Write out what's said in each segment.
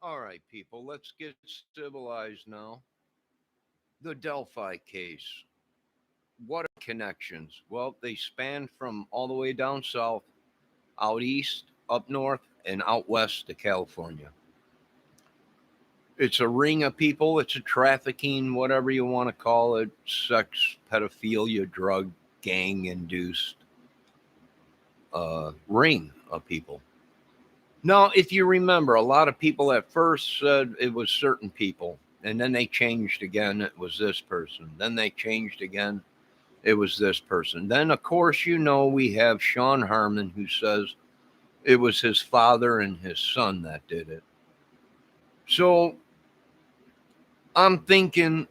All right, people, let's get civilized now. The Delphi case. What are connections? Well, they span from all the way down south, out east, up north, and out west to California. It's a ring of people, it's a trafficking, whatever you want to call it, sex, pedophilia, drug, gang induced ring of people. Now, if you remember, a lot of people at first said it was certain people, and then they changed again. It was this person. Then they changed again. It was this person. Then, of course, we have Sean Harmon who says it was his father and his son that did it. So I'm thinking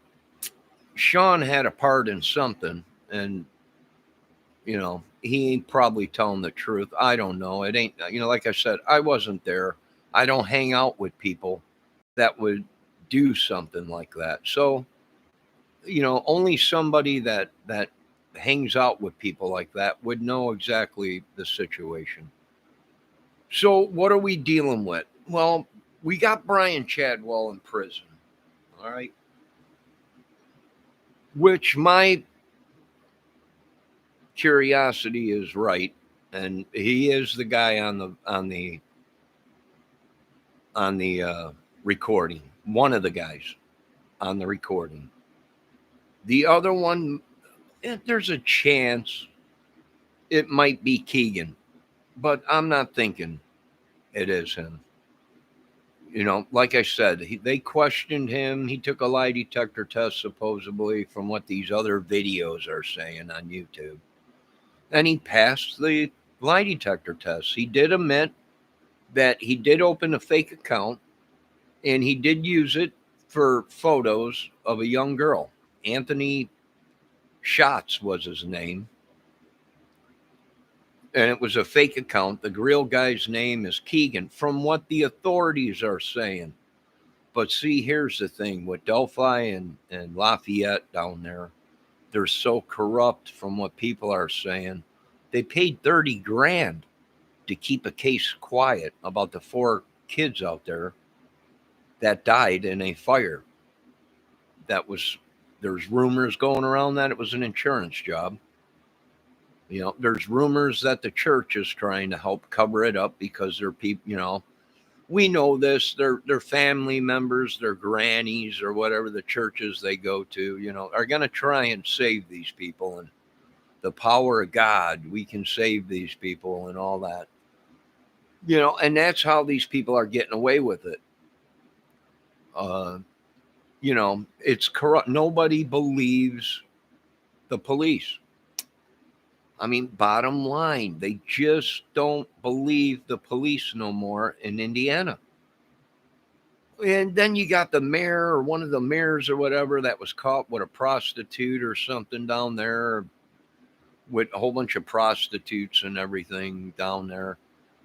Sean had a part in something, and he ain't probably telling the truth. I don't know. It ain't, like I said, I wasn't there. I don't hang out with people that would do something like that. So, only somebody that hangs out with people like that would know exactly the situation. So, what are we dealing with? Well, we got Brian Chadwell in prison. All right. Which my curiosity is right, and he is the guy on the recording. One of the guys on the recording. The other one, there's a chance it might be Keegan, but I'm not thinking it is him. Like I said, they questioned him. He took a lie detector test, supposedly, from what these other videos are saying on YouTube. And he passed the lie detector test. He did admit that he did open a fake account and he did use it for photos of a young girl. Anthony Schatz was his name. And it was a fake account. The real guy's name is Keegan, from what the authorities are saying. But see, here's the thing with Delphi and Lafayette down there, they're so corrupt from what people are saying. They paid 30 grand to keep a case quiet about the 4 kids out there that died in a fire. There's rumors going around that it was an insurance job. There's rumors that the church is trying to help cover it up because they're people, we know this, they're family members, their grannies or whatever the churches they go to, are going to try and save these people, and the power of God, we can save these people and all that. And that's how these people are getting away with it. Uh, it's corrupt. Nobody believes the police. I mean, bottom line, they just don't believe the police no more in Indiana. And then you got the mayor or one of the mayors or whatever that was caught with a prostitute or something down there, with a whole bunch of prostitutes and everything down there,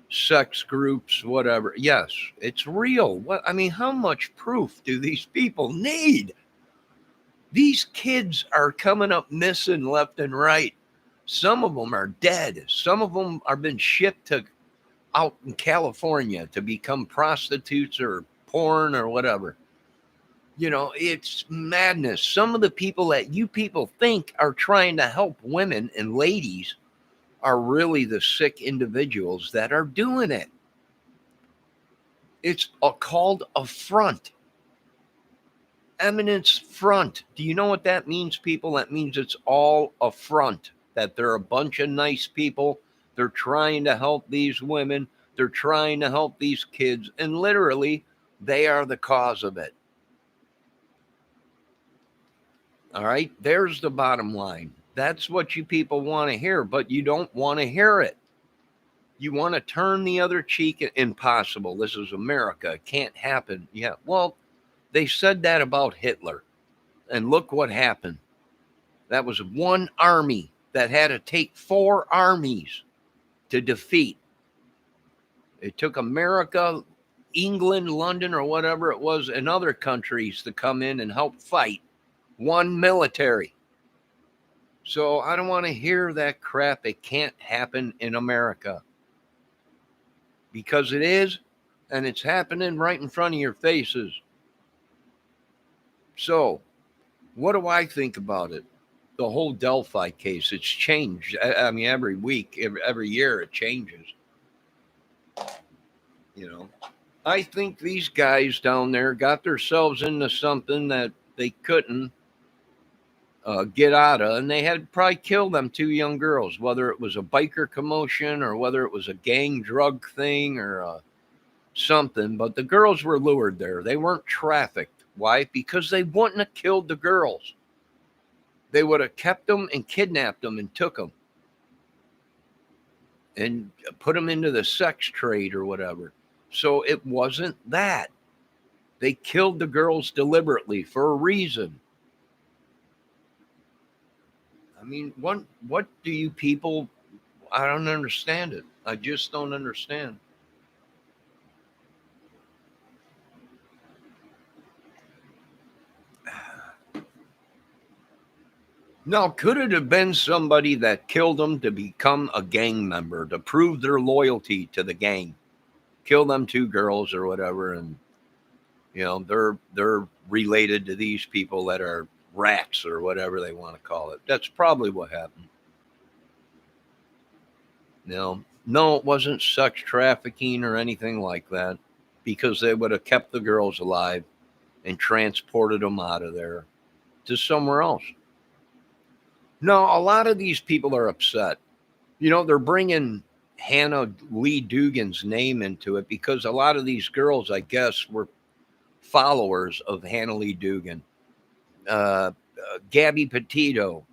sex groups, whatever. Yes, it's real. How much proof do these people need? These kids are coming up missing left and right. Some of them are dead. Some of them are been shipped to out in California to become prostitutes or porn or whatever. It's madness. Some of the people that you people think are trying to help women and ladies are really the sick individuals that are doing it. It's called a front. Eminence front. Do you know what that means, people? That means it's all a front, that they're a bunch of nice people. They're trying to help these women. They're trying to help these kids. And literally, they are the cause of it. All right? There's the bottom line. That's what you people want to hear, but you don't want to hear it. You want to turn the other cheek. Impossible. This is America. It can't happen. Yeah. Well, they said that about Hitler. And look what happened. That was one army that had to take 4 armies to defeat. It took America, England, London, or whatever it was, and other countries to come in and help fight one military. So I don't want to hear that crap. It can't happen in America. Because it is, and it's happening right in front of your faces. So, what do I think about it? The whole Delphi case, it's changed. I mean, every week, every year, it changes. You know, I think these guys down there got themselves into something that they couldn't get out of, and they had to probably kill them two young girls, whether it was a biker commotion or whether it was a gang drug thing or something. But the girls were lured there. They weren't trafficked. Why? Because they wouldn't have killed the girls. They would have kept them and kidnapped them and took them and put them into the sex trade or whatever. So it wasn't that. They killed the girls deliberately for a reason. I mean, what do you people, I don't understand it. I just don't understand. Now, could it have been somebody that killed them to become a gang member, to prove their loyalty to the gang? Kill them two girls or whatever, and they're related to these people that are rats or whatever they want to call it. That's probably what happened. No, it wasn't sex trafficking or anything like that, because they would have kept the girls alive and transported them out of there to somewhere else. No, a lot of these people are upset. They're bringing Hannah Lee Dugan's name into it because a lot of these girls, I guess, were followers of Hannah Lee Dugan. Gabby Petito,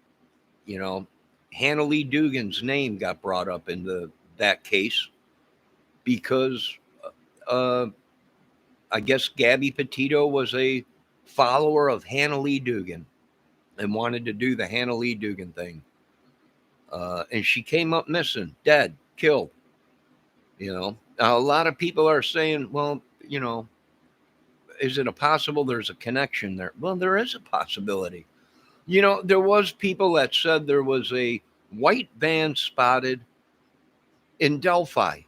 Hannah Lee Dugan's name got brought up into that case because I guess Gabby Petito was a follower of Hannah Lee Dugan and wanted to do the Hannah Lee Dugan thing. And she came up missing, dead, killed. A lot of people are saying, well, is it a possible there's a connection there? Well, there is a possibility. There was people that said there was a white van spotted in Delphi.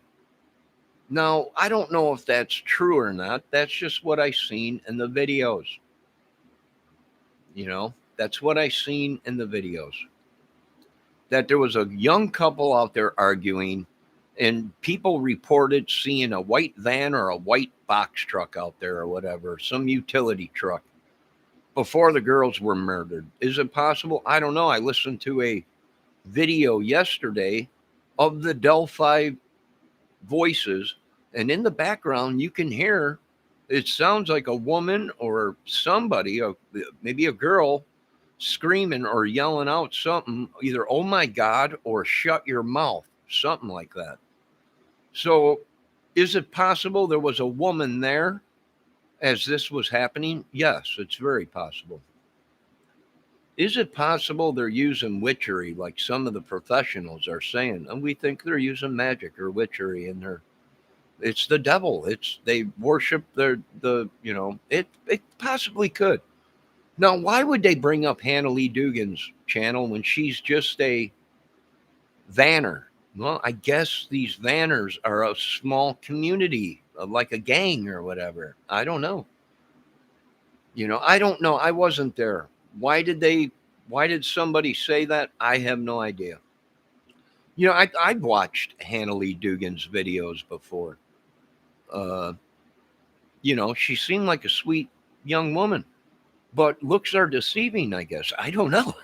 Now, I don't know if that's true or not. That's just what I seen in the videos. That's what I seen in the videos. That there was a young couple out there arguing, and people reported seeing a white van or a white box truck out there or whatever, some utility truck, before the girls were murdered. Is it possible? I don't know. I listened to a video yesterday of the Delphi voices, and in the background you can hear, it sounds like a woman or somebody, maybe a girl, screaming or yelling out something, either "oh my God" or "shut your mouth," something like that. So is it possible there was a woman there as this was happening? Yes, it's very possible. Is it possible they're using witchery like some of the professionals are saying? And we think they're using magic or witchery, and it's the devil. They worship it possibly could. Now, why would they bring up Hannah Lee Dugan's channel when she's just a vanner? Well, I guess these vanners are a small community, like a gang or whatever. I don't know. I don't know. I wasn't there. Why did somebody say that? I have no idea. I've watched Hannah Lee Dugan's videos before. She seemed like a sweet young woman. But looks are deceiving, I guess. I don't know.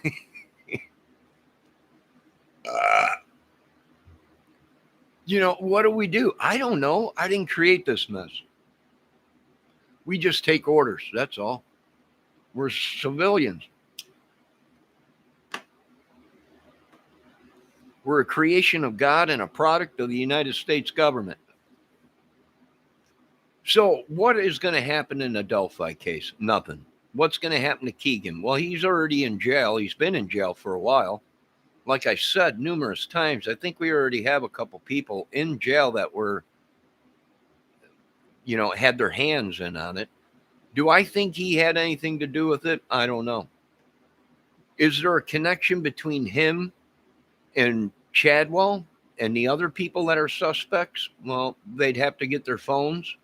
What do we do? I don't know. I didn't create this mess. We just take orders. That's all. We're civilians. We're a creation of God and a product of the United States government. So what is going to happen in the Delphi case? Nothing. What's going to happen to Keegan? Well, he's already in jail. He's been in jail for a while. Like I said numerous times, I think we already have a couple people in jail that were, had their hands in on it. Do I think he had anything to do with it? I don't know. Is there a connection between him and Chadwell and the other people that are suspects? Well, they'd have to get their phones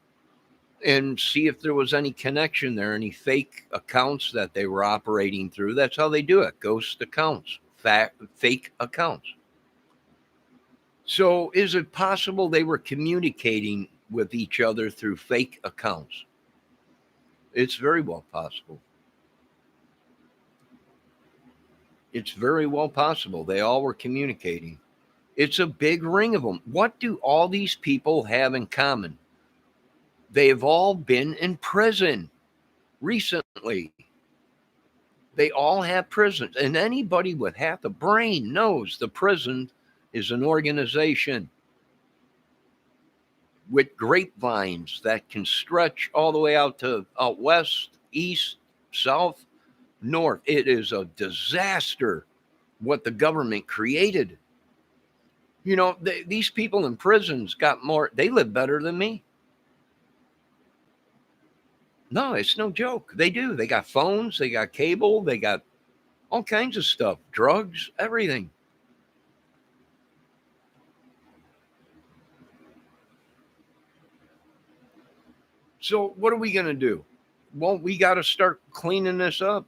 and see if there was any connection there, any fake accounts that they were operating through. That's how they do it. Ghost accounts, fake accounts. So is it possible they were communicating with each other through fake accounts? It's very well possible. It's very well possible. They all were communicating. It's a big ring of them. What do all these people have in common? They've all been in prison recently. They all have prisons. And anybody with half a brain knows the prison is an organization with grapevines that can stretch all the way out west, east, south, north. It is a disaster what the government created. You know, these people in prisons got more, they live better than me. No, it's no joke. They do. They got phones, they got cable, they got all kinds of stuff, drugs, everything. So what are we going to do? Well, we got to start cleaning this up.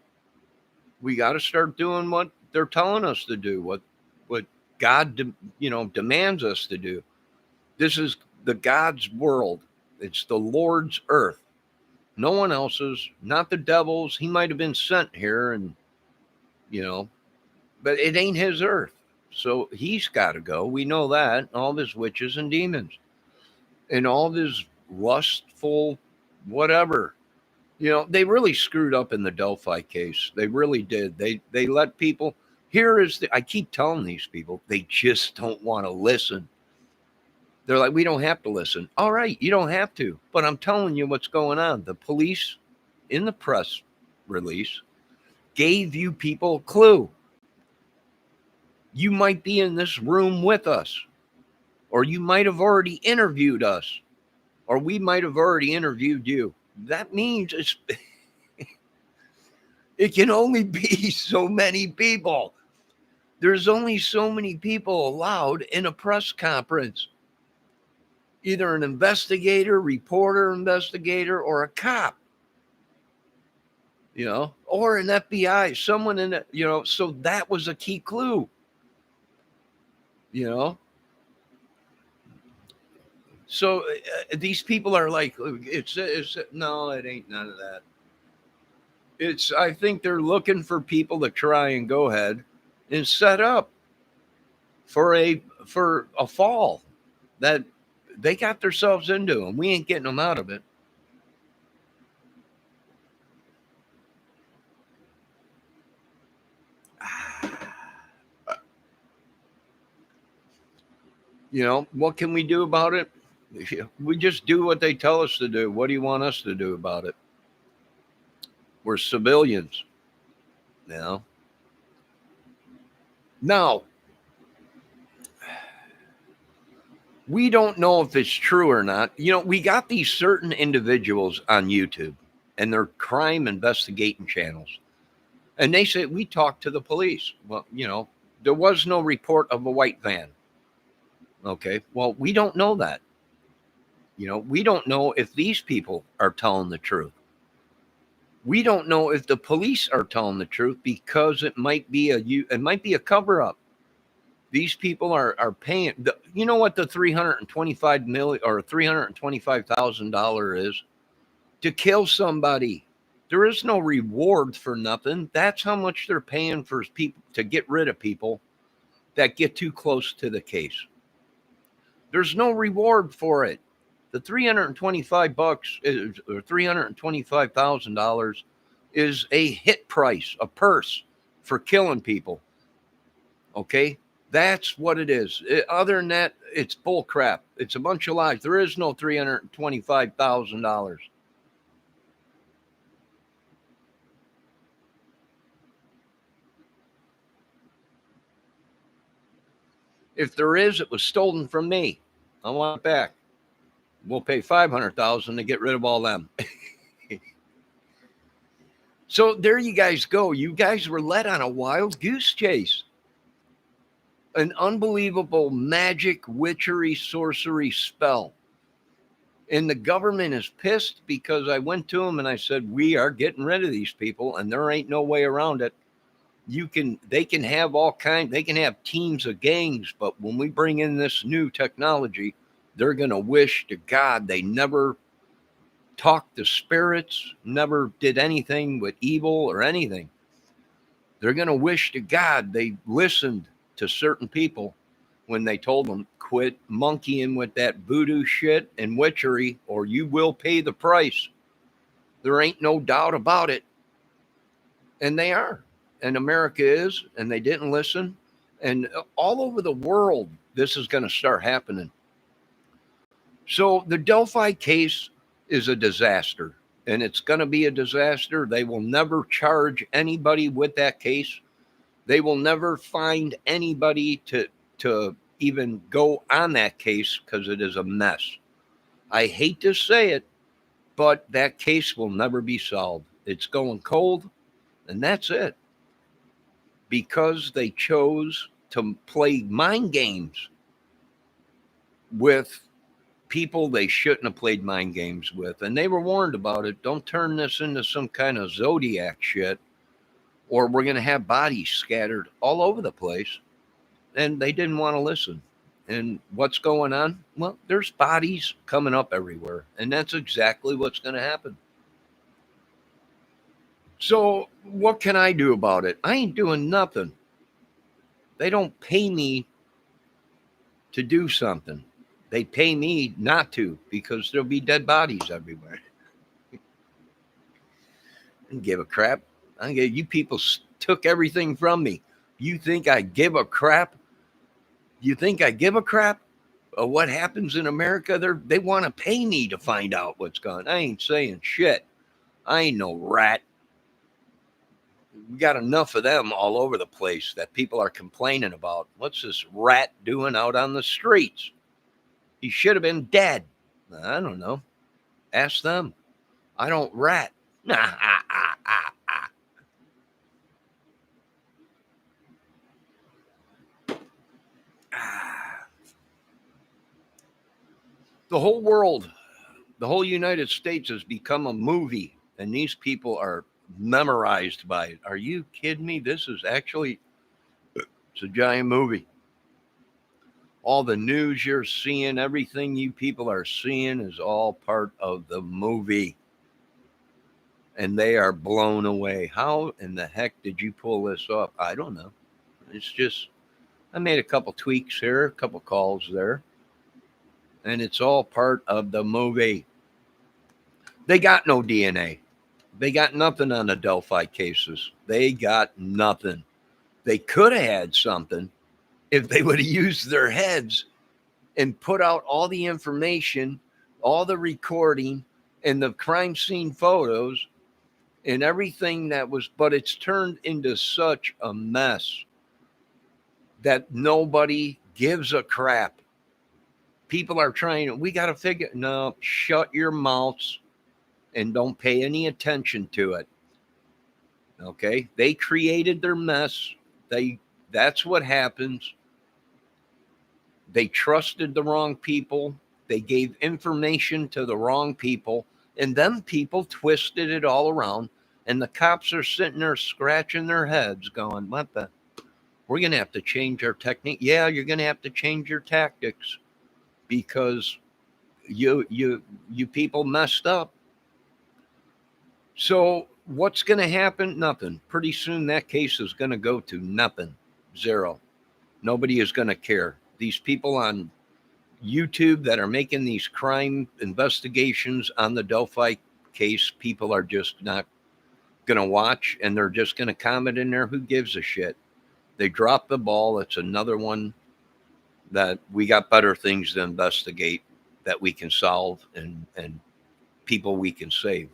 We got to start doing what they're telling us to do, what God, demands us to do. This is the God's world. It's the Lord's earth. No one else's, not the devil's. He might have been sent here and, but it ain't his earth. So he's got to go. We know that. All his witches and demons and all his lustful whatever. They really screwed up in the Delphi case. They really did. They let people, I keep telling these people, they just don't want to listen. They're like, we don't have to listen. All right, you don't have to. But I'm telling you what's going on. The police in the press release gave you people a clue. You might be in this room with us, or you might have already interviewed us, or we might have already interviewed you. That means it can only be so many people. There's only so many people allowed in a press conference. Either an investigator, reporter, investigator, or a cop, or an FBI, someone in it, so that was a key clue, So these people are like, it's no, it ain't none of that. I think they're looking for people to try and go ahead and set up for a fall that they got themselves into, and we ain't getting them out of it. What can we do about it? We just do what they tell us to do. What do you want us to do about it? We're civilians. Now, we don't know if it's true or not. We got these certain individuals on YouTube and their crime investigating channels. And they say, we talked to the police. Well, there was no report of a white van. Okay. Well, we don't know that. We don't know if these people are telling the truth. We don't know if the police are telling the truth, because it might be a cover up. These people are paying. You know what the $325 million or $325,000 is to kill somebody? There is no reward for nothing. That's how much they're paying for people to get rid of people that get too close to the case. There's no reward for it. The $325 or $325,000 is a hit price, a purse for killing people. Okay, that's what it is. Other than that, it's bull crap. It's a bunch of lies. There is no $325,000. If there is, it was stolen from me. I want it back. We'll pay $500,000 to get rid of all them. So there you guys go. You guys were led on a wild goose chase. An unbelievable magic, witchery, sorcery spell. And the government is pissed because I went to them and I said, we are getting rid of these people and there ain't no way around it. They can have they can have teams of gangs, but when we bring in this new technology, they're going to wish to God they never talked to spirits, never did anything with evil or anything. They're going to wish to God they listened to certain people when they told them, quit monkeying with that voodoo shit and witchery, or you will pay the price. There ain't no doubt about it. And they are. And America is, and they didn't listen. And all over the world, this is going to start happening. So the Delphi case is a disaster, and it's going to be a disaster. They will never charge anybody with that case. They will never find anybody to even go on that case because it is a mess. I hate to say it, but that case will never be solved. It's going cold, and that's it. Because they chose to play mind games with people they shouldn't have played mind games with. And they were warned about it. Don't turn this into some kind of Zodiac shit, or we're going to have bodies scattered all over the place. And they didn't want to listen. And what's going on? Well, there's bodies coming up everywhere. And that's exactly what's going to happen. So what can I do about it? I ain't doing nothing. They don't pay me to do something. They pay me not to because there'll be dead bodies everywhere. I don't give a crap. You people took everything from me. You think I give a crap? You think I give a crap of what happens in America? They want to pay me to find out what's going on. I ain't saying shit. I ain't no rat. We got enough of them all over the place that people are complaining about. What's this rat doing out on the streets? He should have been dead. I don't know. Ask them. I don't rat. The whole world, the whole United States has become a movie, and these people are memorized by it. Are you kidding me? This is actually, it's a giant movie. All the news you're seeing, everything you people are seeing is all part of the movie. And they are blown away. How in the heck did you pull this off? I don't know. It's just, I made a couple tweaks here, a couple calls there. And it's all part of the movie. They got no DNA. They got nothing on the Delphi cases. They got nothing. They could have had something if they would have used their heads and put out all the information, all the recording, and the crime scene photos and everything that was, but it's turned into such a mess that nobody gives a crap. People are trying, we got to figure, no, shut your mouths and don't pay any attention to it. Okay? They created their mess. That's what happens. They trusted the wrong people. They gave information to the wrong people. And them people twisted it all around. And the cops are sitting there scratching their heads going, what the? We're going to have to change our technique. Yeah, you're going to have to change your tactics because you people messed up. So what's going to happen? Nothing. Pretty soon that case is going to go to nothing. Zero. Nobody is going to care. These people on YouTube that are making these crime investigations on the Delphi case, people are just not going to watch, and they're just going to comment in there. Who gives a shit? They dropped the ball. It's another one that we got better things to investigate that we can solve and people we can save.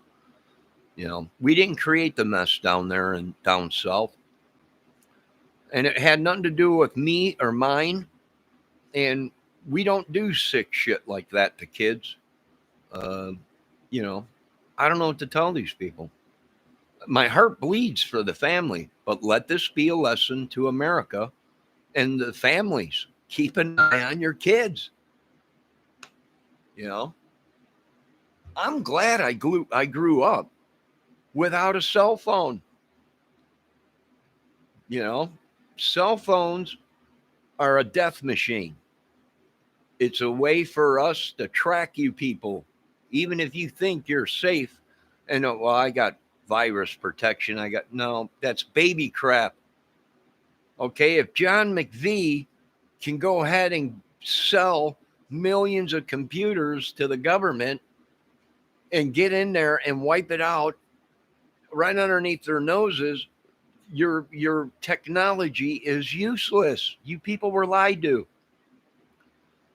You know, we didn't create the mess down there and down south. And it had nothing to do with me or mine. And we don't do sick shit like that to kids. You know, I don't know what to tell these people. My heart bleeds for the family, but let this be a lesson to America and the families. Keep an eye on your kids. You know, I'm glad I grew up without a cell phone. You know, cell phones are a death machine. It's a way for us to track you people, even if you think you're safe. And well, I got virus protection. No, that's baby crap. Okay, if John McVie can go ahead and sell millions of computers to the government and get in there and wipe it out right underneath their noses, your technology is useless. You people were lied to.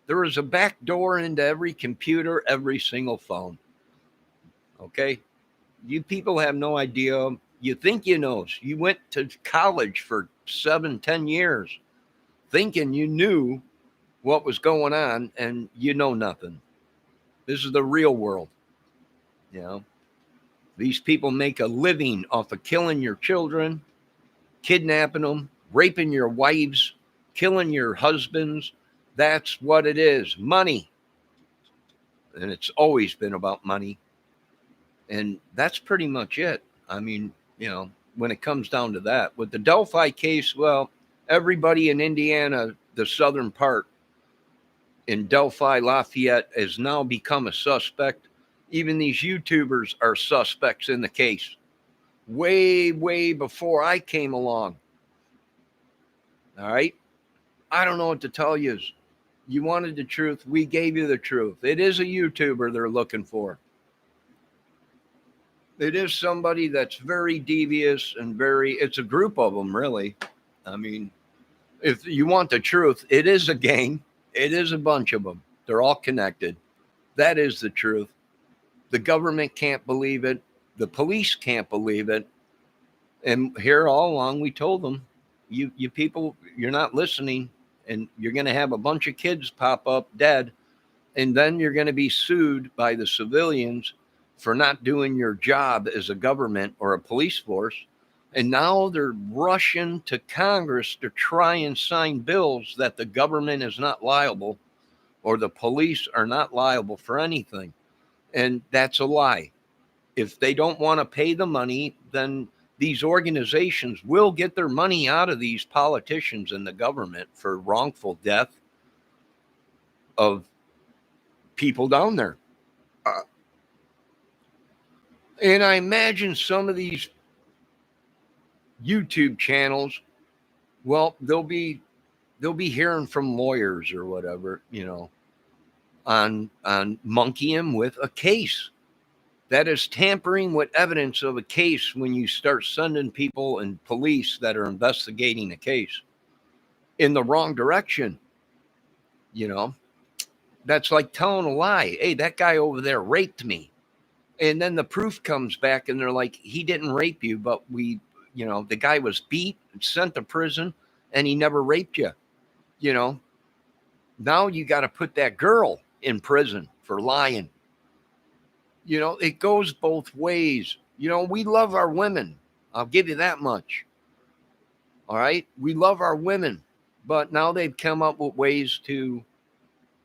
There is a back door into every computer, every single phone. Okay? You people have no idea. You think you know. You went to college for 7, 10 years thinking you knew what was going on, and you know nothing. This is the real world. You know, these people make a living off of killing your children, kidnapping them, raping your wives, killing your husbands. That's what it is. Money. And it's always been about money. And that's pretty much it. I mean, when it comes down to that, with the Delphi case, well, everybody in Indiana, the southern part in Delphi, Lafayette, has now become a suspect. Even these YouTubers are suspects in the case. Way, way before I came along. All right? I don't know what to tell you. You wanted the truth. We gave you the truth. It is a YouTuber they're looking for. It is somebody that's very devious and it's a group of them, really. I mean, if you want the truth, it is a gang. It is a bunch of them. They're all connected. That is the truth. The government can't believe it. The police can't believe it. And here all along, we told them, you people, you're not listening, and you're going to have a bunch of kids pop up dead, and then you're going to be sued by the civilians for not doing your job as a government or a police force. And now they're rushing to Congress to try and sign bills that the government is not liable or the police are not liable for anything. And that's a lie. If they don't want to pay the money, then these organizations will get their money out of these politicians and the government for wrongful death of people down there. And I imagine some of these YouTube channels, well, they'll be hearing from lawyers or whatever, on monkeying with a case. That is tampering with evidence of a case when you start sending people and police that are investigating a case in the wrong direction. That's like telling a lie. Hey, that guy over there raped me. And then the proof comes back and they're like, he didn't rape you, but the guy was beat and sent to prison and he never raped you. Now you got to put that girl in prison for lying. It goes both ways. We love our women. I'll give you that much. All right. We love our women, but now they've come up with ways to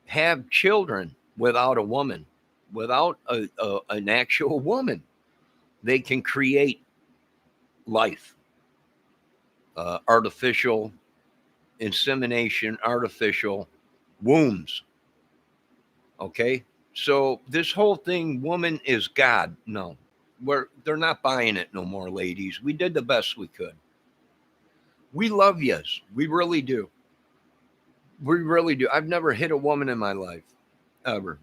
have children without a woman, without an actual woman. They can create life, artificial insemination, artificial wombs. Okay. So this whole thing, woman is God. No, they're not buying it no more, ladies. We did the best we could. We love yous. We really do. We really do. I've never hit a woman in my life, ever.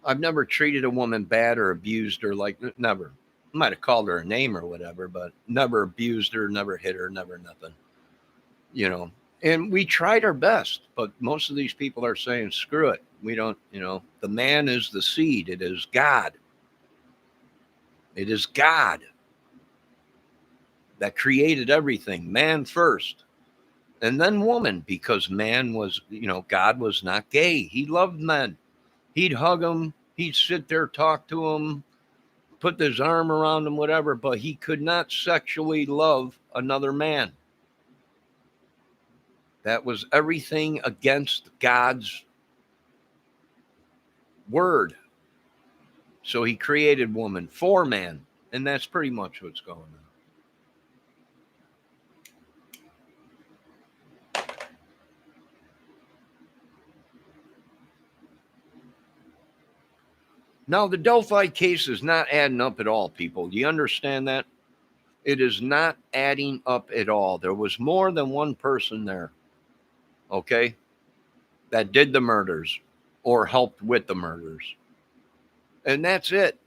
I've never treated a woman bad or abused her, never. I might have called her a name or whatever, but never abused her, never hit her, never nothing. And we tried our best, but most of these people are saying, screw it. We don't, the man is the seed. It is God. It is God that created everything. Man first, and then woman, because man was, God was not gay. He loved men. He'd hug them. He'd sit there, talk to them, put his arm around them, whatever, but he could not sexually love another man. That was everything against God's word. So he created woman for man. And that's pretty much what's going on. Now, the Delphi case is not adding up at all, people. Do you understand that? It is not adding up at all. There was more than one person there, okay, that did the murders or helped with the murders. And that's it.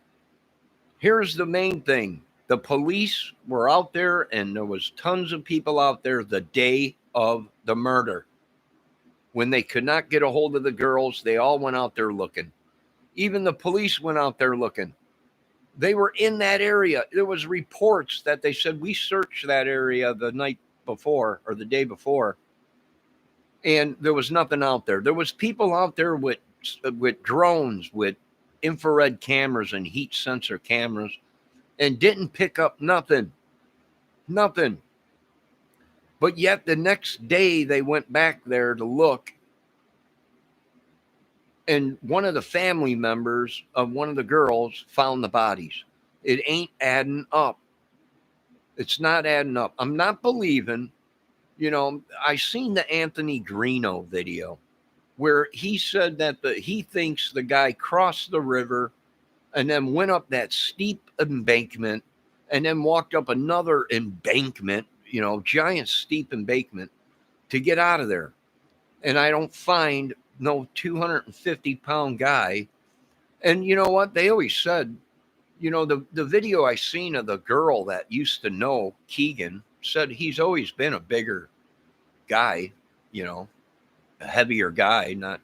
Here's the main thing. The police were out there, and there was tons of people out there the day of the murder. When they could not get a hold of the girls, they all went out there looking. Even the police went out there looking. They were in that area. There was reports that they said, we searched that area the night before or the day before, and there was nothing out there. There was people out there with drones, with infrared cameras and heat sensor cameras, and didn't pick up nothing. Nothing. But yet the next day they went back there to look, and one of the family members of one of the girls found the bodies. It ain't adding up. It's not adding up. I'm not believing, I seen the Anthony Greeno video where he said that he thinks the guy crossed the river and then went up that steep embankment and then walked up another embankment, giant steep embankment to get out of there. And I don't find no 250-pound guy. And you know what? They always said, the video I seen of the girl that used to know Keegan said he's always been a bigger guy, a heavier guy. Not,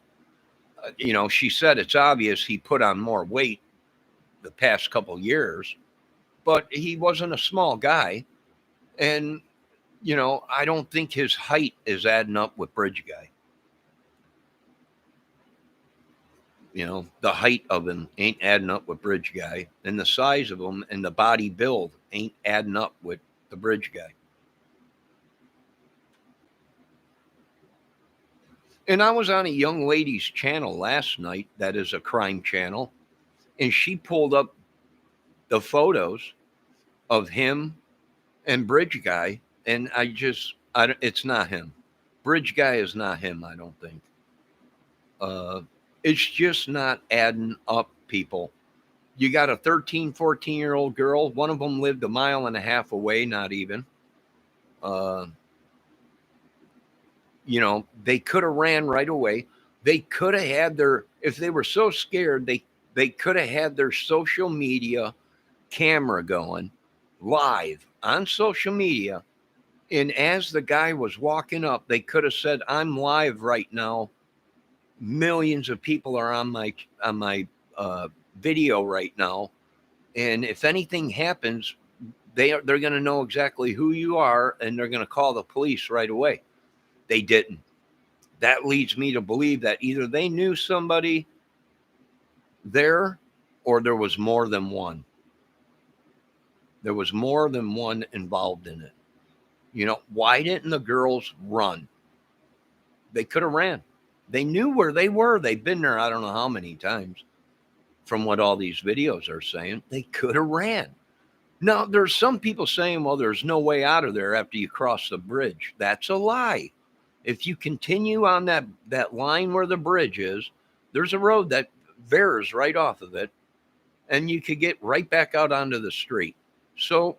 she said it's obvious he put on more weight the past couple years, but he wasn't a small guy. And, I don't think his height is adding up with Bridge Guy. The height of him ain't adding up with Bridge Guy, and the size of him and the body build ain't adding up with the Bridge Guy. And I was on a young lady's channel last night that is a crime channel, and she pulled up the photos of him and Bridge Guy, and it's not him. Bridge Guy is not him, I don't think. It's just not adding up, people. You got a 13, 14-year-old girl. One of them lived 1.5 miles away, not even. They could have ran right away. They could have had if they were so scared, they could have had their social media camera going live on social media. And as the guy was walking up, they could have said, I'm live right now. Millions of people are on my video right now, and if anything happens, they're going to know exactly who you are, and they're going to call the police right away. They didn't. That leads me to believe that either they knew somebody there, or there was more than one. There was more than one involved in it. Why didn't the girls run? They could have ran. They knew where they were. They've been there I don't know how many times. From what all these videos are saying, they could have ran. Now, there's some people saying, well, there's no way out of there after you cross the bridge. That's a lie. If you continue on that line where the bridge is, there's a road that veers right off of it, and you could get right back out onto the street. So,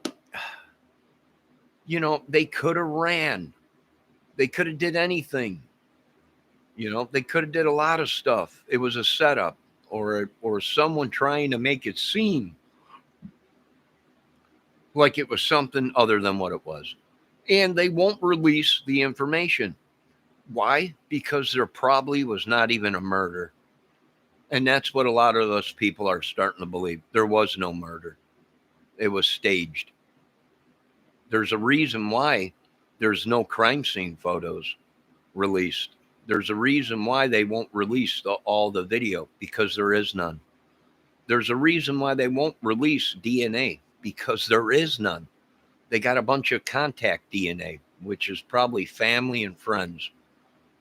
they could have ran. They could have did anything. They could have did a lot of stuff. It was a setup or someone trying to make it seem like it was something other than what it was. And they won't release the information. Why? Because there probably was not even a murder. And that's what a lot of those people are starting to believe. There was no murder. It was staged. There's a reason why there's no crime scene photos released. There's a reason why they won't release all the video, because there is none. There's a reason why they won't release DNA, because there is none. They got a bunch of contact DNA, which is probably family and friends.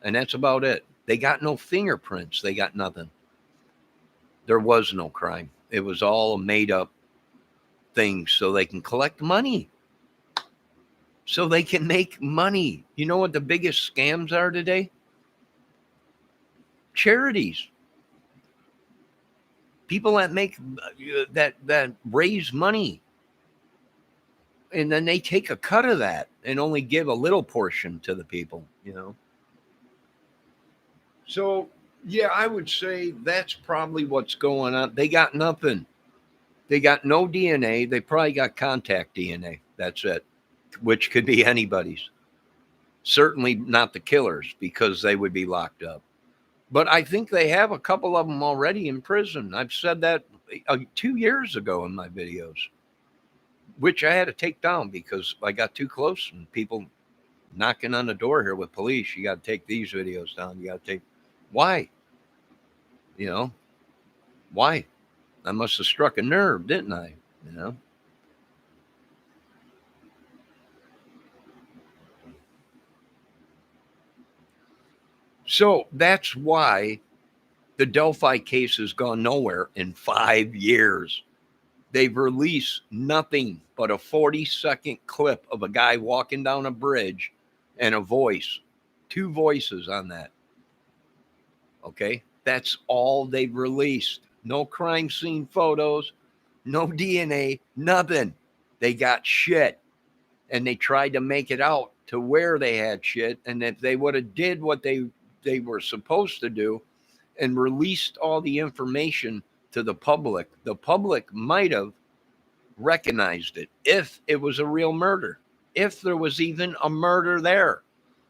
And that's about it. They got no fingerprints. They got nothing. There was no crime. It was all a made up thing so they can collect money. So they can make money. You know what the biggest scams are today? Charities. People that make that raise money, and then they take a cut of that and only give a little portion to the people, you know. So yeah, I would say that's probably what's going on. They got nothing. They got no DNA. They probably got contact DNA. That's it, which could be anybody's. Certainly not the killers, because they would be locked up. But I think they have a couple of them already in prison. I've said that 2 years ago in my videos, which I had to take down because I got too close and people knocking on the door here with police. You got to take these videos down. You got to take. Why? You know, why? I must have struck a nerve, didn't I? You know. So that's why the Delphi case has gone nowhere in 5 years. They've released nothing but a 40-second clip of a guy walking down a bridge and a voice, 2 voices on that. Okay, that's all they've released. No crime scene photos, no DNA, nothing. They got shit, and they tried to make it out to where they had shit. And if they would have did what they were supposed to do and released all the information to the public might have recognized it if it was a real murder, if there was even a murder there.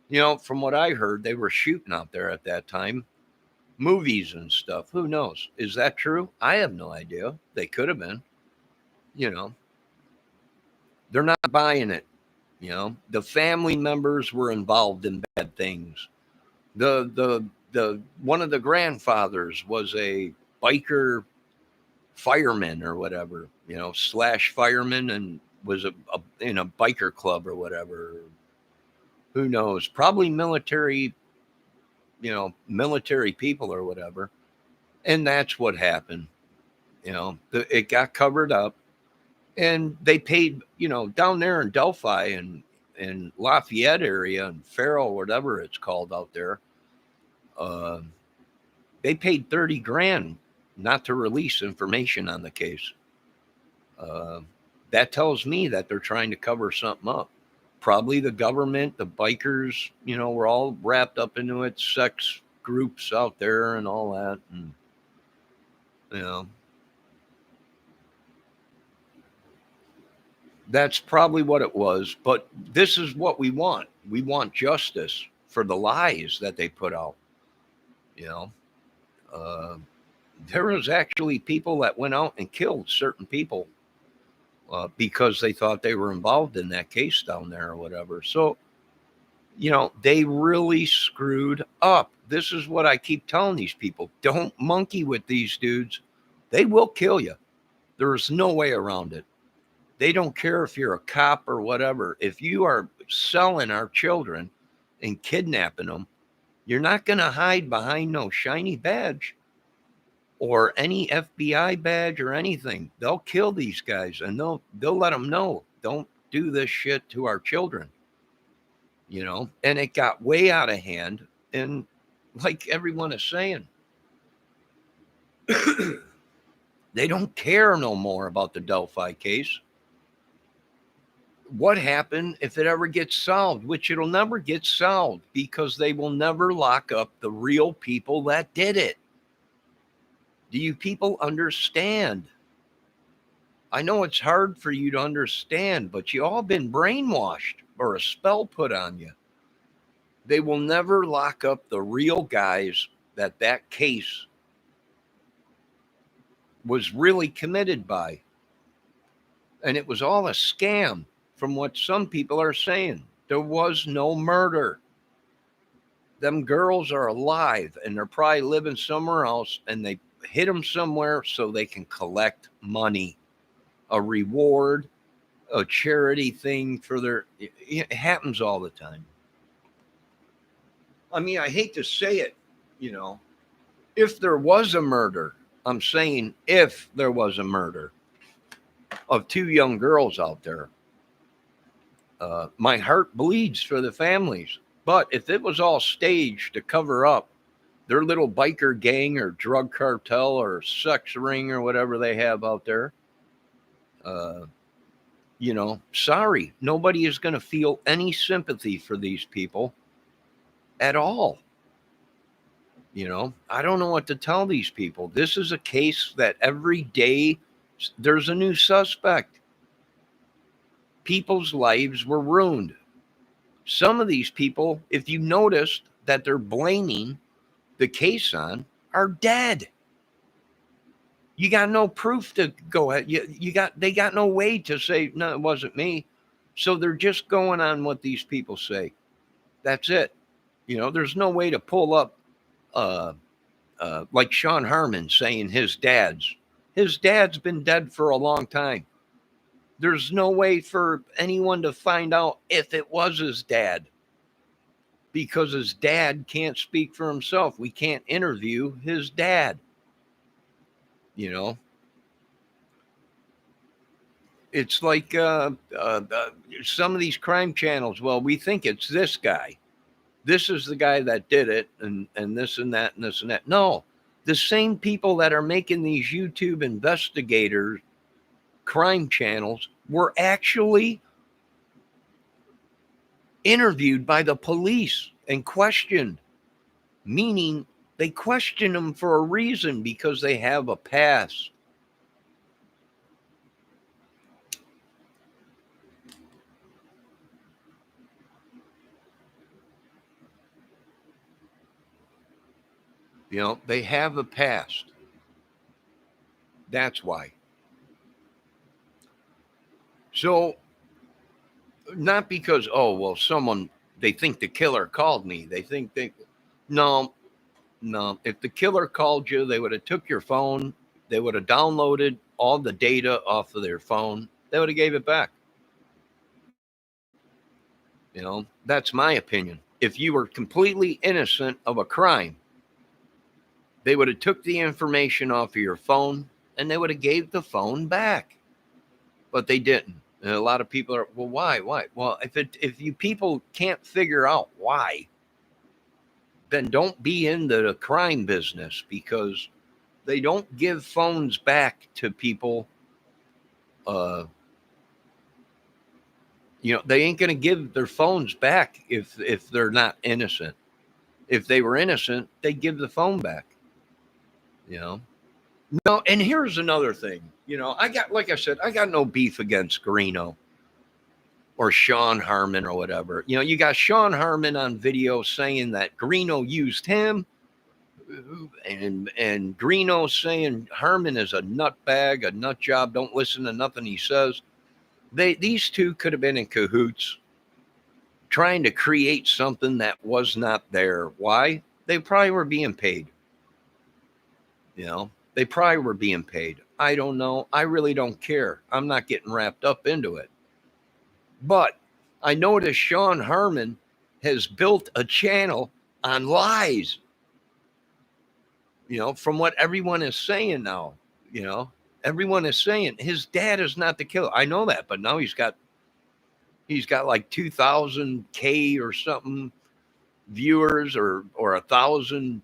You know, from what I heard, they were shooting out there at that time, movies and stuff. Who knows? Is that true? I have no idea. They could have been. You know, they're not buying it. You know, the family members were involved in bad things. The one of the grandfathers was a biker fireman or whatever, you know, slash fireman, and was in a biker club or whatever. Who knows? Probably military, you know, military people or whatever. And that's what happened. You know, it got covered up, and they paid, you know, down there in Delphi and in Lafayette area and Farrell, whatever it's called out there. They paid 30 grand not to release information on the case. That tells me that they're trying to cover something up. Probably the government, the bikers, you know, were all wrapped up into it, sex groups out there and all that. And, you know, that's probably what it was. But this is what we want. We want justice for the lies that they put out. You know, there was actually people that went out and killed certain people because they thought they were involved in that case down there or whatever. So, you know, they really screwed up. This is what I keep telling these people. Don't monkey with these dudes. They will kill you. There's no way around it. They don't care if you're a cop or whatever. If you are selling our children and kidnapping them, you're not going to hide behind no shiny badge or any FBI badge or anything. They'll kill these guys, and they'll let them know, don't do this shit to our children. You know, and it got way out of hand. And like everyone is saying, they don't care no more about the Delphi case. What happened if it ever gets solved, which it'll never get solved because they will never lock up the real people that did it. Do you people understand? I know it's hard for you to understand, but you all been brainwashed or a spell put on you. They will never lock up the real guys that case was really committed by. And it was all a scam. From what some people are saying, there was no murder. Them girls are alive and they're probably living somewhere else, and they hit them somewhere so they can collect money, a reward, a charity thing for their. It happens all the time. I mean, I hate to say it, you know, if there was a murder, I'm saying if there was a murder of two young girls out there, my heart bleeds for the families. But if it was all staged to cover up their little biker gang or drug cartel or sex ring or whatever they have out there, uh, sorry, nobody is going to feel any sympathy for these people at all. I don't know what to tell these people. This is a case that every day there's a new suspect. People's lives were ruined. Some of these people, if you noticed that they're blaming the case on, are dead. You got no proof to go ahead. They got no way to say, no, it wasn't me. So they're just going on what these people say. That's it. There's no way to pull up like Sean Harmon saying his dad's been dead for a long time. There's no way for anyone to find out if it was his dad, because his dad can't speak for himself. We can't interview his dad. It's like some of these crime channels. Well, we think it's this guy. This is the guy that did it, and this and that and this and that. No, the same people that are making these YouTube investigators crime channels were actually interviewed by the police and questioned, meaning they question them for a reason, because they have a past. They have a past. That's why. So, not because, oh, well, they think the killer called me. No. If the killer called you, they would have took your phone. They would have downloaded all the data off of their phone. They would have gave it back. That's my opinion. If you were completely innocent of a crime, they would have took the information off of your phone and they would have gave the phone back. But they didn't. And a lot of people are, well, why? Well, if you people can't figure out why, then don't be in the crime business, because they don't give phones back to people. They ain't going to give their phones back if they're not innocent. If they were innocent, they'd give the phone back. No, and here's another thing. Like I said, I got no beef against Greeno or Sean Harmon or whatever. You got Sean Harmon on video saying that Greeno used him, and Greeno saying Harmon is a nutbag, a nut job. Don't listen to nothing he says. These two could have been in cahoots, trying to create something that was not there. Why? They probably were being paid. They probably were being paid. I don't know. I really don't care. I'm not getting wrapped up into it. But I noticed Sean Harmon has built a channel on lies. From what everyone is saying now, everyone is saying his dad is not the killer. I know that, but now he's got like 2,000 K or something viewers, or 1,000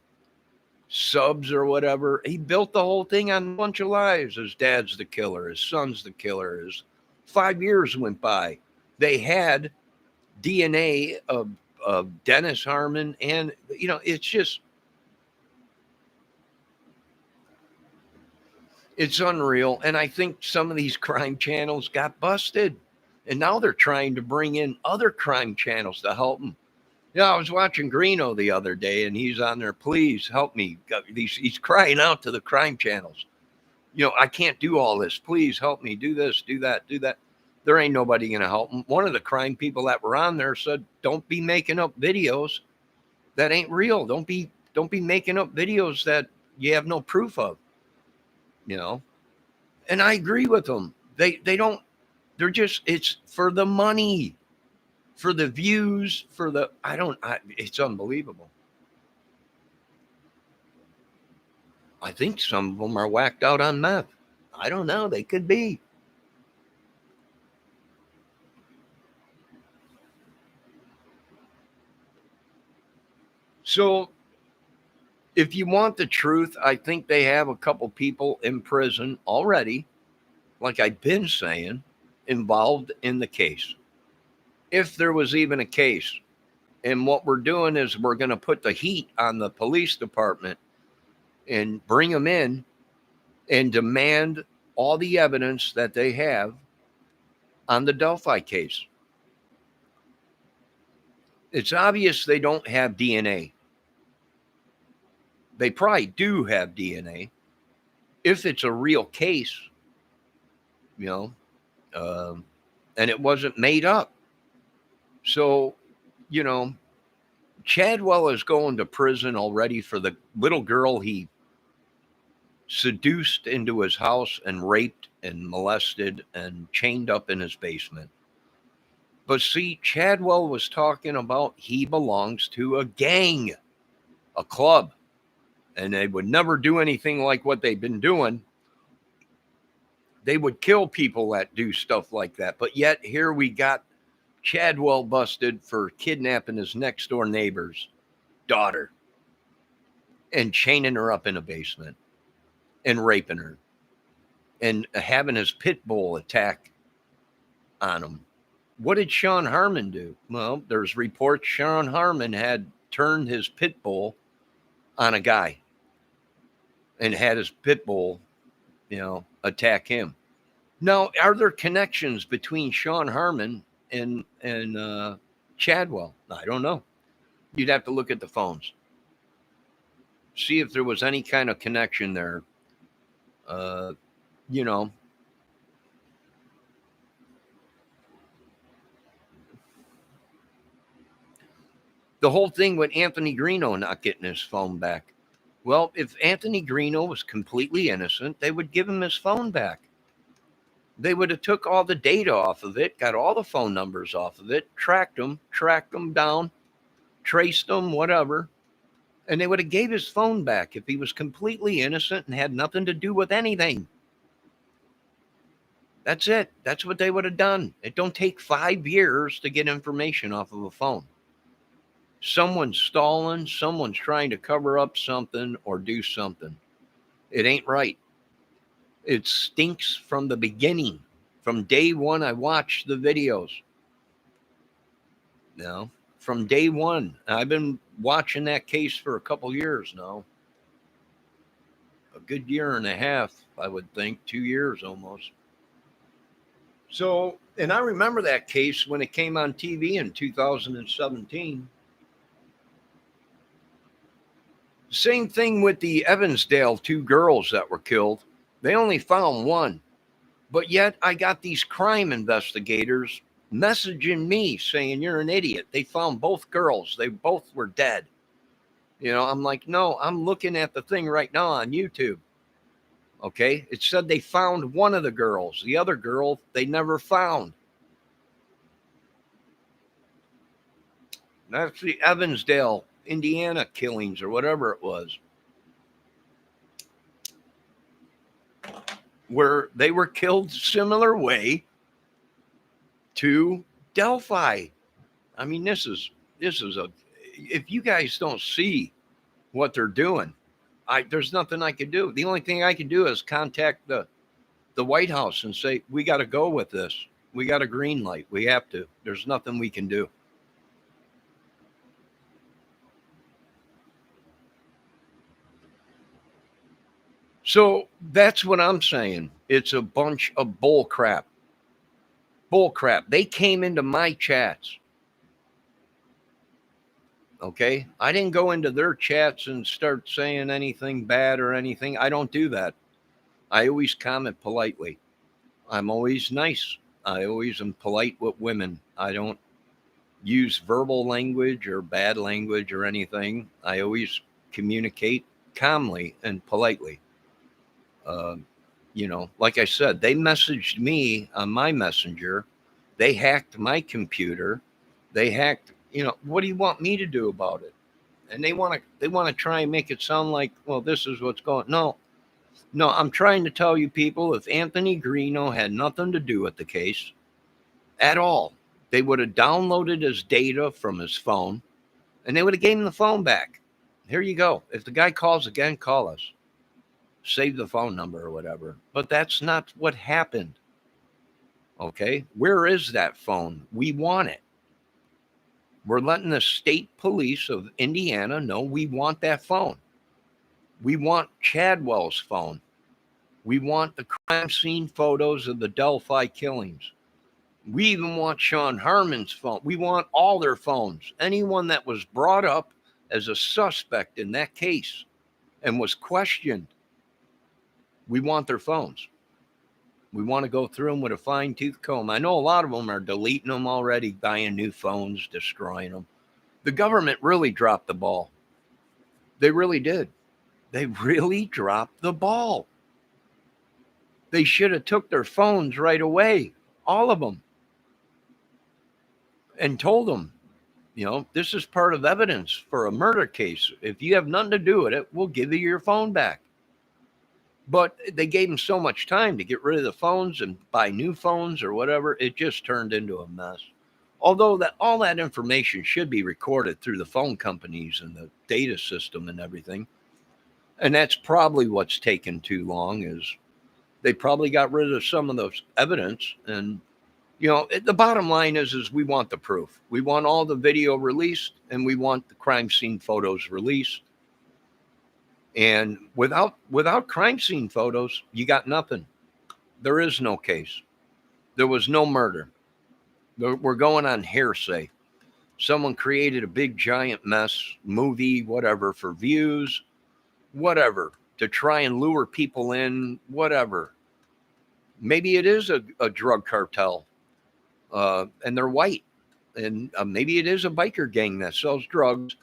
subs or whatever. He built the whole thing on a bunch of lies. His dad's the killer. His son's the killer. 5 years went by. They had DNA of Dennis Harmon, and it's just, it's unreal. And I think some of these crime channels got busted, and now they're trying to bring in other crime channels to help them. I was watching Greeno the other day, and he's on there, please help me. He's crying out to the crime channels. I can't do all this. Please help me. Do this, do that, do that. There ain't nobody going to help him. One of the crime people that were on there said, don't be making up videos that ain't real. Don't be making up videos that you have no proof of. And I agree with them. They're just, it's for the money, for the views, it's unbelievable. I think some of them are whacked out on meth. I don't know. They could be. So if you want the truth, I think they have a couple people in prison already, like I've been saying, involved in the case. If there was even a case. And what we're doing is we're going to put the heat on the police department and bring them in and demand all the evidence that they have on the Delphi case. It's obvious they don't have DNA. They probably do have DNA. If it's a real case, you know, and it wasn't made up. So, you know, Chadwell is going to prison already for the little girl he seduced into his house and raped and molested and chained up in his basement. But see, Chadwell was talking about he belongs to a gang, a club, and they would never do anything like what they've been doing. They would kill people that do stuff like that. But yet here we got Chadwell busted for kidnapping his next door neighbor's daughter and chaining her up in a basement and raping her and having his pit bull attack on him. What did Sean Harmon do? Well, there's reports Sean Harmon had turned his pit bull on a guy and had his pit bull, attack him. Now, are there connections between Sean Harmon and Chadwell? I don't know. You'd have to look at the phones, see if there was any kind of connection there. The whole thing with Anthony Greeno not getting his phone back. Well, if Anthony Greeno was completely innocent, they would give him his phone back. They would have took all the data off of it, got all the phone numbers off of it, tracked them down, traced them, whatever, and they would have gave his phone back if he was completely innocent and had nothing to do with anything. That's it. That's what they would have done. It don't take 5 years to get information off of a phone. Someone's stalling, someone's trying to cover up something or do something. It ain't right. It stinks from the beginning. From day one, I watched the videos. From day one. I've been watching that case for a couple years now. A good year and a half, I would think, 2 years almost. So, and I remember that case when it came on TV in 2017. Same thing with the Evansdale 2 girls that were killed. They only found one. But yet I got these crime investigators messaging me saying, you're an idiot. They found both girls. They both were dead. I'm like, no, I'm looking at the thing right now on YouTube. Okay. It said they found one of the girls. The other girl, they never found. That's the Evansdale, Indiana killings or whatever it was, where they were killed similar way to Delphi. I mean, this is if you guys don't see what they're doing, there's nothing I could do. The only thing I can do is contact the White House and say, we got to go with this. We got a green light. We have to. There's nothing we can do. So that's what I'm saying. It's a bunch of bull crap. Bull crap. They came into my chats. Okay. I didn't go into their chats and start saying anything bad or anything. I don't do that. I always comment politely. I'm always nice. I always am polite with women. I don't use verbal language or bad language or anything. I always communicate calmly and politely. Like I said, they messaged me on my messenger. They hacked my computer. They hacked, what do you want me to do about it? And they want to try and make it sound like, well, this is what's going. No, I'm trying to tell you people, if Anthony Greeno had nothing to do with the case at all, they would have downloaded his data from his phone and they would have gave him the phone back. Here you go. If the guy calls again, call us. Save the phone number or whatever. But that's not what happened. Okay? Where is that phone? We want it. We're letting the state police of Indiana know we want that phone. We want Chadwell's phone. We want the crime scene photos of the Delphi killings. We even want Sean Harmon's phone. We want all their phones. Anyone that was brought up as a suspect in that case and was questioned, we want their phones. We want to go through them with a fine-tooth comb. I know a lot of them are deleting them already, buying new phones, destroying them. The government really dropped the ball. They really did. They really dropped the ball. They should have took their phones right away, all of them, and told them, this is part of evidence for a murder case. If you have nothing to do with it, we'll give you your phone back. But they gave them so much time to get rid of the phones and buy new phones or whatever. It just turned into a mess. Although all that information should be recorded through the phone companies and the data system and everything. And that's probably what's taken too long, is they probably got rid of some of those evidence. And, the bottom line is we want the proof. We want all the video released and we want the crime scene photos released. And without crime scene photos, you got nothing. There is no case. There was no murder. We're going on hearsay. Someone created a big giant mess, movie, whatever, for views, whatever, to try and lure people in, whatever. Maybe it is a drug cartel, and they're white. And maybe it is a biker gang that sells drugs,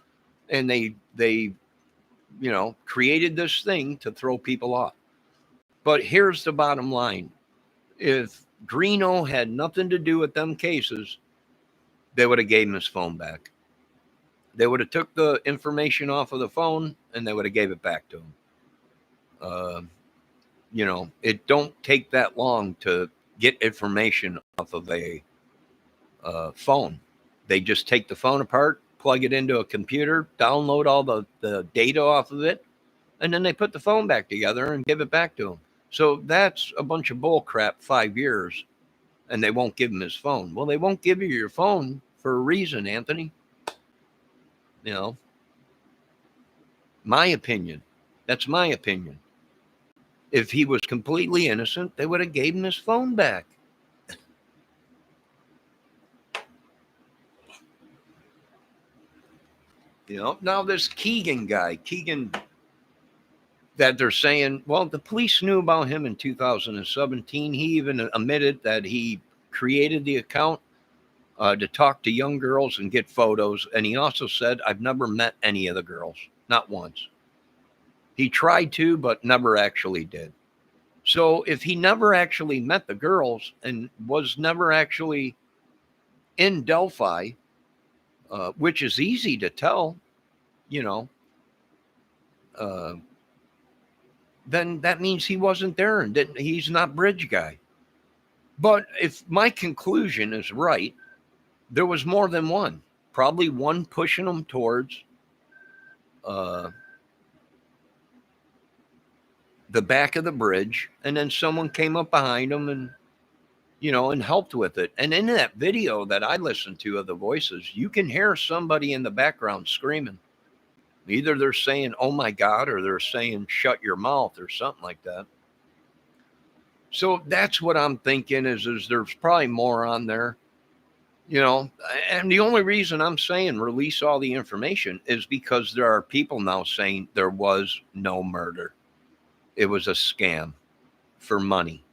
and they created this thing to throw people off. But here's the bottom line. If Greeno had nothing to do with them cases, they would have gave him his phone back. They would have took the information off of the phone and they would have gave it back to him. It don't take that long to get information off of a phone. They just take the phone apart, plug it into a computer, download all the data off of it, and then they put the phone back together and give it back to him. So that's a bunch of bull crap, 5 years, and they won't give him his phone. Well, they won't give you your phone for a reason, Anthony. My opinion. That's my opinion. If he was completely innocent, they would have gave him his phone back. Now this Keegan guy, that they're saying, well, the police knew about him in 2017. He even admitted that he created the account to talk to young girls and get photos. And he also said, I've never met any of the girls, not once. He tried to, but never actually did. So if he never actually met the girls and was never actually in Delphi, which is easy to tell, then that means he wasn't there and he's not bridge guy. But if my conclusion is right, there was more than one. Probably one pushing him towards the back of the bridge, and then someone came up behind him and and helped with it. And in that video that I listened to of the voices, you can hear somebody in the background screaming. Either they're saying, oh my God, or they're saying, shut your mouth, or something like that. So that's what I'm thinking is there's probably more on there, and the only reason I'm saying release all the information is because there are people now saying there was no murder. It was a scam for money.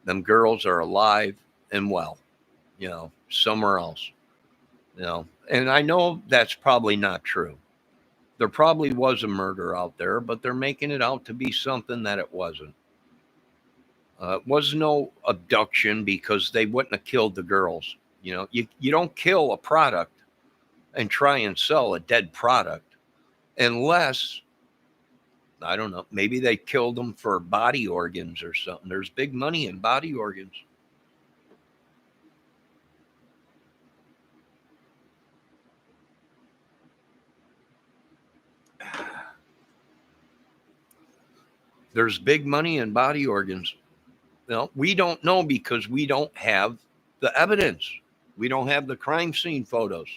Them girls are alive and well, somewhere else, and I know that's probably not true. There probably was a murder out there, but they're making it out to be something that it wasn't. It was no abduction because they wouldn't have killed the girls. You don't kill a product and try and sell a dead product unless, I don't know, maybe they killed them for body organs or something. There's big money in body organs. There's big money in body organs. No, we don't know because we don't have the evidence. We don't have the crime scene photos.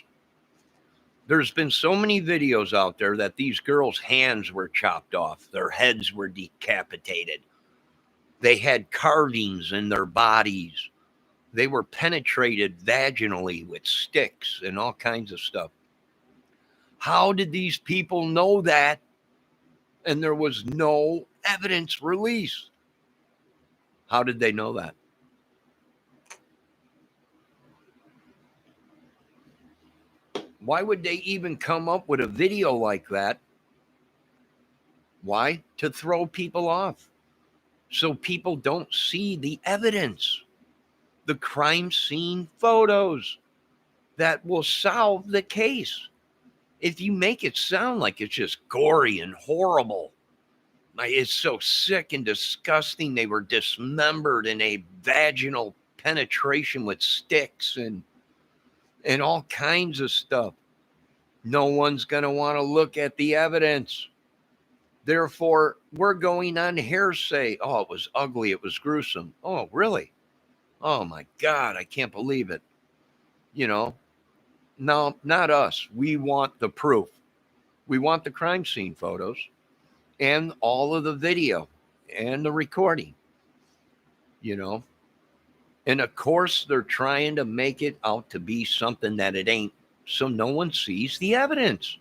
There's been so many videos out there that these girls' hands were chopped off, their heads were decapitated, they had carvings in their bodies, they were penetrated vaginally with sticks and all kinds of stuff. How did these people know that? And there was no evidence released. How did they know that? Why would they even come up with a video like that? Why? To throw people off. So people don't see the evidence, the crime scene photos that will solve the case. If you make it sound like it's just gory and horrible, like it's so sick and disgusting, they were dismembered in a vaginal penetration with sticks and all kinds of stuff, no one's going to want to look at the evidence. Therefore, we're going on hearsay. Oh, it was ugly. It was gruesome. Oh, really? Oh, my God. I can't believe it. You know, no, not us. We want the proof. We want the crime scene photos and all of the video and the recording, you know. And of course, they're trying to make it out to be something that it ain't, so no one sees the evidence.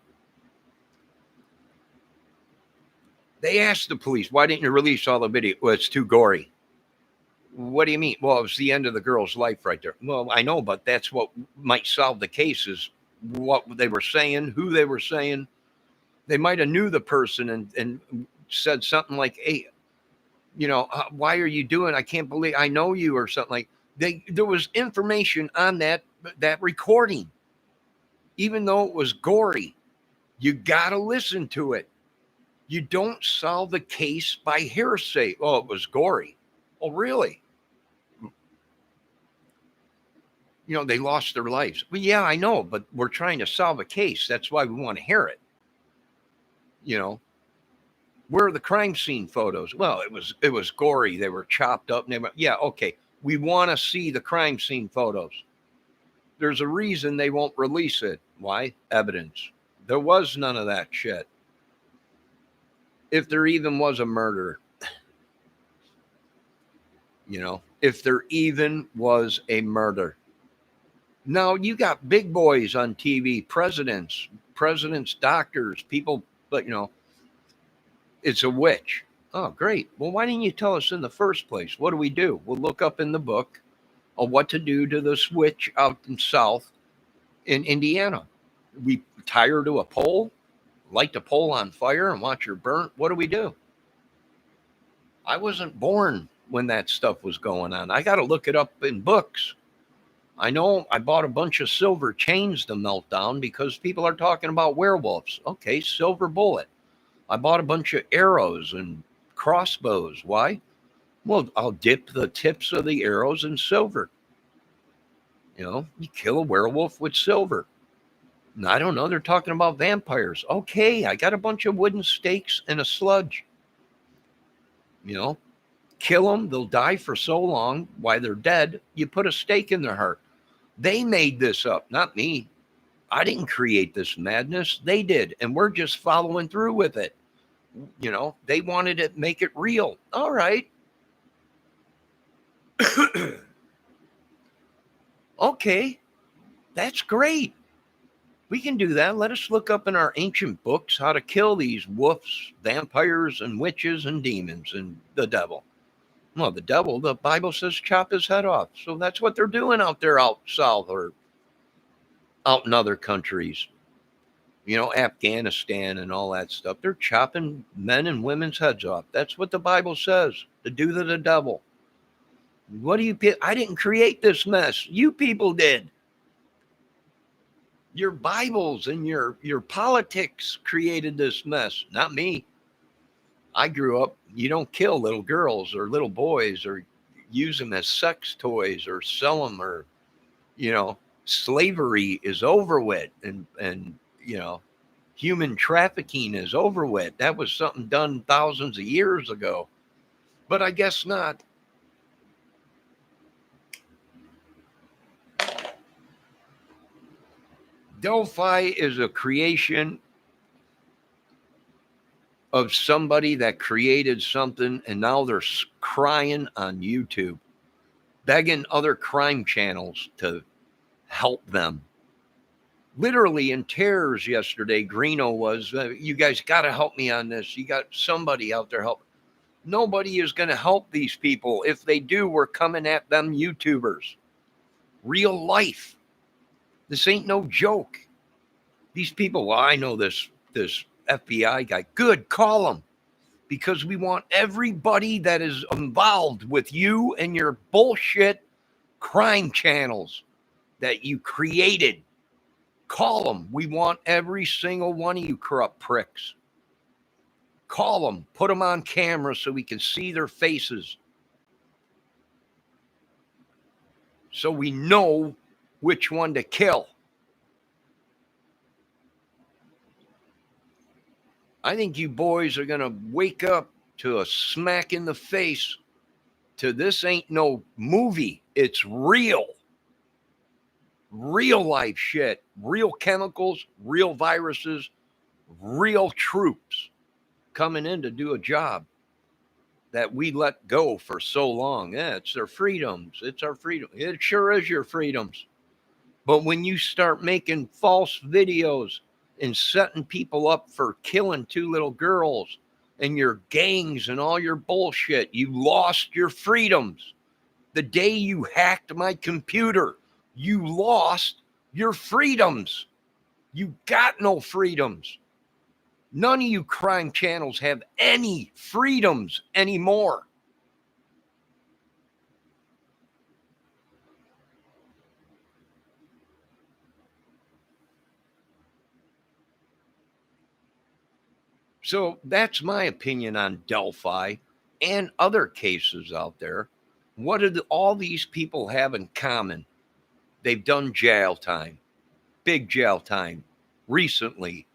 They asked the police, why didn't you release all the video? Well, it's too gory. What do you mean? Well, it was the end of the girl's life right there. Well, I know, but that's what might solve the case is what they were saying, who they were saying. They might have knew the person and said something like, hey, you know, why are you doing? I can't believe I know you or something like there was information on that recording, even though it was gory. You got to listen to it. You don't solve the case by hearsay. Oh, it was gory. Oh, really? You know, they lost their lives. Well, yeah, I know, but we're trying to solve a case. That's why we want to hear it. You know, where are the crime scene photos? Well, it was gory. They were chopped up. And they were, yeah, okay. We want to see the crime scene photos. There's a reason they won't release it. Why? Evidence. There was none of that shit. If there even was a murder, you know, if there even was a murder. Now you got big boys on TV, presidents, doctors, people, but you know, it's a witch. Oh, great. Well, why didn't you tell us in the first place? What do? We'll look up in the book of what to do to this witch out in South in Indiana. We tie her to a pole, light the pole on fire and watch her burn. What do? I wasn't born when that stuff was going on. I got to look it up in books. I know I bought a bunch of silver chains to melt down because people are talking about werewolves. Okay, silver bullet. I bought a bunch of arrows and crossbows. Why? Well, I'll dip the tips of the arrows in silver. You know, you kill a werewolf with silver. And I don't know, they're talking about vampires. Okay, I got a bunch of wooden stakes and a sludge. You know, kill them, they'll die for so long. While they're dead, you put a stake in their heart. They made this up, not me. I didn't create this madness. They did, and we're just following through with it. You know, they wanted to make it real. All right. Okay, that's great. We can do that. Let us look up in our ancient books how to kill these wolves, vampires, and witches and demons and the devil. Well, the devil, the Bible says, chop his head off. So that's what they're doing out there out south or out in other countries. You know, Afghanistan and all that stuff. They're chopping men and women's heads off. That's what the Bible says, to do to the devil. What do you, I didn't create this mess. You people did. Your Bibles and your politics created this mess, not me. I grew up, you don't kill little girls or little boys or use them as sex toys or sell them, or, you know, slavery is over with, and, you know, human trafficking is over with. That was something done thousands of years ago, but I guess not. Delphi is a creation of somebody that created something, and now they're crying on YouTube, begging other crime channels to help them. Literally in tears yesterday, Greeno was, you guys got to help me on this. You got somebody out there help. Nobody is going to help these people. If they do, we're coming at them YouTubers. Real life. This ain't no joke. These people, well, I know this FBI guy. Good, call him. Because we want everybody that is involved with you and your bullshit crime channels that you created. Call them. We want every single one of you corrupt pricks. Call them. Put them on camera so we can see their faces. So we know which one to kill. I think you boys are going to wake up to a smack in the face to this ain't no movie. It's real. Real life shit. Real chemicals, real viruses, real troops coming in to do a job that we let go for so long. Yeah, it's their freedoms. It's our freedom. It sure is your freedoms. But when you start making false videos and setting people up for killing 2 little girls and your gangs and all your bullshit, you lost your freedoms. The day you hacked my computer, you lost your freedoms. You got no freedoms. None of you crime channels have any freedoms anymore. So that's my opinion on Delphi and other cases out there. What do all these people have in common? They've done jail time, big jail time, recently,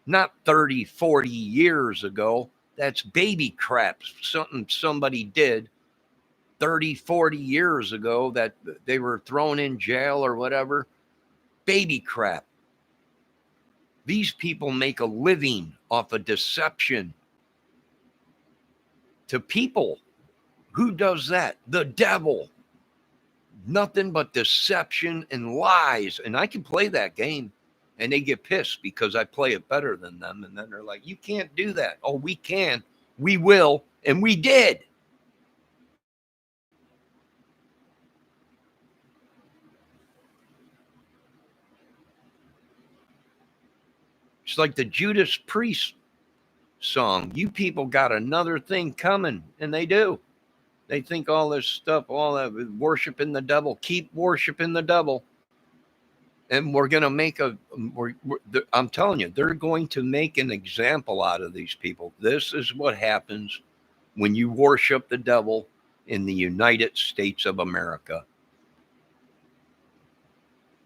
not 30, 40 years ago. That's baby crap, something somebody did 30, 40 years ago that they were thrown in jail or whatever. Baby crap. These people make a living off of deception to people. Who does that? The devil. Nothing but deception and lies. And I can play that game, and they get pissed because I play it better than them. And then they're like, you can't do that. Oh, we can. We will. And we did. It's like the Judas Priest song. You people got another thing coming, and they do. They think all this stuff, all that worshiping the devil, keep worshiping the devil. And we're going to make I'm telling you, they're going to make an example out of these people. This is what happens when you worship the devil in the United States of America.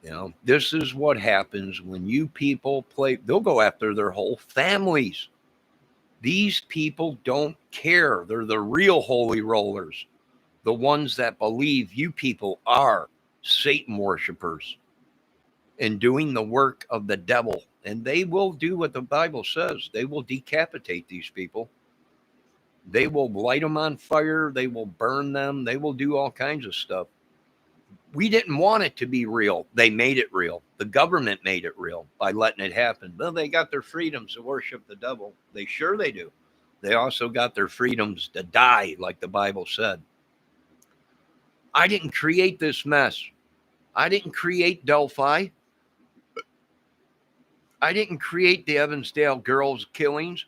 You know, this is what happens when you people play. They'll go after their whole families. These people don't care. They're the real holy rollers, the ones that believe you people are Satan worshipers and doing the work of the devil. And they will do what the Bible says. They will decapitate these people. They will light them on fire. They will burn them. They will do all kinds of stuff. We didn't want it to be real. They made it real. The government made it real by letting it happen. Well, they got their freedoms to worship the devil. They do. They also got their freedoms to die, like the Bible said. I didn't create this mess. I didn't create Delphi. I didn't create the Evansdale girls killings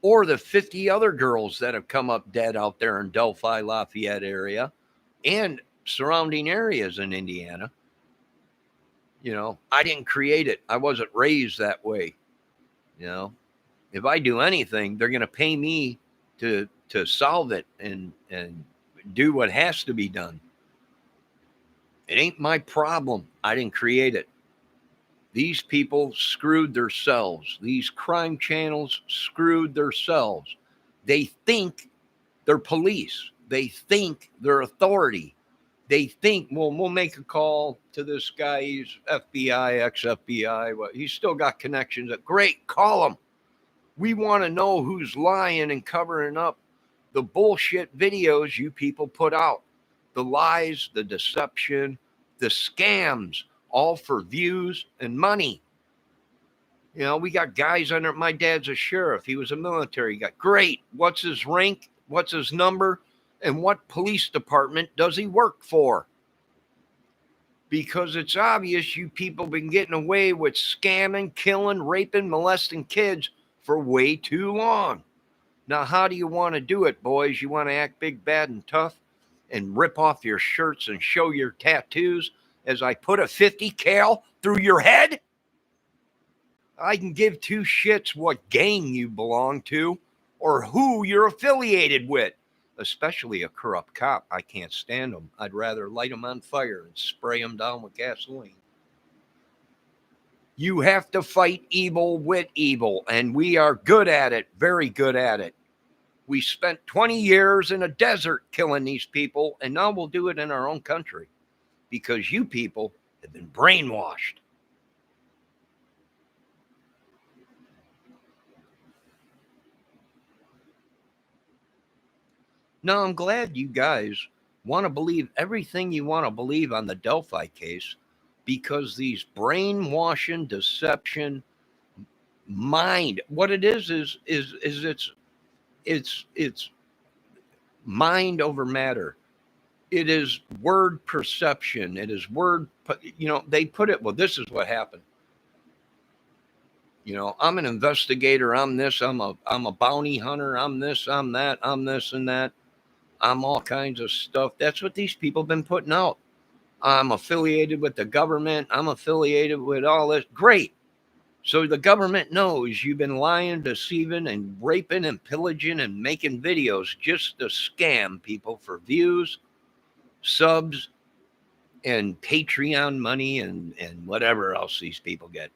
or the 50 other girls that have come up dead out there in Delphi, Lafayette area and surrounding areas in Indiana. I didn't create it. I wasn't raised that way. If I do anything, they're going to pay me to solve it and do what has to be done. It ain't my problem. I didn't create it. These people screwed themselves. These crime channels screwed themselves. They think they're police. They think they're authority. They think, well, we'll make a call to this guy. He's FBI, ex-FBI. Well, he's still got connections. Great, call him. We want to know who's lying and covering up the bullshit videos you people put out. The lies, the deception, the scams, all for views and money. We got guys under. My dad's a sheriff. He was a military guy. Great. What's his rank? What's his number? And what police department does he work for? Because it's obvious you people been getting away with scamming, killing, raping, molesting kids for way too long. Now, how do you want to do it, boys? You want to act big, bad, and tough and rip off your shirts and show your tattoos as I put a 50 cal through your head? I can give two shits what gang you belong to or who you're affiliated with. Especially a corrupt cop. I can't stand them. I'd rather light them on fire and spray them down with gasoline. You have to fight evil with evil, and we are good at it, very good at it. We spent 20 years in a desert killing these people, and now we'll do it in our own country because you people have been brainwashed. Now, I'm glad you guys want to believe everything you want to believe on the Delphi case because these brainwashing, deception, mind, what it is it's mind over matter. It is word perception. It is word, they put it, well, this is what happened. I'm an investigator. I'm this, I'm a bounty hunter. I'm this, I'm that, I'm this and that. I'm all kinds of stuff. That's what these people have been putting out. I'm affiliated with the government. I'm affiliated with all this. Great. So the government knows you've been lying, deceiving, and raping and pillaging and making videos just to scam people for views, subs, and Patreon money and whatever else these people get.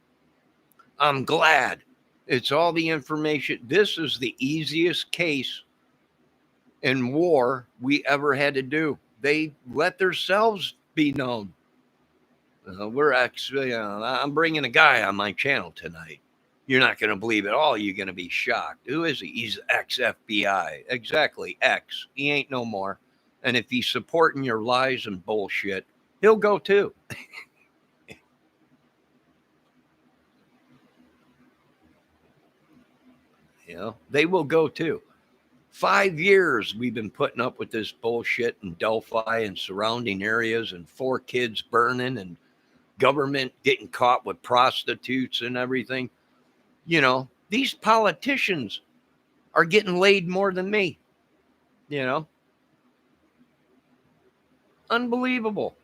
I'm glad. It's all the information. This is the easiest case in war we ever had to do. They let themselves be known. We're actually, I'm bringing a guy on my channel tonight. You're not going to believe it all. You're going to be shocked. Who is he? He's ex-FBI. Exactly, ex. He ain't no more. And if he's supporting your lies and bullshit, he'll go too. They will go too. 5 years we've been putting up with this bullshit in Delphi and surrounding areas and 4 kids burning and government getting caught with prostitutes and everything. These politicians are getting laid more than me. Unbelievable.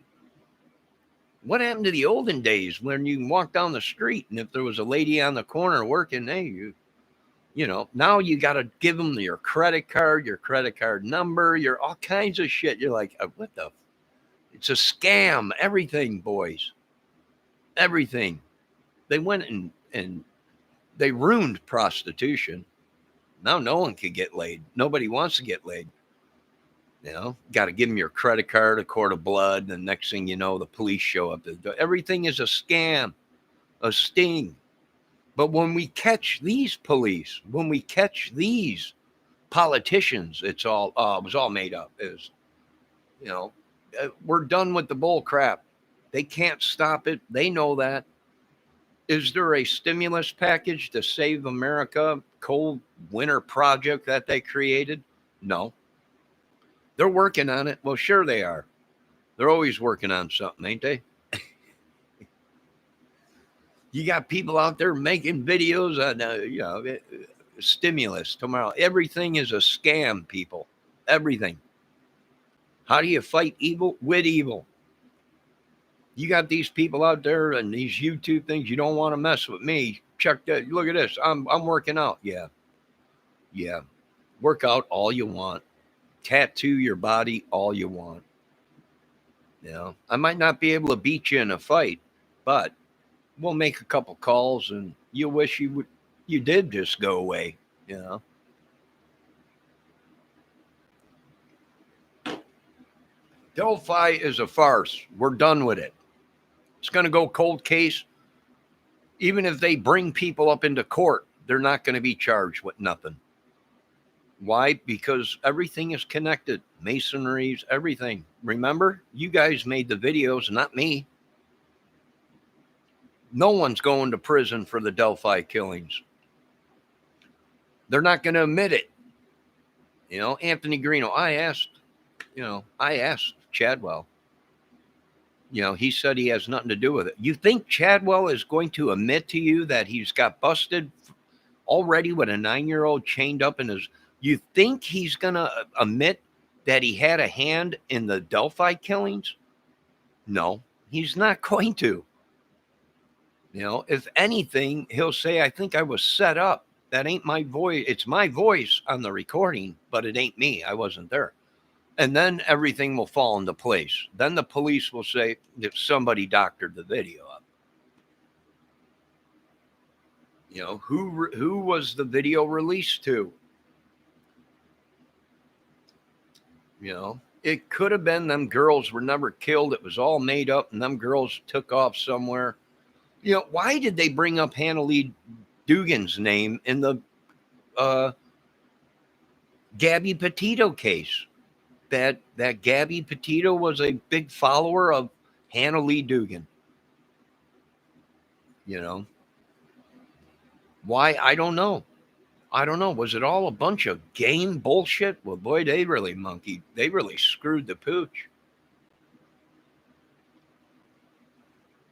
What happened to the olden days when you can walk down the street and if there was a lady on the corner working, hey, now you got to give them your credit card number, your all kinds of shit. You're like, what the? It's a scam. Everything, boys. Everything. They went and they ruined prostitution. Now no one can get laid. Nobody wants to get laid. Got to give them your credit card, a quart of blood. And the next thing you know, the police show up. Everything is a scam, a sting. But when we catch these police, when we catch these politicians, it was all made up. We're done with the bull crap. They can't stop it. They know that. Is there a stimulus package to save America? Cold winter project that they created? No. They're working on it. Well, sure they are. They're always working on something, ain't they? You got people out there making videos on, stimulus tomorrow. Everything is a scam, people. Everything. How do you fight evil? With evil. You got these people out there and these YouTube things. You don't want to mess with me. Check that. Look at this. I'm working out. Yeah. Yeah. Work out all you want. Tattoo your body all you want. You know, I might not be able to beat you in a fight, but we'll make a couple calls and you wish you did just go away, you know. Delphi is a farce. We're done with it. It's going to go cold case. Even if they bring people up into court, they're not going to be charged with nothing. Why? Because everything is connected. Masonries, everything. Remember, you guys made the videos, not me. No one's going to prison for the Delphi killings. They're not going to admit it. You know, Anthony Greeno, I asked Chadwell. You know, he said he has nothing to do with it. You think Chadwell is going to admit to you that he's got busted already with a 9-year-old chained up in his... You think he's going to admit that he had a hand in the Delphi killings? No, he's not going to. You know, if anything, he'll say, I think I was set up. That ain't my voice. It's my voice on the recording, but it ain't me. I wasn't there. And then everything will fall into place. Then the police will say that somebody doctored the video up. You know, who was the video released to? You know, it could have been them girls were never killed. It was all made up and them girls took off somewhere. You know, why did they bring up Hannah Lee Dugan's name in the Gabby Petito case? That Gabby Petito was a big follower of Hannah Lee Dugan. You know, why? I don't know. Was it all a bunch of game bullshit? Well, boy, they really monkeyed. They really screwed the pooch.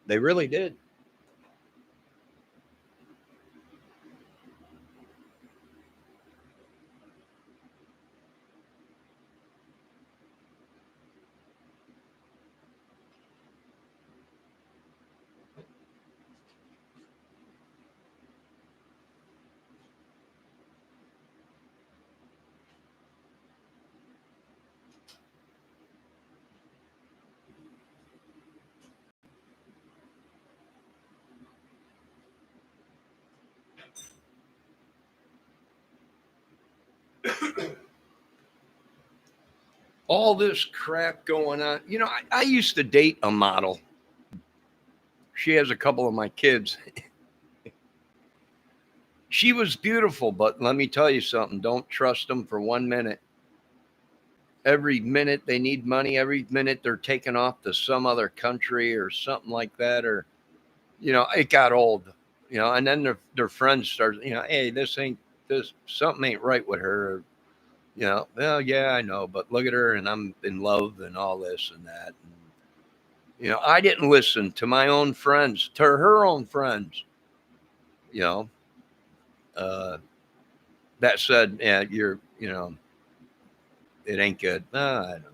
They really did. All this crap going on. You know, I used to date a model. She has a couple of my kids. She was beautiful, but let me tell you something. Don't trust them for 1 minute. Every minute they need money. Every minute they're taking off to some other country or something like that. Or, you know, it got old, you know, and then their friends started, you know, hey, something ain't right with her. You know, well, yeah, I know, but look at her and I'm in love and all this and that. And, you know, I didn't listen to my own friends, to her own friends, you know, that said, yeah, you know, it ain't good. I don't know.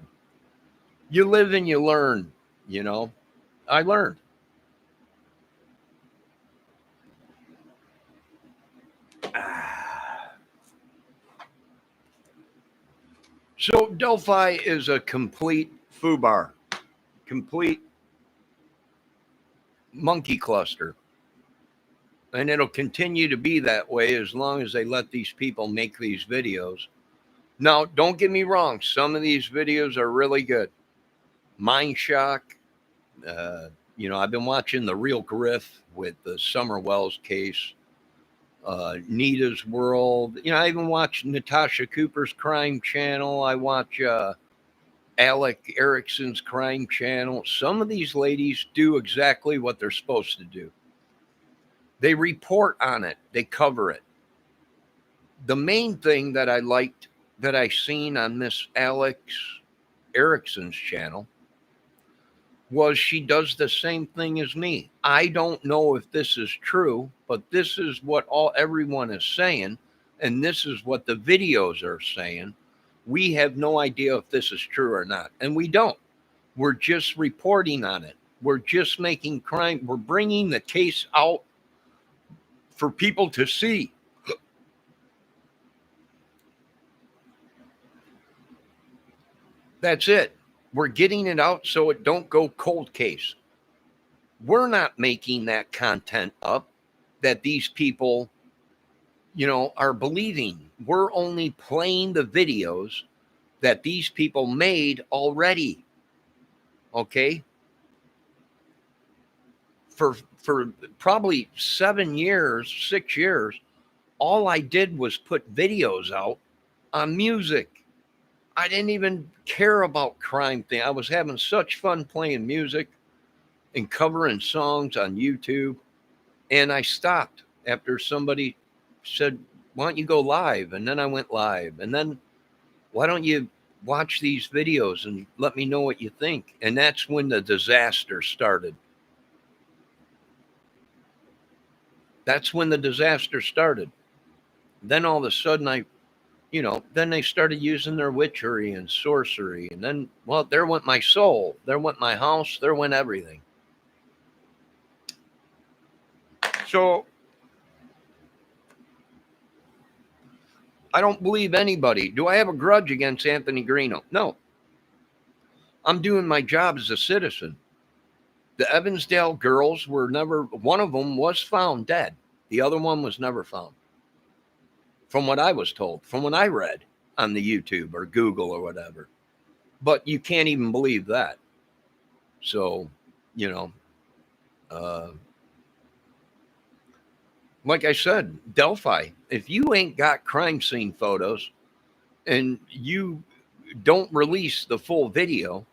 You live and you learn, you know. I learned. So Delphi is a complete foobar, complete monkey cluster. And it'll continue to be that way as long as they let these people make these videos. Now, don't get me wrong. Some of these videos are really good. Mind Shock. You know, I've been watching The Real Griff with the Summer Wells case. Nita's World. You know, I even watch Natasha Cooper's crime channel. I watch Alec Erickson's crime channel. Some of these ladies do exactly what they're supposed to do. They report on it. They cover it. The main thing that I liked that I seen on Miss Alex Erickson's channel was she does the same thing as me. I don't know if this is true, but this is what everyone is saying, and this is what the videos are saying. We have no idea if this is true or not, and we don't. We're just reporting on it. We're just making crime. We're bringing the case out for people to see. That's it. We're getting it out so it don't go cold case. We're not making that content up that these people, are believing. We're only playing the videos that these people made already. Okay? For probably 7 years, 6 years, all I did was put videos out on music. I didn't even care about crime thing. I was having such fun playing music and covering songs on YouTube. And I stopped after somebody said, why don't you go live? And then I went live. And then why don't you watch these videos and let me know what you think? And that's when the disaster started. That's when the disaster started. Then all of a sudden then they started using their witchery and sorcery. And then, well, there went my soul. There went my house. There went everything. So I don't believe anybody. Do I have a grudge against Anthony Greeno? No. I'm doing my job as a citizen. The Evansdale girls were never, one of them was found dead. The other one was never found. From what I was told, from what I read on the YouTube or Google or whatever. But you can't even believe that. So, like I said, Delphi, if you ain't got crime scene photos and you don't release the full video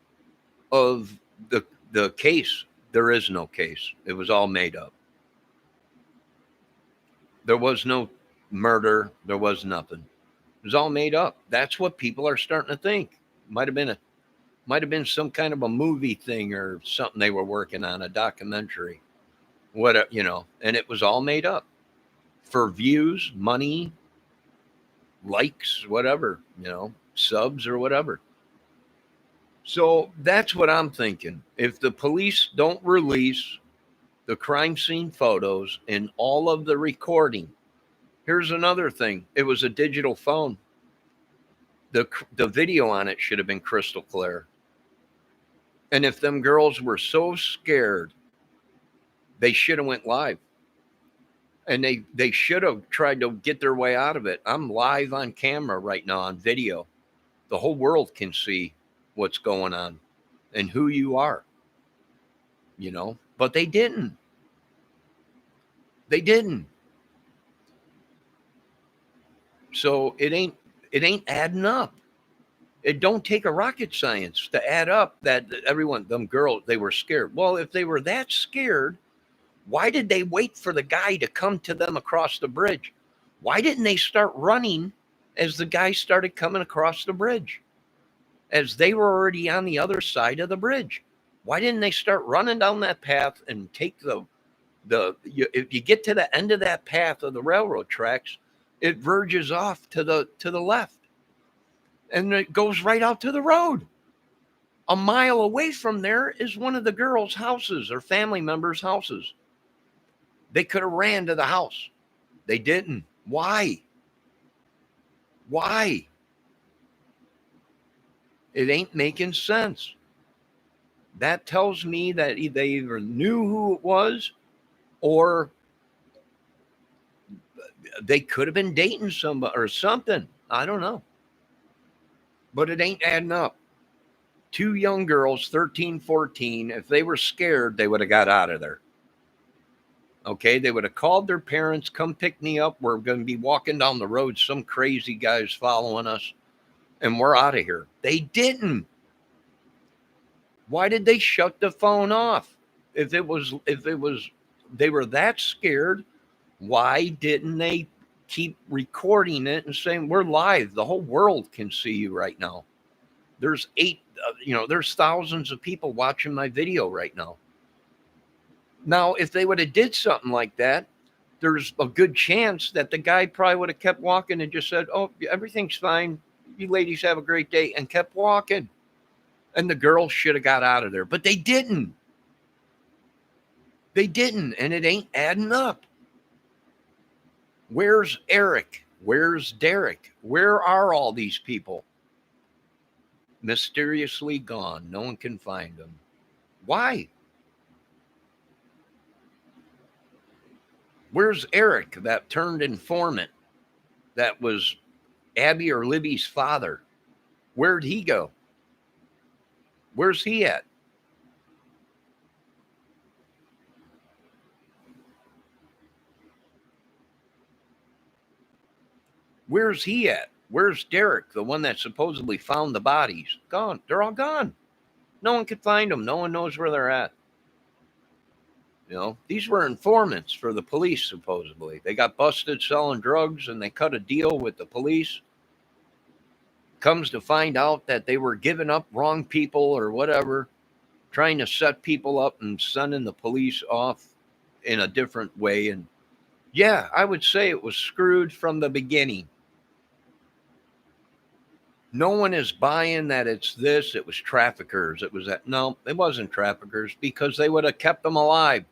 of the case, there is no case. It was all made up. There was no murder. There was nothing. It was all made up. That's what people are starting to think. Might have been some kind of a movie thing or something they were working on, a documentary, whatever, and it was all made up for views, money, likes, whatever, subs or whatever. So that's what I'm thinking. If the police don't release the crime scene photos and all of the recording, here's another thing. It was a digital phone. The video on it should have been crystal clear. And if them girls were so scared, they should have went live. And they should have tried to get their way out of it. I'm live on camera right now on video. The whole world can see what's going on and who you are, but they didn't. They didn't. So it ain't adding up. It don't take a rocket science to add up that everyone, them girls, they were scared. Well, if they were that scared, why did they wait for the guy to come to them across the bridge? Why didn't they start running as the guy started coming across the bridge? As they were already on the other side of the bridge. Why didn't they start running down that path and take if you get to the end of that path of the railroad tracks, it verges off to the left. And it goes right out to the road. A mile away from there is one of the girls' houses or family members' houses. They could have ran to the house. They didn't. Why? Why? It ain't making sense. That tells me that they either knew who it was or they could have been dating somebody or something. I don't know. But it ain't adding up. 2 young girls, 13, 14, if they were scared, they would have got out of there. Okay, they would have called their parents, come pick me up. We're going to be walking down the road. Some crazy guy's following us. And we're out of here. They didn't. Why did they shut the phone off? If they were that scared, why didn't they keep recording it and saying, we're live. The whole world can see you right now. There's there's thousands of people watching my video right now. Now, if they would have did something like that, there's a good chance that the guy probably would have kept walking and just said, oh, everything's fine. You ladies have a great day, and kept walking. And the girls should have got out of there, but they didn't. They didn't, and it ain't adding up. Where's Eric? Where's Derek? Where are all these people? Mysteriously gone. No one can find them. Why? Where's Eric, that turned informant that was Abby or Libby's father? Where'd he go? Where's he at? Where's he at? Where's Derek, the one that supposedly found the bodies? Gone. They're all gone. No one could find them. No one knows where they're at. You know, these were informants for the police, supposedly. They got busted selling drugs and they cut a deal with the police. Comes to find out that they were giving up wrong people or whatever, trying to set people up and sending the police off in a different way. And yeah, I would say it was screwed from the beginning. No one is buying that it's this, it was traffickers. It was that. No, it wasn't traffickers, because they would have kept them alive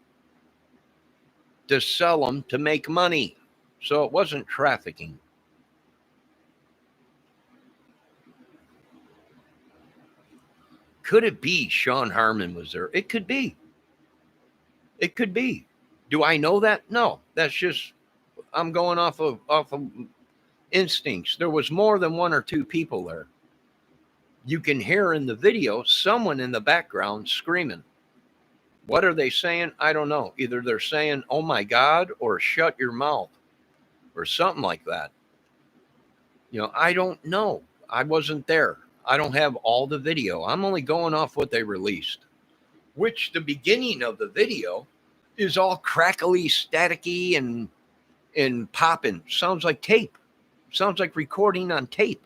to sell them to make money. So it wasn't trafficking. Could it be Sean Harmon was there? It could be. It could be. Do I know that? No, that's just, I'm going off of instincts. There was more than one or two people there. You can hear in the video someone in the background screaming. What are they saying? I don't know. Either they're saying, "Oh my God," or "Shut your mouth," or something like that. You know, I don't know. I wasn't there. I don't have all the video. I'm only going off what they released, which the beginning of the video is all crackly, staticky, and popping. Sounds like tape. Sounds like recording on tape.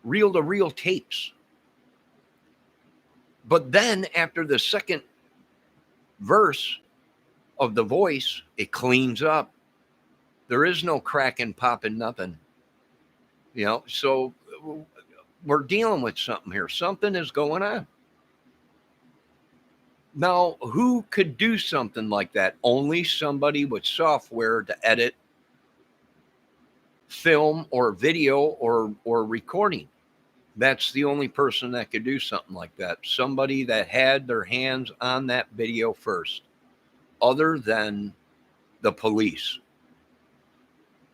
Reel-to-reel tapes. But then after the second verse of the voice, it cleans up. There is no cracking, popping, nothing. You know, so we're dealing with something here. Something is going on. Now, who could do something like that? Only somebody with software to edit film or video or recording. That's the only person that could do something like that. Somebody that had their hands on that video first, other than the police.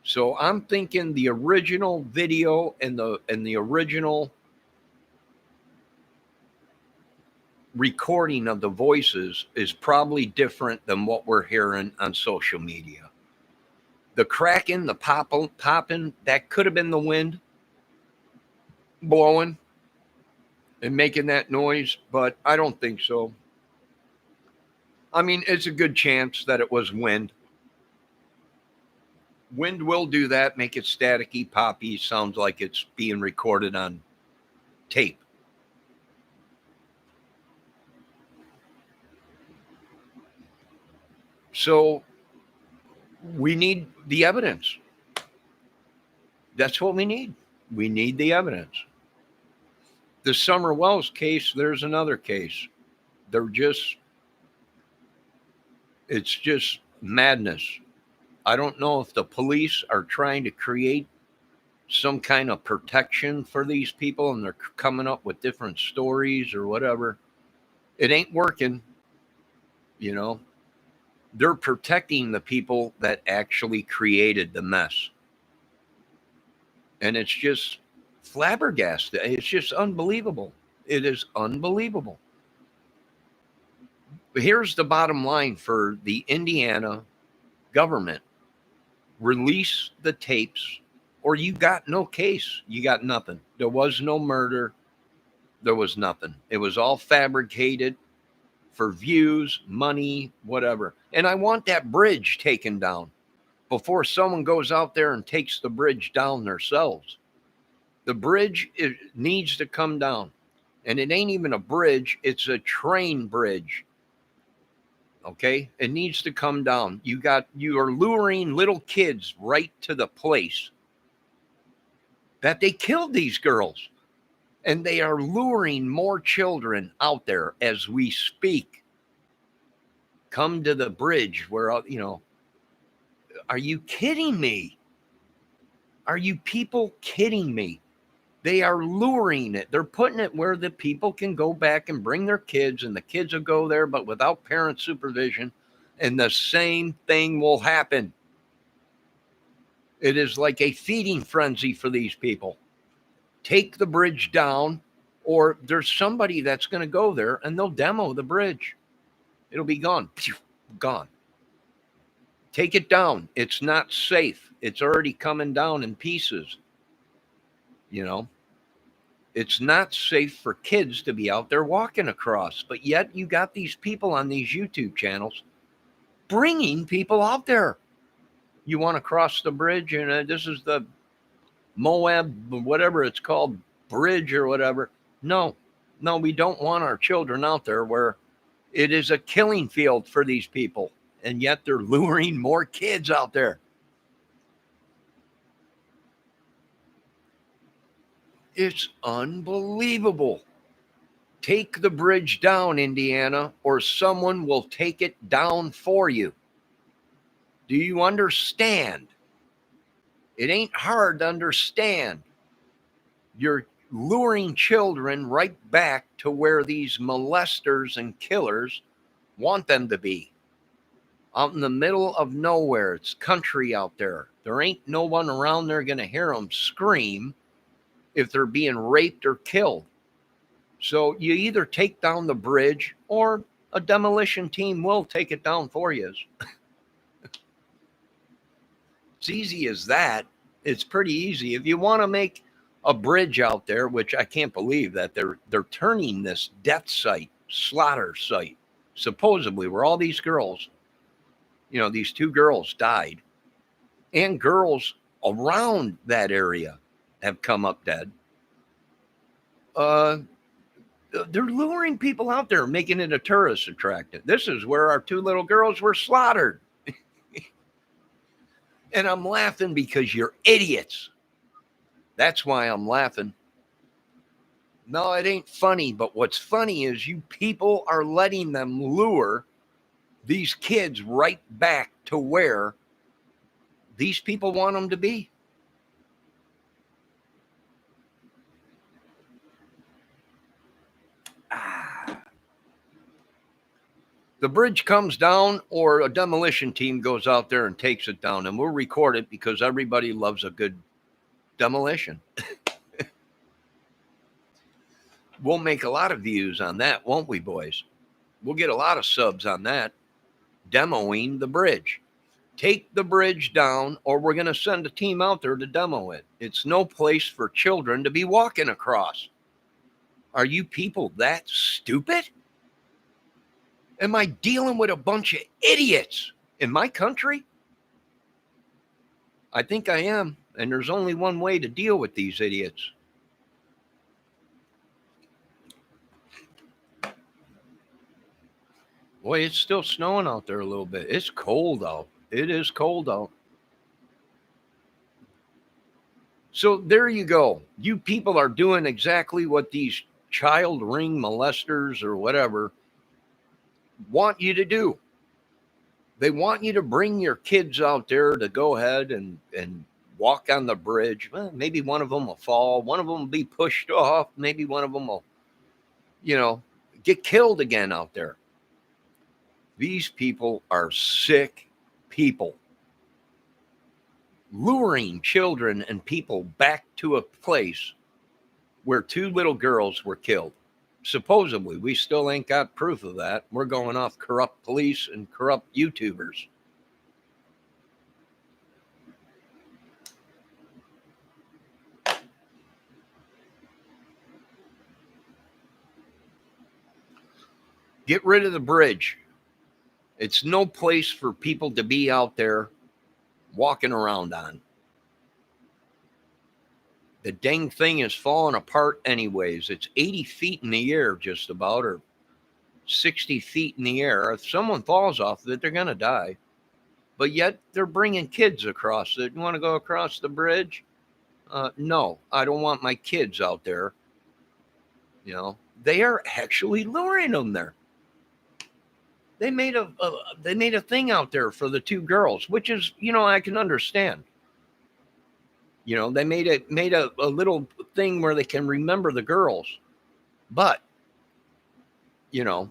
So I'm thinking the original video and the original recording of the voices is probably different than what we're hearing on social media. The cracking, the popping, that could have been the wind blowing and making that noise, but I don't think so. I mean, it's a good chance that it was wind. Wind will do that, make it staticky, poppy, sounds like it's being recorded on tape. So we need the evidence. That's what we need. We need the evidence. The Summer Wells case, there's another case. It's just madness. I don't know if the police are trying to create some kind of protection for these people and they're coming up with different stories or whatever. It ain't working, you know. They're protecting the people that actually created the mess. And it's just flabbergasted. It's just unbelievable. It is unbelievable. But here's the bottom line for the Indiana government. Release the tapes or you got no case. You got nothing. There was no murder. There was nothing. It was all fabricated for views, money, whatever. And I want that bridge taken down before someone goes out there and takes the bridge down themselves. The bridge needs to come down. And it ain't even a bridge. It's a train bridge. Okay? It needs to come down. You are luring little kids right to the place that they killed these girls. And they are luring more children out there as we speak. come to the bridge where, are you kidding me? Are you people kidding me? They are luring it. They're putting it where the people can go back and bring their kids, and the kids will go there, but without parent supervision, and the same thing will happen. It is like a feeding frenzy for these people. Take the bridge down, or there's somebody that's going to go there and they'll demo the bridge. It'll be gone. Gone. Take it down. It's not safe. It's already coming down in pieces. It's not safe for kids to be out there walking across, but yet you got these people on these YouTube channels bringing people out there. You want to cross the bridge, and this is the Moab, whatever it's called, bridge or whatever. No, we don't want our children out there where it is a killing field for these people, and yet they're luring more kids out there. It's unbelievable. Take the bridge down, Indiana, or someone will take it down for you. Do you understand? It ain't hard to understand. You're luring children right back to where these molesters and killers want them to be. Out in the middle of nowhere. It's country out there. There ain't no one around there going to hear them scream if they're being raped or killed. So you either take down the bridge or a demolition team will take it down for you. It's easy as that. It's pretty easy. If you want to make a bridge out there, which I can't believe that they're turning this death site, slaughter site, supposedly where all these girls, these 2 girls died, and girls around that area have come up dead. They're luring people out there, making it a tourist attraction. This is where our 2 little girls were slaughtered. And I'm laughing because you're idiots. That's why I'm laughing. No, it ain't funny, but what's funny is you people are letting them lure these kids right back to where these people want them to be. The bridge comes down, or a demolition team goes out there and takes it down, and we'll record it because everybody loves a good demolition. We'll make a lot of views on that, won't we, boys? We'll get a lot of subs on that. Demoing the bridge. Take the bridge down, or we're going to send a team out there to demo it. It's no place for children to be walking across. Are you people that stupid? Am I dealing with a bunch of idiots in my country? I think I am, and there's only one way to deal with these idiots. Boy, it's still snowing out there a little bit. It's cold out. It is cold out. So there you go. You people are doing exactly what these child ring molesters or whatever want you to do. They want you to bring your kids out there to go ahead and walk on the bridge. Well, maybe one of them will fall. One of them will be pushed off. Maybe one of them will, get killed again out there. These people are sick people. Luring children and people back to a place where 2 little girls were killed. Supposedly, we still ain't got proof of that. We're going off corrupt police and corrupt YouTubers. Get rid of the bridge. It's no place for people to be out there walking around on. The dang thing is falling apart anyways. It's 80 feet in the air just about, or 60 feet in the air. If someone falls off of it, they're going to die. But yet they're bringing kids across it. You want to go across the bridge? No, I don't want my kids out there. They are actually luring them there. they made a thing out there for the two girls, which is, I can understand. They made a little thing where they can remember the girls, but you know,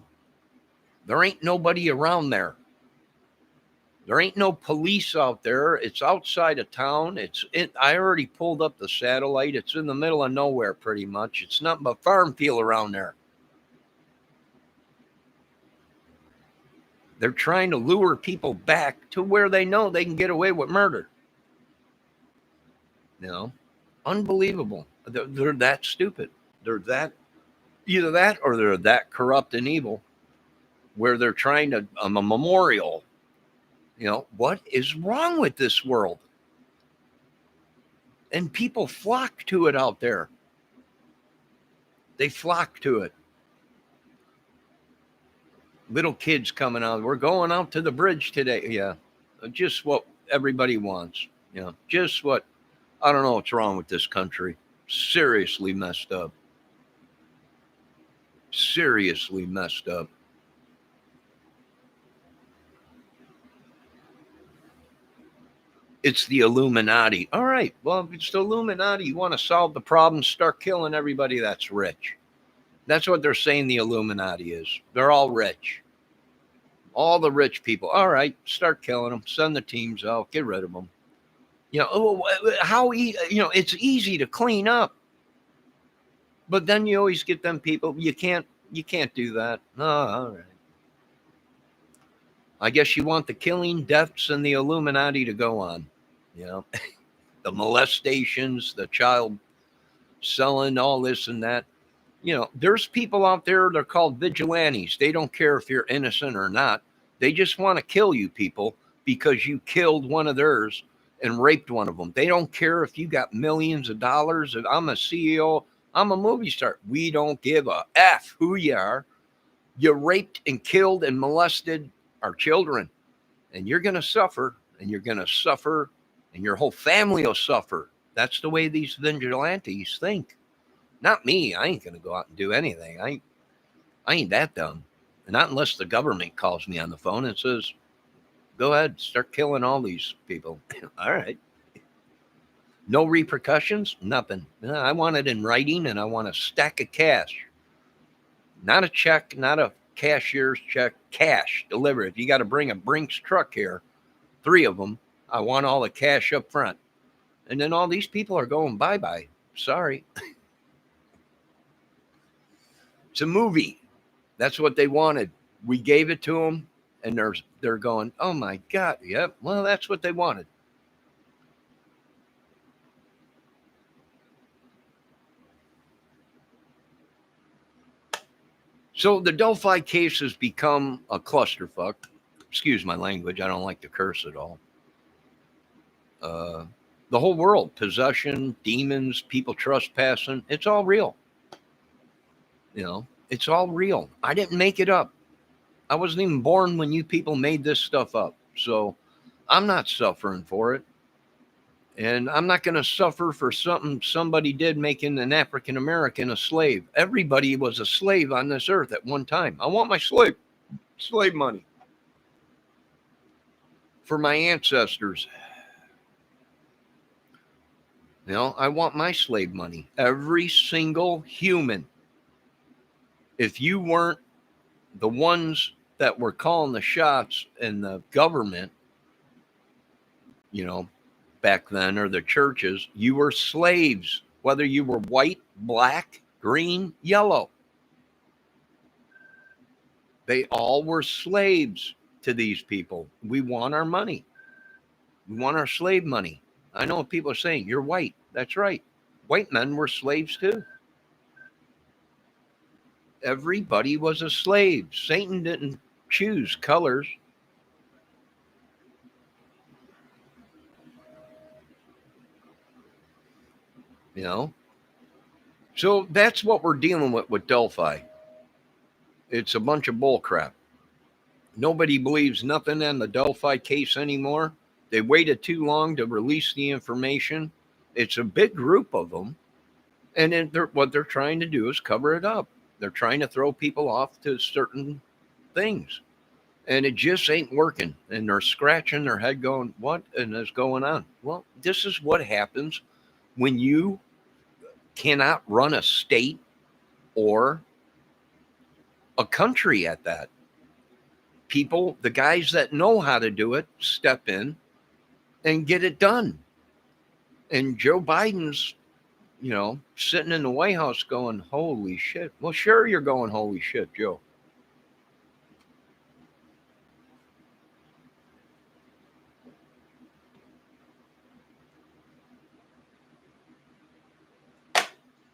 there ain't nobody around there. There ain't no police out there. It's outside of town. I already pulled up the satellite. It's in the middle of nowhere, pretty much. It's nothing but farm field around there. They're trying to lure people back to where they know they can get away with murder. Unbelievable. They're that stupid. They're that, either that or they're that corrupt and evil, where they're trying to a memorial. What is wrong with this world? And people flock to it out there. They flock to it. Little kids coming out. We're going out to the bridge today. Yeah. Just what everybody wants. Just what, I don't know what's wrong with this country. Seriously messed up. Seriously messed up. It's the Illuminati. All right. Well, if it's the Illuminati, you want to solve the problem, start killing everybody that's rich. That's what they're saying the Illuminati is. They're all rich. All the rich people. All right. Start killing them. Send the teams out. Get rid of them. It's easy to clean up. But then you always get them people. You can't do that. Oh, all right. I guess you want the killing, deaths, and the Illuminati to go on. The molestations, the child selling, all this and that. There's people out there, they're called vigilantes. They don't care if you're innocent or not. They just want to kill you people because you killed one of theirs and raped one of them. They don't care if you got millions of dollars. If I'm a CEO, I'm a movie star. We don't give a F who you are. You raped and killed and molested our children, and you're going to suffer, and you're going to suffer, and your whole family will suffer. That's the way these vigilantes think. Not me. I ain't going to go out and do anything. I ain't that dumb. Not unless the government calls me on the phone and says, go ahead, start killing all these people. All right. No repercussions, nothing. I want it in writing, and I want a stack of cash. Not a check, not a cashier's check, cash delivered. If you got to bring a Brinks truck here, 3 of them, I want all the cash up front. And then all these people are going bye-bye. Sorry. It's a movie. That's what they wanted. We gave it to them, and they're going, oh my God. Yep. Well, that's what they wanted. So the Delphi case has become a clusterfuck. Excuse my language. I don't like to curse at all. The whole world, possession, demons, people trespassing, it's all real. It's all real. I didn't make it up. I wasn't even born when you people made this stuff up. So I'm not suffering for it. And I'm not going to suffer for something somebody did, making an African American a slave. Everybody was a slave on this earth at one time. I want my slave money for my ancestors. I want my slave money. Every single human. If you weren't the ones that were calling the shots in the government, back then, or the churches, you were slaves, whether you were white, black, green, yellow. They all were slaves to these people. We want our money. We want our slave money. I know what people are saying, you're white. That's right. White men were slaves too. Everybody was a slave. Satan didn't choose colors. So that's what we're dealing with Delphi. It's a bunch of bull crap. Nobody believes nothing in the Delphi case anymore. They waited too long to release the information. It's a big group of them. And then what they're trying to do is cover it up. They're trying to throw people off to certain things. And it just ain't working. And they're scratching their head going, what is going on? Well, this is what happens when you cannot run a state or a country at that. People, the guys that know how to do it, step in and get it done. And Joe Biden's, sitting in the White House going, holy shit. Well, sure, you're going, holy shit, Joe.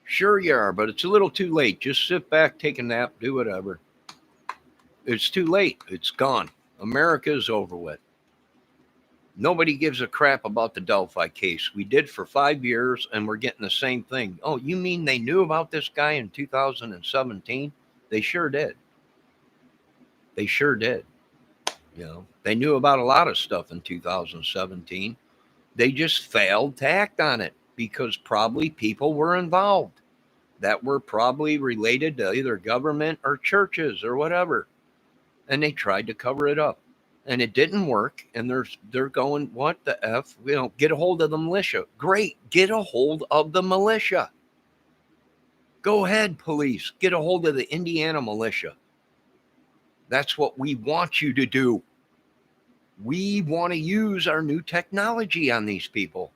Sure you are, but it's a little too late. Just sit back, take a nap, do whatever. It's too late. It's gone. America is over with. Nobody gives a crap about the Delphi case. We did for 5 years, and we're getting the same thing. Oh, you mean they knew about this guy in 2017? They sure did. They sure did. They knew about a lot of stuff in 2017. They just failed to act on it because probably people were involved that were probably related to either government or churches or whatever. And they tried to cover it up. And it didn't work. And they're going, what the F? Get a hold of the militia. Great. Get a hold of the militia. Go ahead, police. Get a hold of the Indiana militia. That's what we want you to do. We want to use our new technology on these people.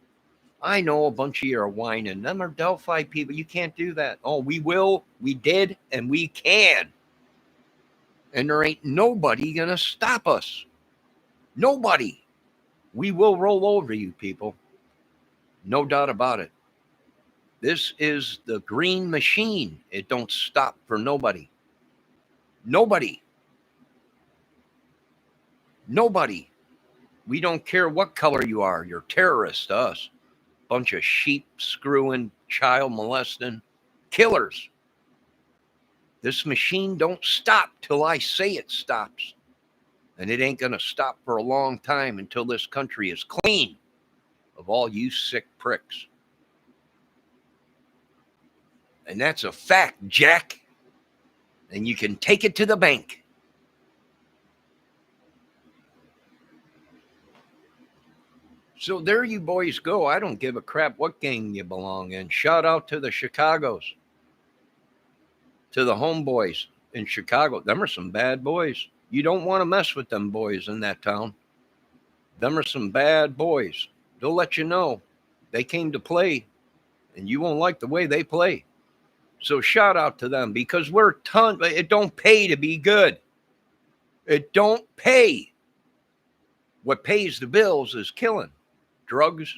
I know a bunch of you are whining. Them are Delphi people. You can't do that. Oh, we will. We did. And we can. And there ain't nobody going to stop us. Nobody. We will roll over you people. No doubt about it. This is the green machine. It don't stop for nobody. Nobody. Nobody. We don't care what color you are. You're terrorists to us. Bunch of sheep screwing, child molesting killers. This machine don't stop till I say it stops. And it ain't going to stop for a long time until this country is clean of all you sick pricks. And that's a fact, Jack. And you can take it to the bank. So there you boys go. I don't give a crap what gang you belong in. Shout out to the Chicagos. To the homeboys in Chicago. Them are some bad boys. You don't want to mess with them boys in that town. Them are some bad boys. They'll let you know they came to play, and you won't like the way they play. So shout out to them because it don't pay to be good. It don't pay. What pays the bills is killing, drugs,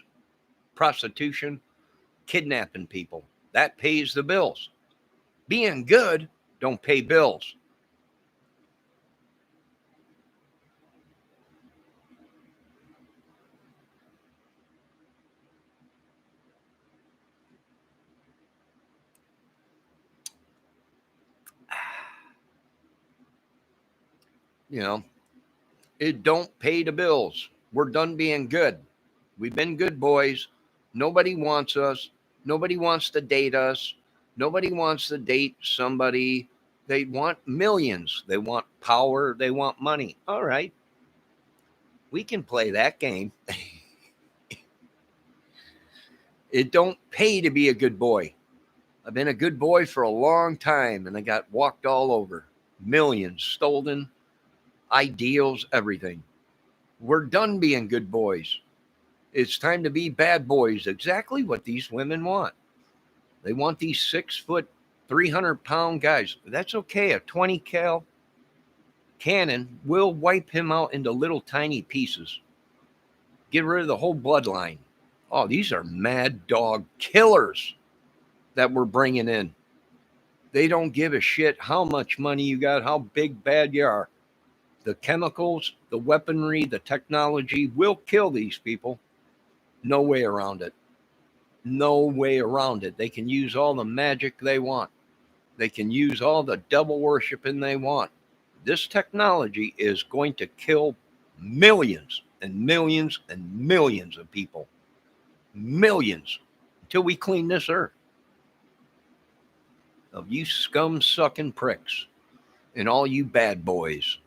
prostitution, kidnapping people. That pays the bills. Being good don't pay bills. It don't pay the bills. We're done being good. We've been good boys. Nobody wants us. Nobody wants to date us. Nobody wants to date somebody. They want millions. They want power. They want money. All right. We can play that game. It don't pay to be a good boy. I've been a good boy for a long time, and I got walked all over. Millions stolen, ideals, everything. We're done being good boys. It's time to be bad boys. Exactly what these women want. They want these 6 foot, 300-pound guys. That's okay. A 20 cal cannon will wipe him out into little tiny pieces. Get rid of the whole bloodline. Oh, these are mad dog killers that we're bringing in. They don't give a shit how much money you got, how big bad you are. The chemicals, the weaponry, the technology will kill these people. No way around it. No way around it. They can use all the magic they want. They can use all the devil worshiping they want. This technology is going to kill millions and millions and millions of people. Millions. Until we clean this earth. Of you scum-sucking pricks. And all you bad boys.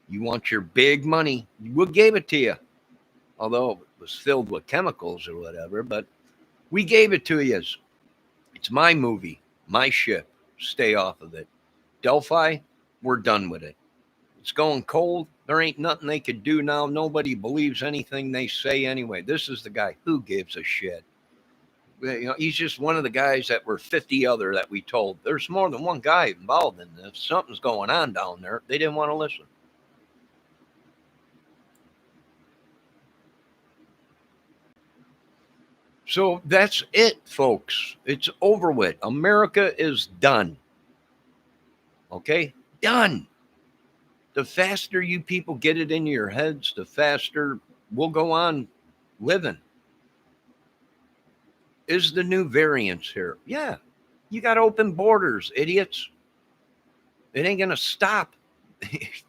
You want your big money. We gave it to you. Although it was filled with chemicals or whatever, but we gave it to you. It's my movie, my ship. Stay off of it. Delphi, we're done with it. It's going cold. There ain't nothing they could do now. Nobody believes anything they say anyway. This is the guy. Who gives a shit? You know, he's just one of the guys that were 50 other that we told. There's more than one guy involved in this. Something's going on down there. They didn't want to listen. So that's it, folks. It's over with. America is done. Okay? Done. The faster you people get it into your heads, the faster we'll go on living. Is the new variants here? Yeah. You got open borders, idiots. It ain't going to stop.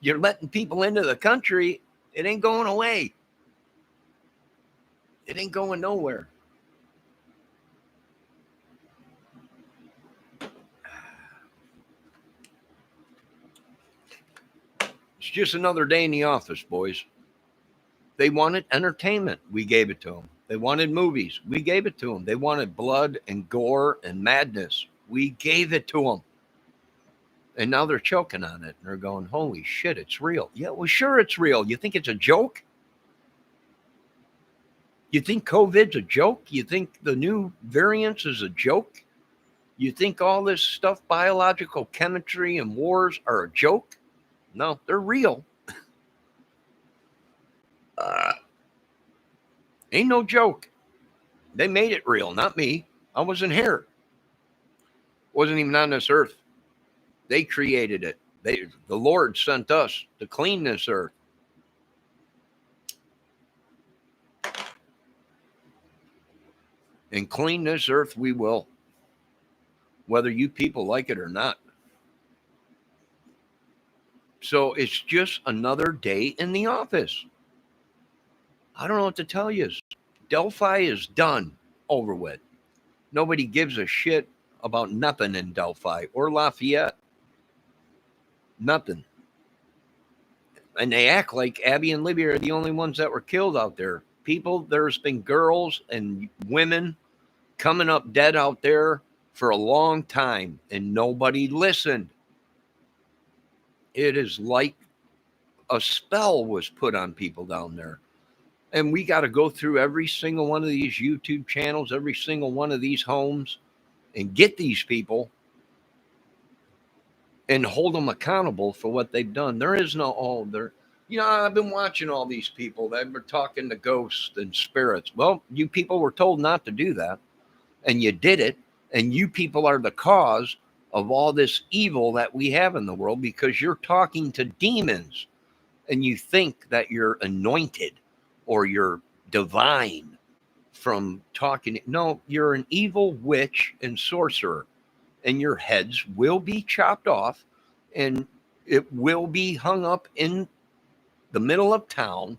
You're letting people into the country. It ain't going away. It ain't going nowhere. It's just another day in the office, boys. They wanted entertainment. We gave it to them. They wanted movies. We gave it to them. They wanted blood and gore and madness. We gave it to them. And now they're choking on it. And they're going, holy shit, it's real. Yeah, well, sure it's real. You think it's a joke? You think COVID's a joke? You think the new variants is a joke? You think all this stuff, biological chemistry and wars are a joke? No, they're real. Ain't no joke. They made it real, not me. I wasn't here. Wasn't even on this earth. They created it. The Lord sent us to clean this earth. And clean this earth we will, whether you people like it or not. So it's just another day in the office. I don't know what to tell you. Delphi is done, over with. Nobody gives a shit about nothing in Delphi or Lafayette. Nothing. And they act like Abby and Libby are the only ones that were killed out there. People, there's been girls and women coming up dead out there for a long time, and nobody listened. It is like a spell was put on people down there. And we got to go through every single one of these YouTube channels, every single one of these homes, and get these people and hold them accountable for what they've done. There is no, I've been watching all these people that were talking to ghosts and spirits. Well, you people were told not to do that, and you did it, and you people are the cause of all this evil that we have in the world because you're talking to demons, and you think that you're anointed or you're divine from talking. No, you're an evil witch and sorcerer, and your heads will be chopped off and it will be hung up in the middle of town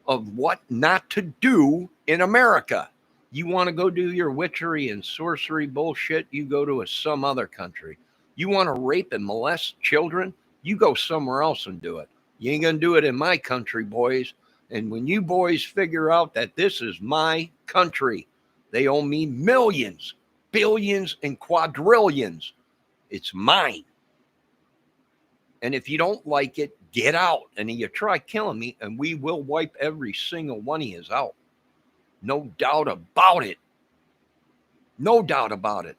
of what not to do in America. You want to go do your witchery and sorcery bullshit, you go to some other country. You want to rape and molest children, you go somewhere else and do it. You ain't going to do it in my country, boys. And when you boys figure out that this is my country, they owe me millions, billions, and quadrillions. It's mine. And if you don't like it, get out. And you try killing me, and we will wipe every single one of you out. No doubt about it. No doubt about it.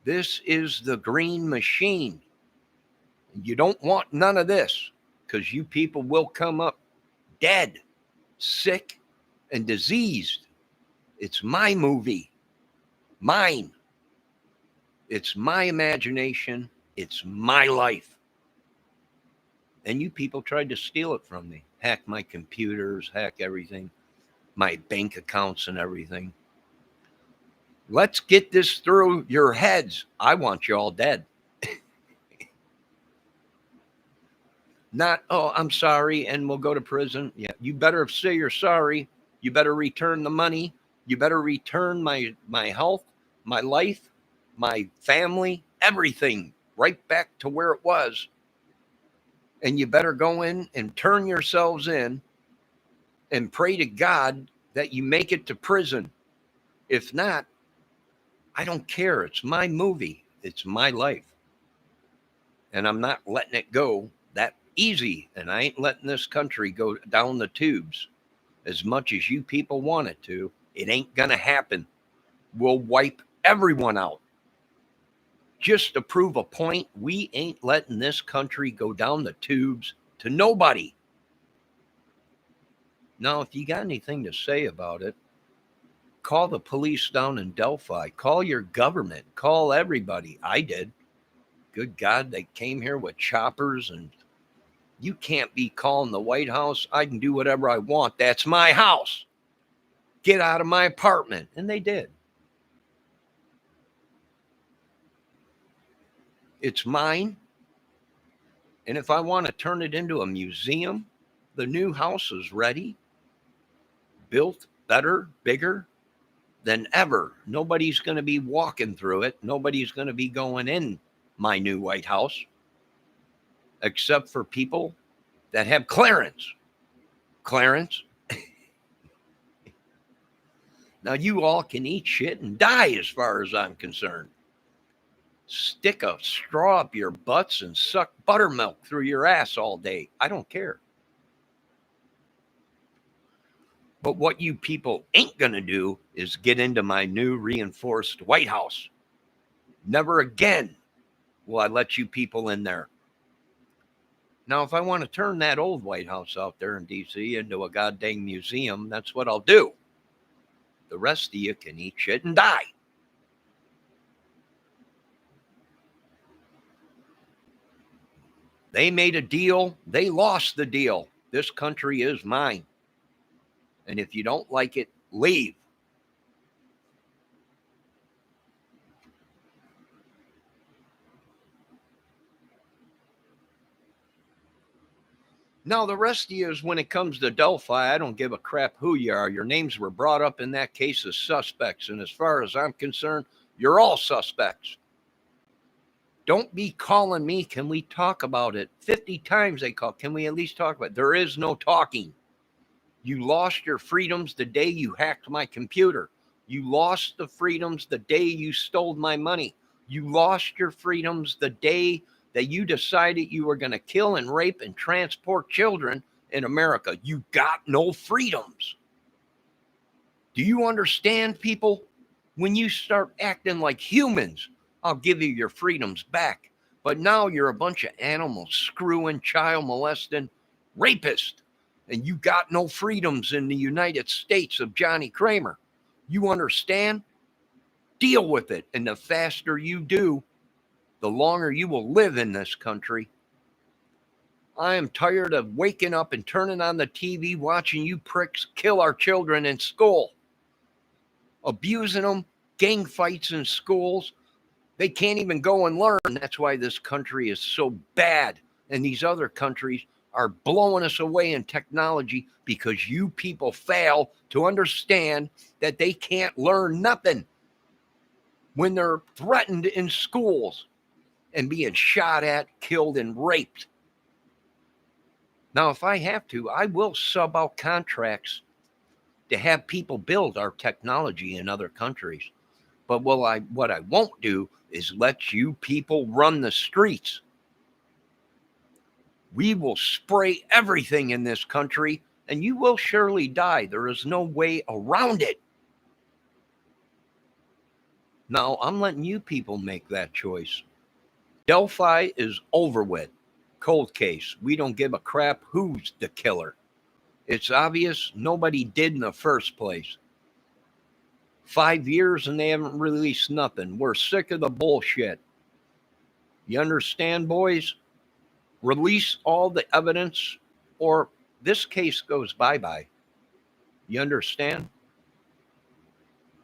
This is the green machine. You don't want none of this, because you people will come up dead, sick, and diseased. It's my movie. Mine. It's my imagination. It's my life. And you people tried to steal it from me. Hack my computers, hack everything, my bank accounts and everything. Let's get this through your heads. I want you all dead. Not, oh, I'm sorry, and we'll go to prison. Yeah, you better say you're sorry. You better return the money. You better return my health, my life, my family, everything right back to where it was. And you better go in and turn yourselves in and pray to God that you make it to prison. If not, I don't care. It's my movie. It's my life. And I'm not letting it go that easy. And I ain't letting this country go down the tubes as much as you people want it to. It ain't going to happen. We'll wipe everyone out. Just to prove a point, we ain't letting this country go down the tubes to nobody. Now, if you got anything to say about it, call the police down in Delphi. Call your government. Call everybody. I did. Good God, they came here with choppers, and you can't be calling the White House. I can do whatever I want. That's my house. Get out of my apartment. And they did. It's mine. And if I want to turn it into a museum, the new house is ready, built better, bigger than ever. Nobody's going to be walking through it. Nobody's going to be going in my new White House, except for people that have clearance. Clearance. Now you all can eat shit and die as far as I'm concerned. Stick a straw up your butts and suck buttermilk through your ass all day. I don't care. But what you people ain't going to do is get into my new reinforced White House. Never again will I let you people in there. Now, if I want to turn that old White House out there in D.C. into a goddamn museum, that's what I'll do. The rest of you can eat shit and die. They made a deal. They lost the deal. This country is mine. And if you don't like it, leave. Now, the rest of you is when it comes to Delphi, I don't give a crap who you are. Your names were brought up in that case as suspects. And as far as I'm concerned, you're all suspects. Don't be calling me. Can we talk about it? 50 times they call. Can we at least talk about it? There is no talking. You lost your freedoms the day you hacked my computer. You lost the freedoms the day you stole my money. You lost your freedoms the day that you decided you were going to kill and rape and transport children in America. You got no freedoms. Do you understand, people? When you start acting like humans, I'll give you your freedoms back. But now you're a bunch of animals, screwing, child molesting, rapist. And you got no freedoms in the United States of Johnny Kramer. You understand? Deal with it. And the faster you do, the longer you will live in this country. I am tired of waking up and turning on the TV, watching you pricks kill our children in school. Abusing them, gang fights in schools. They can't even go and learn. That's why this country is so bad. And these other countries are blowing us away in technology because you people fail to understand that they can't learn nothing when they're threatened in schools and being shot at, killed, and raped. Now, if I have to, I will sub out contracts to have people build our technology in other countries. But what I won't do is let you people run the streets. We will spray everything in this country, and you will surely die. There is no way around it. Now, I'm letting you people make that choice. Delphi is over with. Cold case. We don't give a crap who's the killer. It's obvious nobody did in the first place. 5 years and they haven't released nothing. We're sick of the bullshit. You understand, boys? Release all the evidence or this case goes bye-bye. You understand?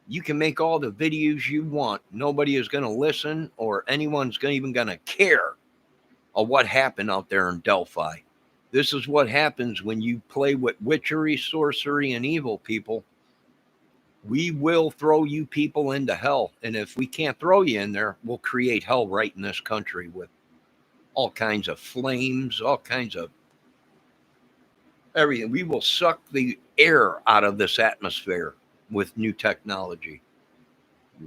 You can make all the videos you want. Nobody is going to listen or anyone's even going to care of what happened out there in Delphi. This is what happens when you play with witchery, sorcery, and evil, people. We will throw you people into hell. And if we can't throw you in there, we'll create hell right in this country with all kinds of flames, all kinds of everything. We will suck the air out of this atmosphere with new technology.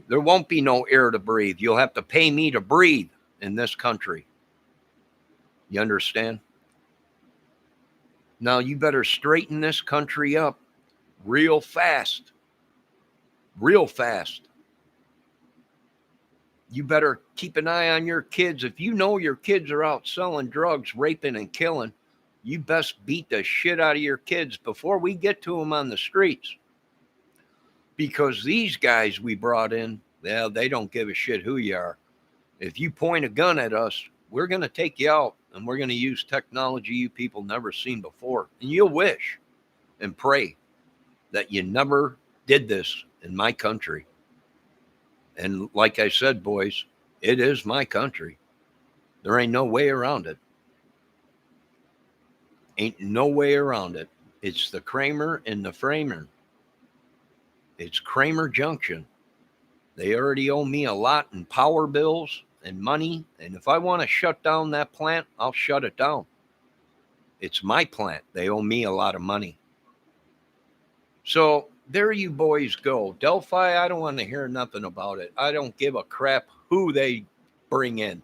There won't be no air to breathe. You'll have to pay me to breathe in this country. You understand? Now you better straighten this country up real fast. Real fast. You better keep an eye on your kids. If you know your kids are out selling drugs, raping, and killing, you best beat the shit out of your kids before we get to them on the streets. Because these guys we brought in, well, they don't give a shit who you are. If you point a gun at us, we're going to take you out, and we're going to use technology you people never seen before. And you'll wish and pray that you never did this in my country. And like I said, boys, it is my country. There ain't no way around it. Ain't no way around it. It's the Kramer and the Framer. It's Kramer Junction. They already owe me a lot in power bills and money. And if I want to shut down that plant, I'll shut it down. It's my plant. They owe me a lot of money. So there you boys go. Delphi, I don't want to hear nothing about it. I don't give a crap who they bring in.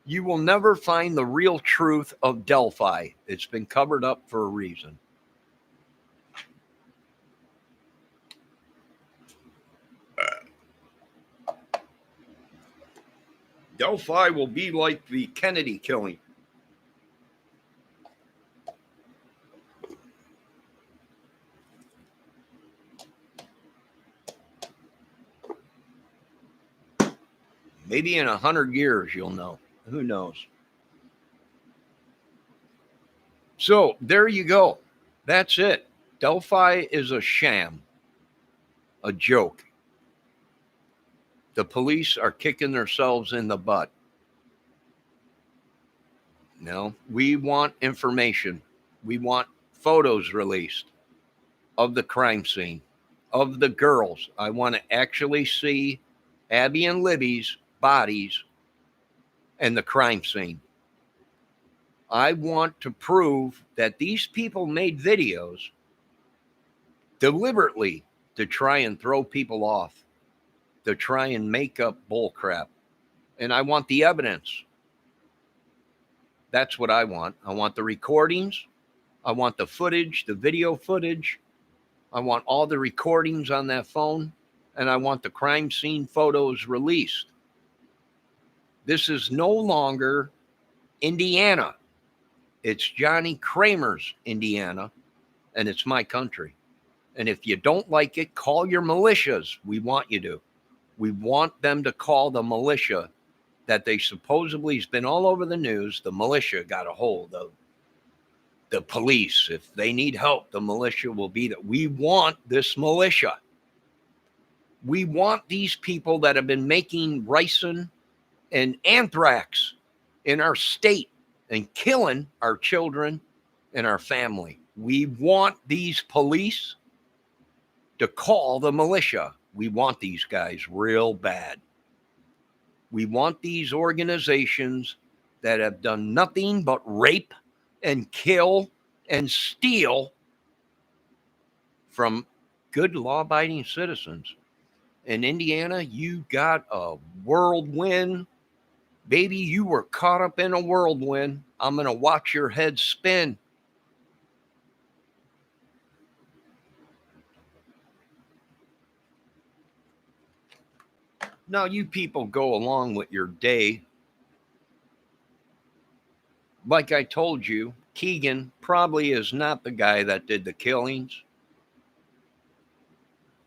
You will never find the real truth of Delphi. It's been covered up for a reason. Delphi will be like the Kennedy killing. Maybe in 100 years, you'll know. Who knows? So there you go. That's it. Delphi is a sham, a joke. The police are kicking themselves in the butt. No, we want information. We want photos released of the crime scene, of the girls. I want to actually see Abby and Libby's bodies and the crime scene. I want to prove that these people made videos deliberately to try and throw people off, to try and make up bull crap. And I want the evidence. That's what I want. I want the recordings. I want the footage, the video footage. I want all the recordings on that phone. And I want the crime scene photos released. This is no longer Indiana. It's Johnny Kramer's Indiana, and it's my country. And if you don't like it, call your militias. We want you to. We want them to call the militia that they supposedly has been all over the news. The militia got a hold of the police. If they need help, the militia will be there. We want this militia. We want these people that have been making ricin and anthrax in our state and killing our children and our family. We want these police to call the militia. We want these guys real bad. We want these organizations that have done nothing but rape and kill and steal from good law-abiding citizens. In Indiana, you got a whirlwind. Baby, you were caught up in a whirlwind. I'm going to watch your head spin. Now, you people go along with your day. Like I told you, Keegan probably is not the guy that did the killings.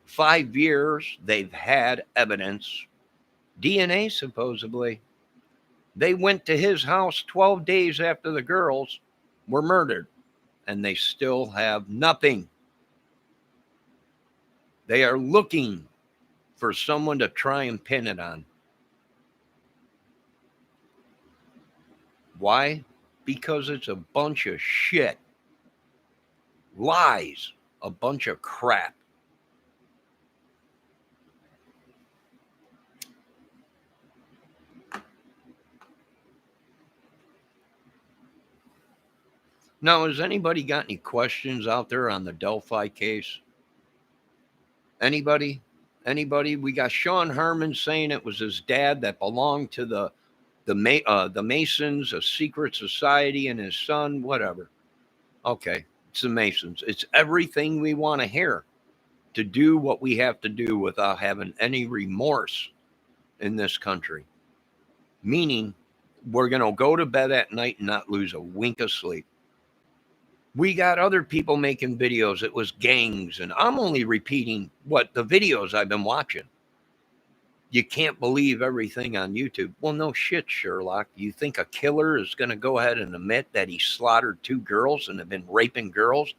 5 years, they've had evidence. DNA, supposedly. They went to his house 12 days after the girls were murdered, and they still have nothing. They are looking for someone to try and pin it on. Why? Because it's a bunch of shit. Lies. A bunch of crap. Now, has anybody got any questions out there on the Delphi case? Anybody? Anybody? We got Sean Harmon saying it was his dad that belonged to the Masons, a secret society, and his son. Whatever. Okay, it's the Masons. It's everything we want to hear to do what we have to do without having any remorse in this country. Meaning, we're going to go to bed at night and not lose a wink of sleep. We got other people making videos. It was gangs, and I'm only repeating what the videos I've been watching. You can't believe everything on YouTube. Well, no shit, Sherlock. You think a killer is going to go ahead and admit that he slaughtered 2 girls and have been raping girls,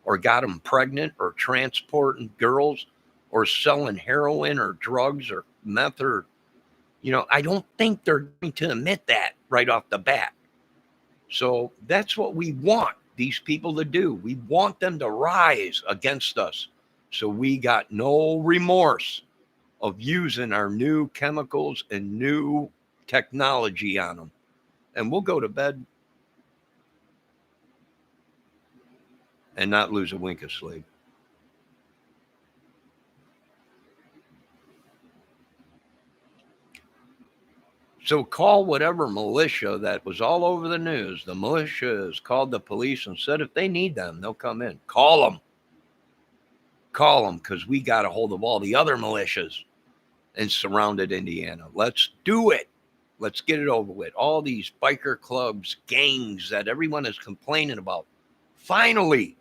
or got them pregnant, or transporting girls, or selling heroin or drugs or meth, or, I don't think they're going to admit that right off the bat. So that's what we want these people to do. We want them to rise against us. So we got no remorse of using our new chemicals and new technology on them. And we'll go to bed and not lose a wink of sleep. So call whatever militia that was all over the news. The militia has called the police and said if they need them, they'll come in. Call them. Call them, because we got a hold of all the other militias and surrounded Indiana. Let's do it. Let's get it over with. All these biker clubs, gangs that everyone is complaining about. Finally,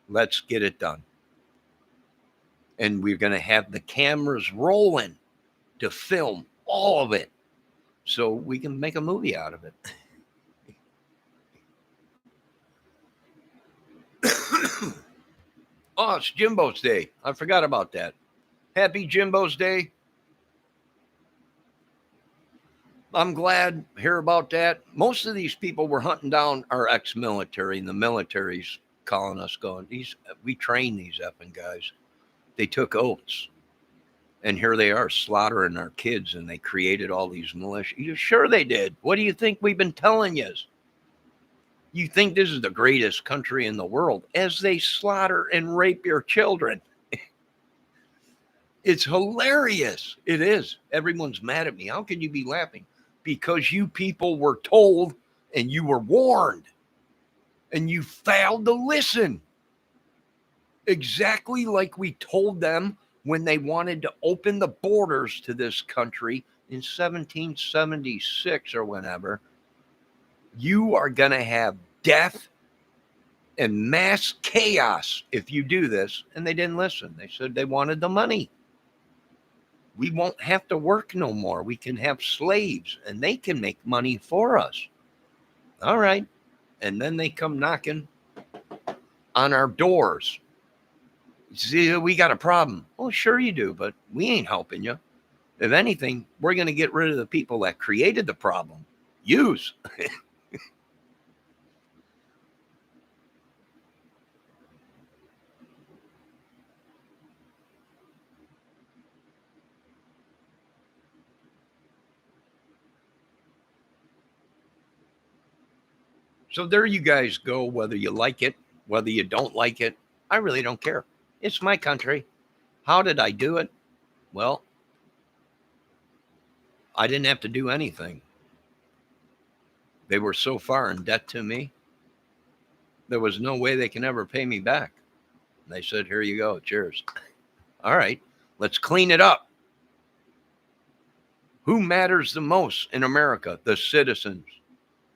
let's get it done. And we're going to have the cameras rolling to film all of it so we can make a movie out of it. Oh, it's Jimbo's Day. I forgot about that. Happy Jimbo's Day. I'm glad to hear about that. Most of these people were hunting down our ex-military, and the military's calling us going, we train these effing guys. They took oaths. And here they are slaughtering our kids, and they created all these militia. You sure they did? What do you think we've been telling you? You think this is the greatest country in the world as they slaughter and rape your children. It's hilarious. It is. Everyone's mad at me. How can you be laughing? Because you people were told and you were warned and you failed to listen. Exactly like we told them when they wanted to open the borders to this country in 1776 or whenever. You are going to have death and mass chaos if you do this. And they didn't listen. They said they wanted the money. We won't have to work no more. We can have slaves and they can make money for us. All right. And then they come knocking on our doors. See, we got a problem. Well, sure you do, but we ain't helping you. If anything, we're going to get rid of the people that created the problem. Use. So there you guys go, whether you like it, whether you don't like it. I really don't care. It's my country. How did I do it? Well, I didn't have to do anything. They were so far in debt to me, there was no way they can ever pay me back. They said, here you go. Cheers. All right, let's clean it up. Who matters the most in America? The citizens.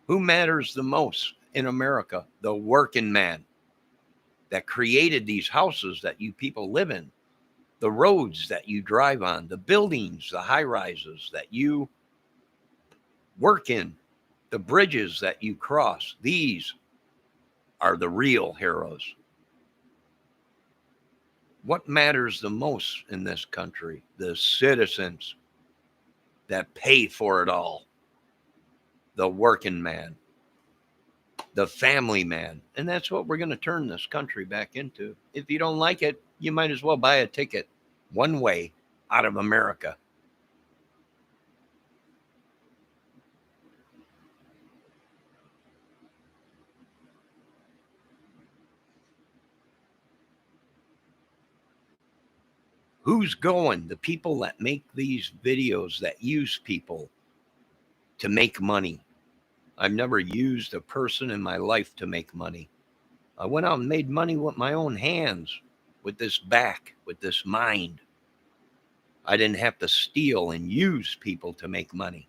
Who matters the most in America? The working man that created these houses that you people live in, the roads that you drive on, the buildings, the high rises that you work in, the bridges that you cross. These are the real heroes. What matters the most in this country? The citizens that pay for it all. The working man, the family man. And that's what we're going to turn this country back into. If you don't like it, you might as well buy a ticket one way out of America. Who's going? The people that make these videos that use people to make money. I've never used a person in my life to make money. I went out and made money with my own hands, with this back, with this mind. I didn't have to steal and use people to make money.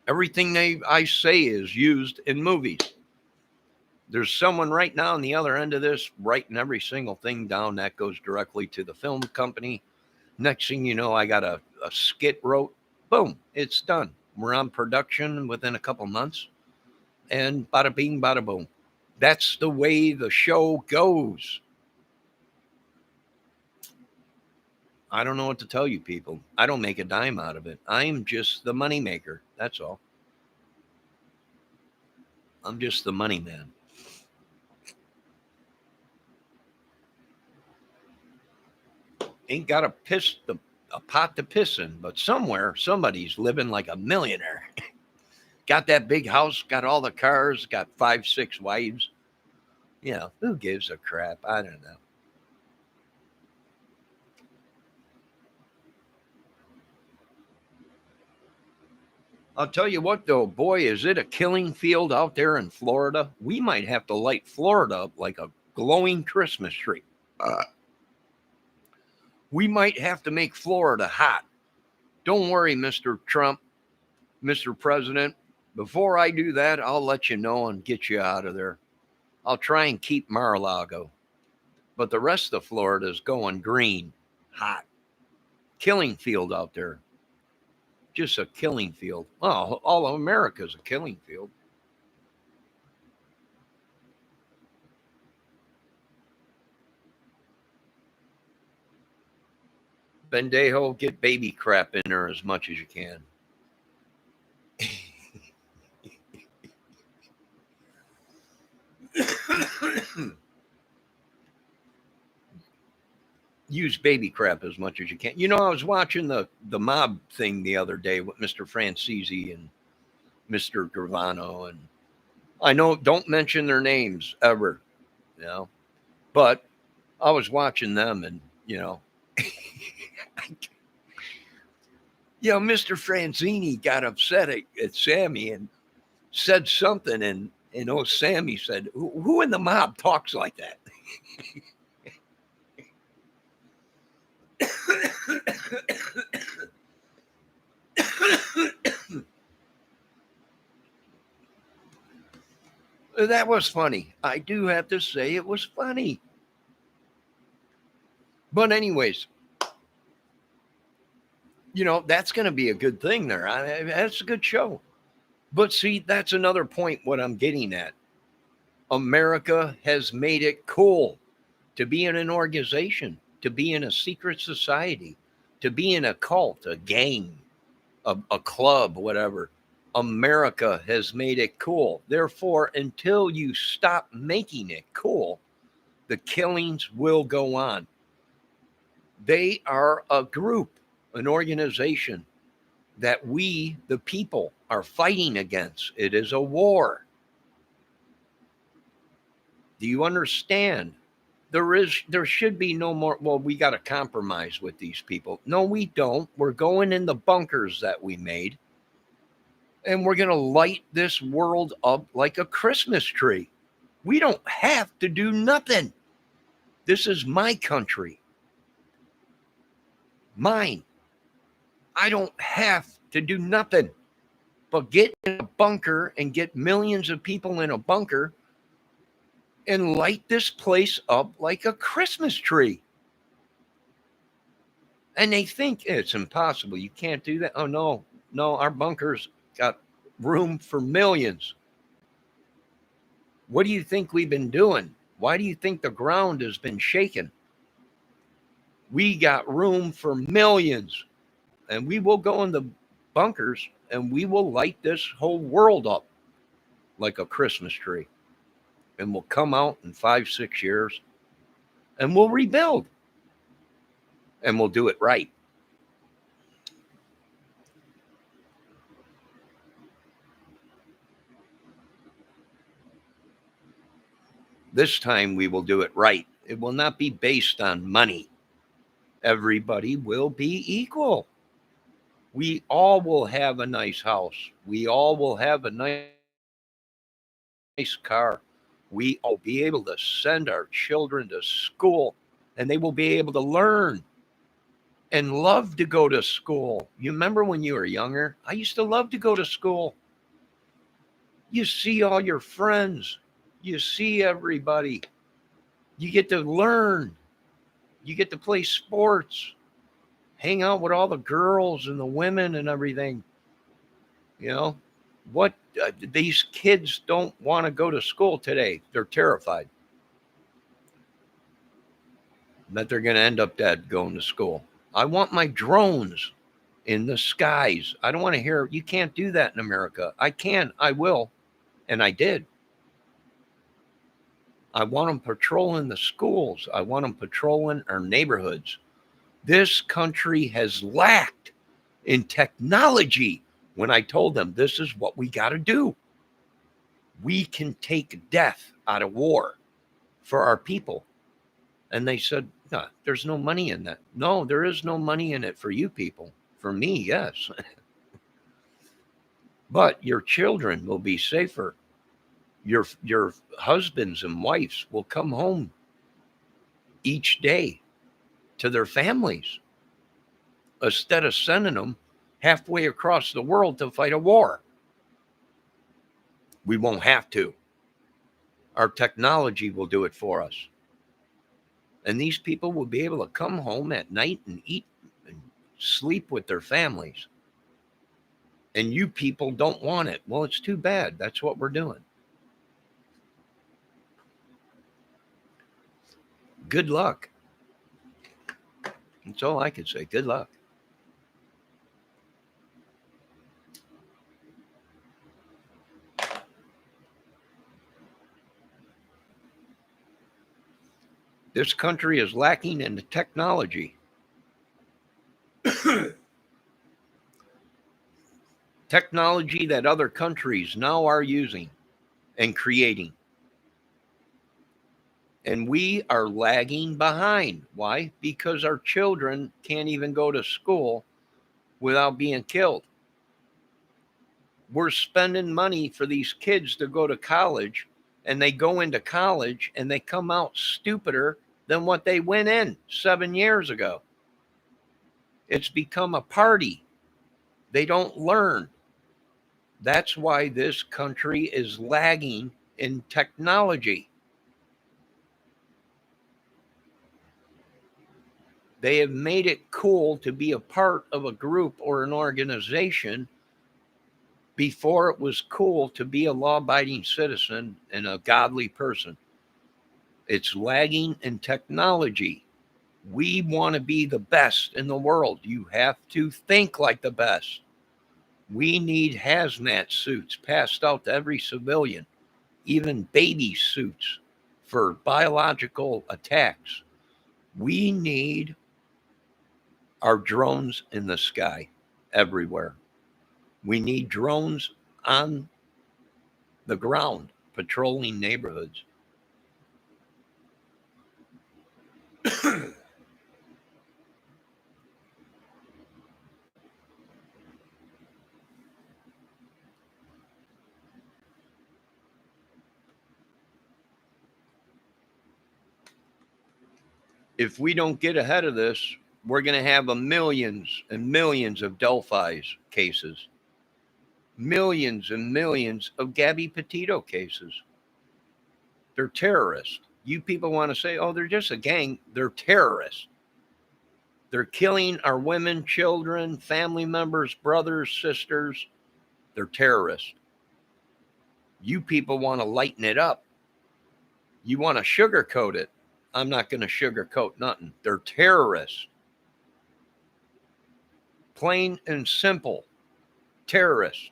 Everything I say is used in movies. There's someone right now on the other end of this writing every single thing down that goes directly to the film company. Next thing you know, I got a skit wrote. Boom, it's done. We're on production within a couple months. And bada bing, bada boom. That's the way the show goes. I don't know what to tell you people. I don't make a dime out of it. I'm just the money maker. That's all. I'm just the money man. Ain't got a pot to piss in, but somewhere somebody's living like a millionaire. Got that big house, got all the cars, got 5, 6 wives. You know, who gives a crap? I don't know. I'll tell you what, though, boy, is it a killing field out there in Florida. We might have to light Florida up like a glowing Christmas tree. We might have to make Florida hot. Don't worry, Mr. Trump, Mr. President. Before I do that, I'll let you know and get you out of there. I'll try and keep Mar-a-Lago. But the rest of Florida is going green, hot. Killing field out there. Just a killing field. Well, all of America is a killing field. Bendejo, get baby crap in there as much as you can. Use baby crap as much as you can. You know, I was watching the mob thing the other day with Mr. Francisi and Mr. Gravano, and I know don't mention their names ever, you know, but I was watching them, and you know, Mr. Franzini got upset at Sammy and said something, and Sammy said, "Who in the mob talks like that?" That was funny. I do have to say it was funny. But anyways, that's going to be a good thing there. That's a good show. But see, that's another point what I'm getting at. America has made it cool to be in an organization, to be in a secret society, to be in a cult, a gang, a club, whatever. America has made it cool. Therefore, until you stop making it cool, the killings will go on. They are a group, an organization that we, the people, are fighting against. It is a war. Do you understand? There should be no more. Well, we got to compromise with these people. No, we don't. We're going in the bunkers that we made, and we're going to light this world up like a Christmas tree. We don't have to do nothing. This is my country. Mine. I don't have to do nothing but get in a bunker and get millions of people in a bunker and light this place up like a Christmas tree. And they think it's impossible. You can't do that. Oh, no, our bunkers got room for millions. What do you think we've been doing? Why do you think the ground has been shaken? We got room for millions. And we will go in the bunkers and we will light this whole world up like a Christmas tree. And we'll come out in 5, 6 years and we'll rebuild. And we'll do it right. This time we will do it right. It will not be based on money. Everybody will be equal. We all will have a nice house. We all will have a nice car. We all be able to send our children to school, and they will be able to learn and love to go to school. You remember when you were younger? I used to love to go to school. You see all your friends, you see everybody, you get to learn, you get to play sports, hang out with all the girls and the women and everything. You know, what these kids don't want to go to school today. They're terrified that they're going to end up dead going to school. I want my drones in the skies. I don't want to hear, you can't do that in America. I can, I will, and I did. I want them patrolling the schools. I want them patrolling our neighborhoods. This country has lacked in technology when I told them this is what we got to do. We can take death out of war for our people. And they said, no, there's no money in that. No, there is no money in it for you people. For me, yes. But your children will be safer. Your husbands and wives will come home each day to their families instead of sending them halfway across the world to fight a war. We won't have to. Our technology will do it for us. And these people will be able to come home at night and eat and sleep with their families. And you people don't want it. Well, it's too bad. That's what we're doing. Good luck. That's all I could say. Good luck. This country is lacking in the technology. Technology that other countries now are using and creating. And we are lagging behind. Why? Because our children can't even go to school without being killed. We're spending money for these kids to go to college, and they go into college and they come out stupider than what they went in 7 years ago. It's become a party. They don't learn. That's why this country is lagging in technology. They have made it cool to be a part of a group or an organization before it was cool to be a law-abiding citizen and a godly person. It's lagging in technology. We want to be the best in the world. You have to think like the best. We need hazmat suits passed out to every civilian, even baby suits for biological attacks. We need our drones in the sky everywhere. We need drones on the ground patrolling neighborhoods. If we don't get ahead of this, we're going to have millions and millions of Delphi's cases, millions and millions of Gabby Petito cases. They're terrorists. You people want to say, oh, they're just a gang. They're terrorists. They're killing our women, children, family members, brothers, sisters. They're terrorists. You people want to lighten it up. You want to sugarcoat it. I'm not going to sugarcoat nothing. They're terrorists. Plain and simple. Terrorists.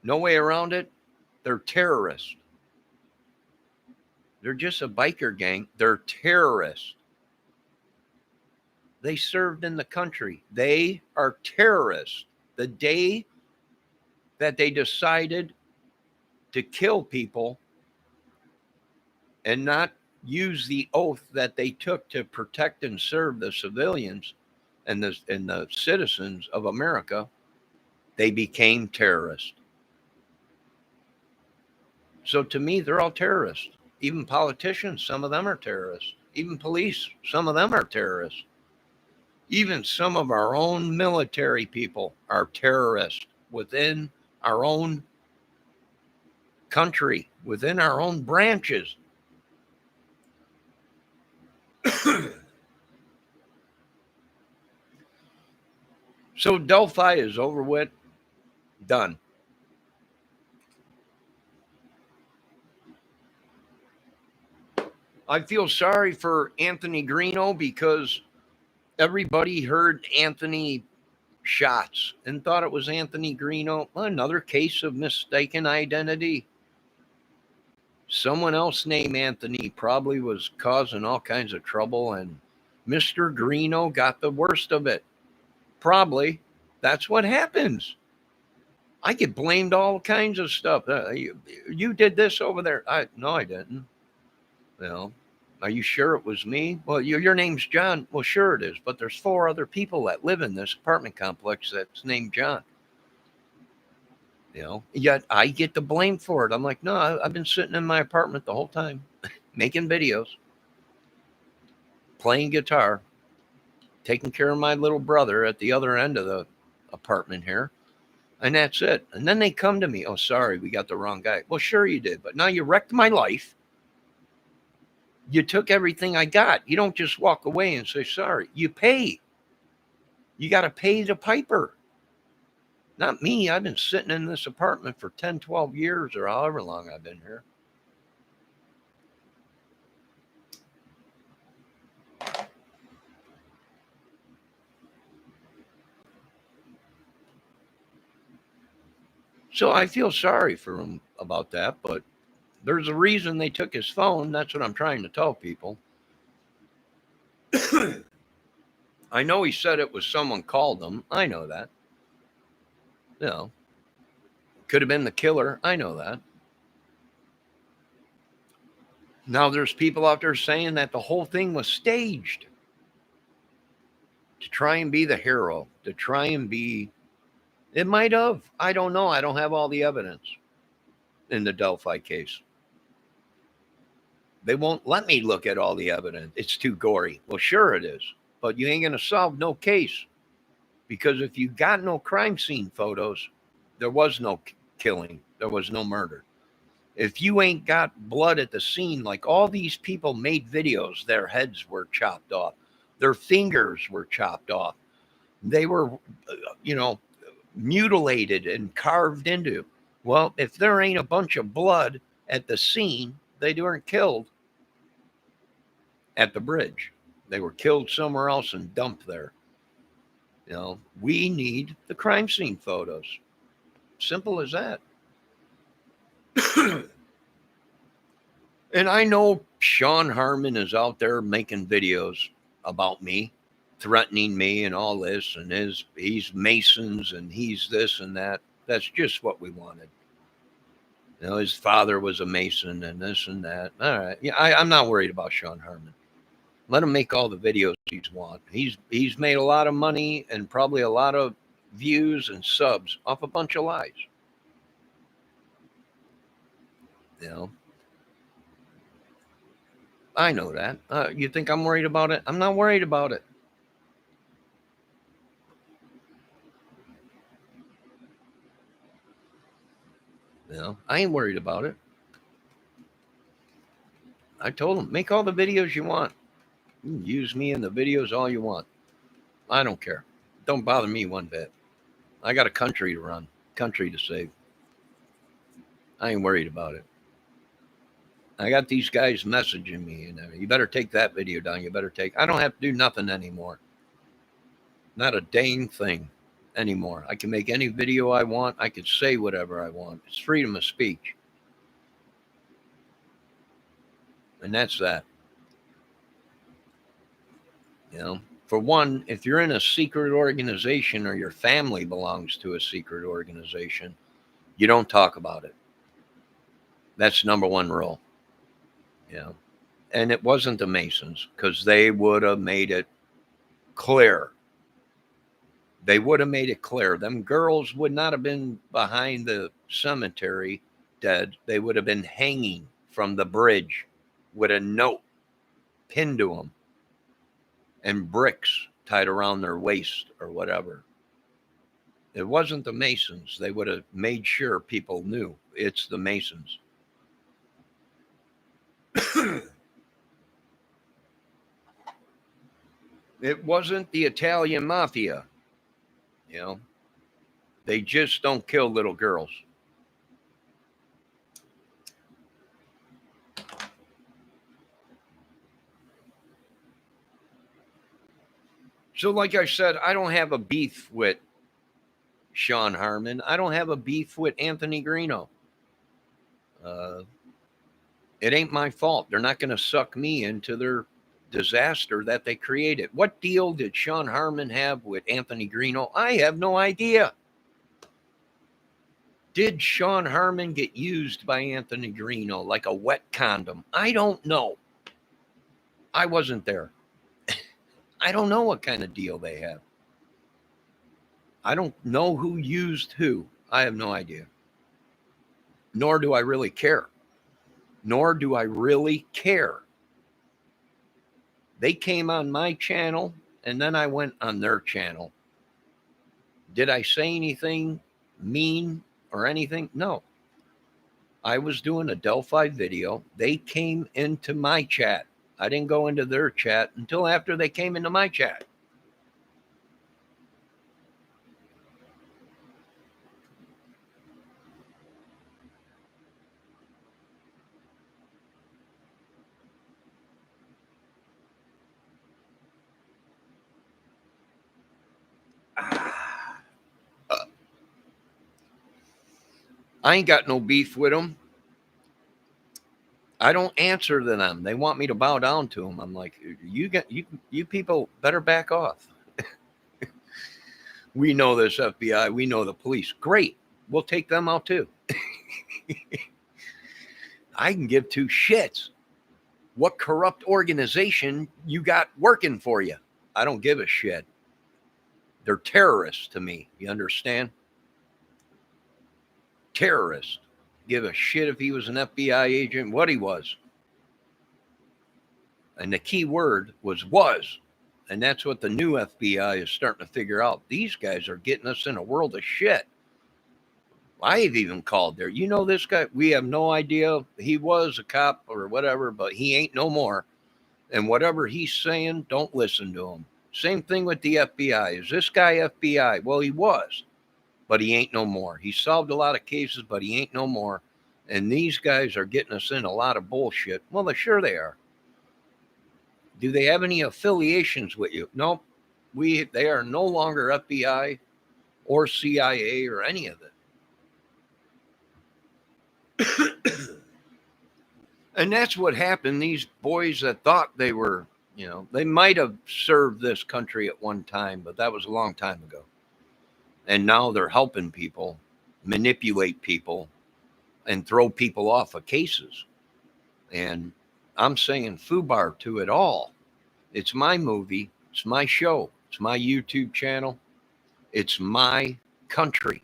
No way around it. They're terrorists. They're just a biker gang. They're terrorists. They served in the country. They are terrorists. The day that they decided to kill people, and not use the oath that they took to protect and serve the civilians and the citizens of America, they became terrorists. So to me, they're all terrorists. Even politicians, some of them are terrorists. Even police, some of them are terrorists. Even some of our own military people are terrorists within our own country, within our own branches. So Delphi is over with, done. I feel sorry for Anthony Greeno because everybody heard Anthony shots and thought it was Anthony Greeno. Another case of mistaken identity. Someone else named Anthony probably was causing all kinds of trouble, and Mr. Greeno got the worst of it. Probably. That's what happens. I get blamed all kinds of stuff. You did this over there. No, I didn't. Well, are you sure it was me? Well, your name's John. Well, sure it is, but there's 4 other people that live in this apartment complex that's named John. Yet I get the blame for it. I'm like, no, I've been sitting in my apartment the whole time, making videos, playing guitar, taking care of my little brother at the other end of the apartment here. And that's it. And then they come to me, oh, sorry, we got the wrong guy. Well, sure you did, but now you wrecked my life. You took everything I got. You don't just walk away and say sorry. You pay. You got to pay the piper. Not me. I've been sitting in this apartment for 10, 12 years or however long I've been here. So I feel sorry for him about that, but there's a reason they took his phone. That's what I'm trying to tell people. I know he said it was someone called him. I know that. Could have been the killer. I know that. Now there's people out there saying that the whole thing was staged to try and be the hero, to try and be. It might have. I don't know. I don't have all the evidence in the Delphi case. They won't let me look at all the evidence. It's too gory. Well, sure it is. But you ain't going to solve no case. Because if you got no crime scene photos, there was no killing. There was no murder. If you ain't got blood at the scene, like all these people made videos, their heads were chopped off. Their fingers were chopped off. They were, mutilated and carved into. Well, if there ain't a bunch of blood at the scene, they weren't killed at the bridge. They were killed somewhere else and dumped there. We need the crime scene photos. Simple as that. And I know Sean Harmon is out there making videos about me, threatening me and all this, and he's Masons and he's this and that. That's just what we wanted. His father was a Mason and this and that. All right. Yeah, I'm not worried about Sean Harmon. Let him make all the videos he's want. He's made a lot of money and probably a lot of views and subs off a bunch of lies. I know that. You think I'm worried about it? I'm not worried about it. I ain't worried about it. I told him, make all the videos you want. You can use me in the videos all you want. I don't care. Don't bother me one bit. I got a country to run, country to save. I ain't worried about it. I got these guys messaging me, and you better take that video down. I don't have to do nothing anymore. Not a dang thing anymore. I can make any video I want. I can say whatever I want. It's freedom of speech. And that's that. For one, if you're in a secret organization or your family belongs to a secret organization, you don't talk about it. That's number one rule. Yeah. And it wasn't the Masons, because they would have made it clear. They would have made it clear. Them girls would not have been behind the cemetery dead. They would have been hanging from the bridge with a note pinned to them and bricks tied around their waist or whatever. It wasn't the Masons. They would have made sure people knew it's the Masons. It wasn't the Italian mafia. You know, they just don't kill little girls. So, like I said, I don't have a beef with Sean Harmon. I don't have a beef with Anthony Greeno. It ain't my fault. They're not going to suck me into their disaster that they created. What deal did Sean Harmon have with Anthony Greeno? I have no idea. Did Sean Harmon get used by Anthony Greeno like a wet condom? I don't know. I wasn't there. I don't know what kind of deal they have. I don't know who used who. I have no idea. Nor do I really care. Nor do I really care. They came on my channel, and then I went on their channel. Did I say anything mean or anything? No. I was doing a Delphi video. They came into my chat. I didn't go into their chat until after they came into my chat. I ain't got no beef with them. I don't answer to them. They want me to bow down to them. I'm like, you people better back off. We know this FBI. We know the police. Great. We'll take them out too. I can give two shits what corrupt organization you got working for you. I don't give a shit. They're terrorists to me. You understand? Terrorist. Give a shit if he was an FBI agent, what he was. And the key word was. And that's what the new FBI is starting to figure out. These guys are getting us in a world of shit. I've even called there. You know this guy? We have no idea. He was a cop or whatever, but he ain't no more. And whatever he's saying, don't listen to him. Same thing with the FBI. Is this guy FBI? Well, he was, but he ain't no more. He solved a lot of cases, but he ain't no more. And these guys are getting us in a lot of bullshit. Well, sure they are. Do they have any affiliations with you? Nope. They are no longer FBI or CIA or any of it. And that's what happened. These boys that thought they were, they might have served this country at one time, but that was a long time ago. And now they're helping people manipulate people and throw people off of cases. And I'm saying foobar to it all. It's my movie. It's my show. It's my YouTube channel. It's my country.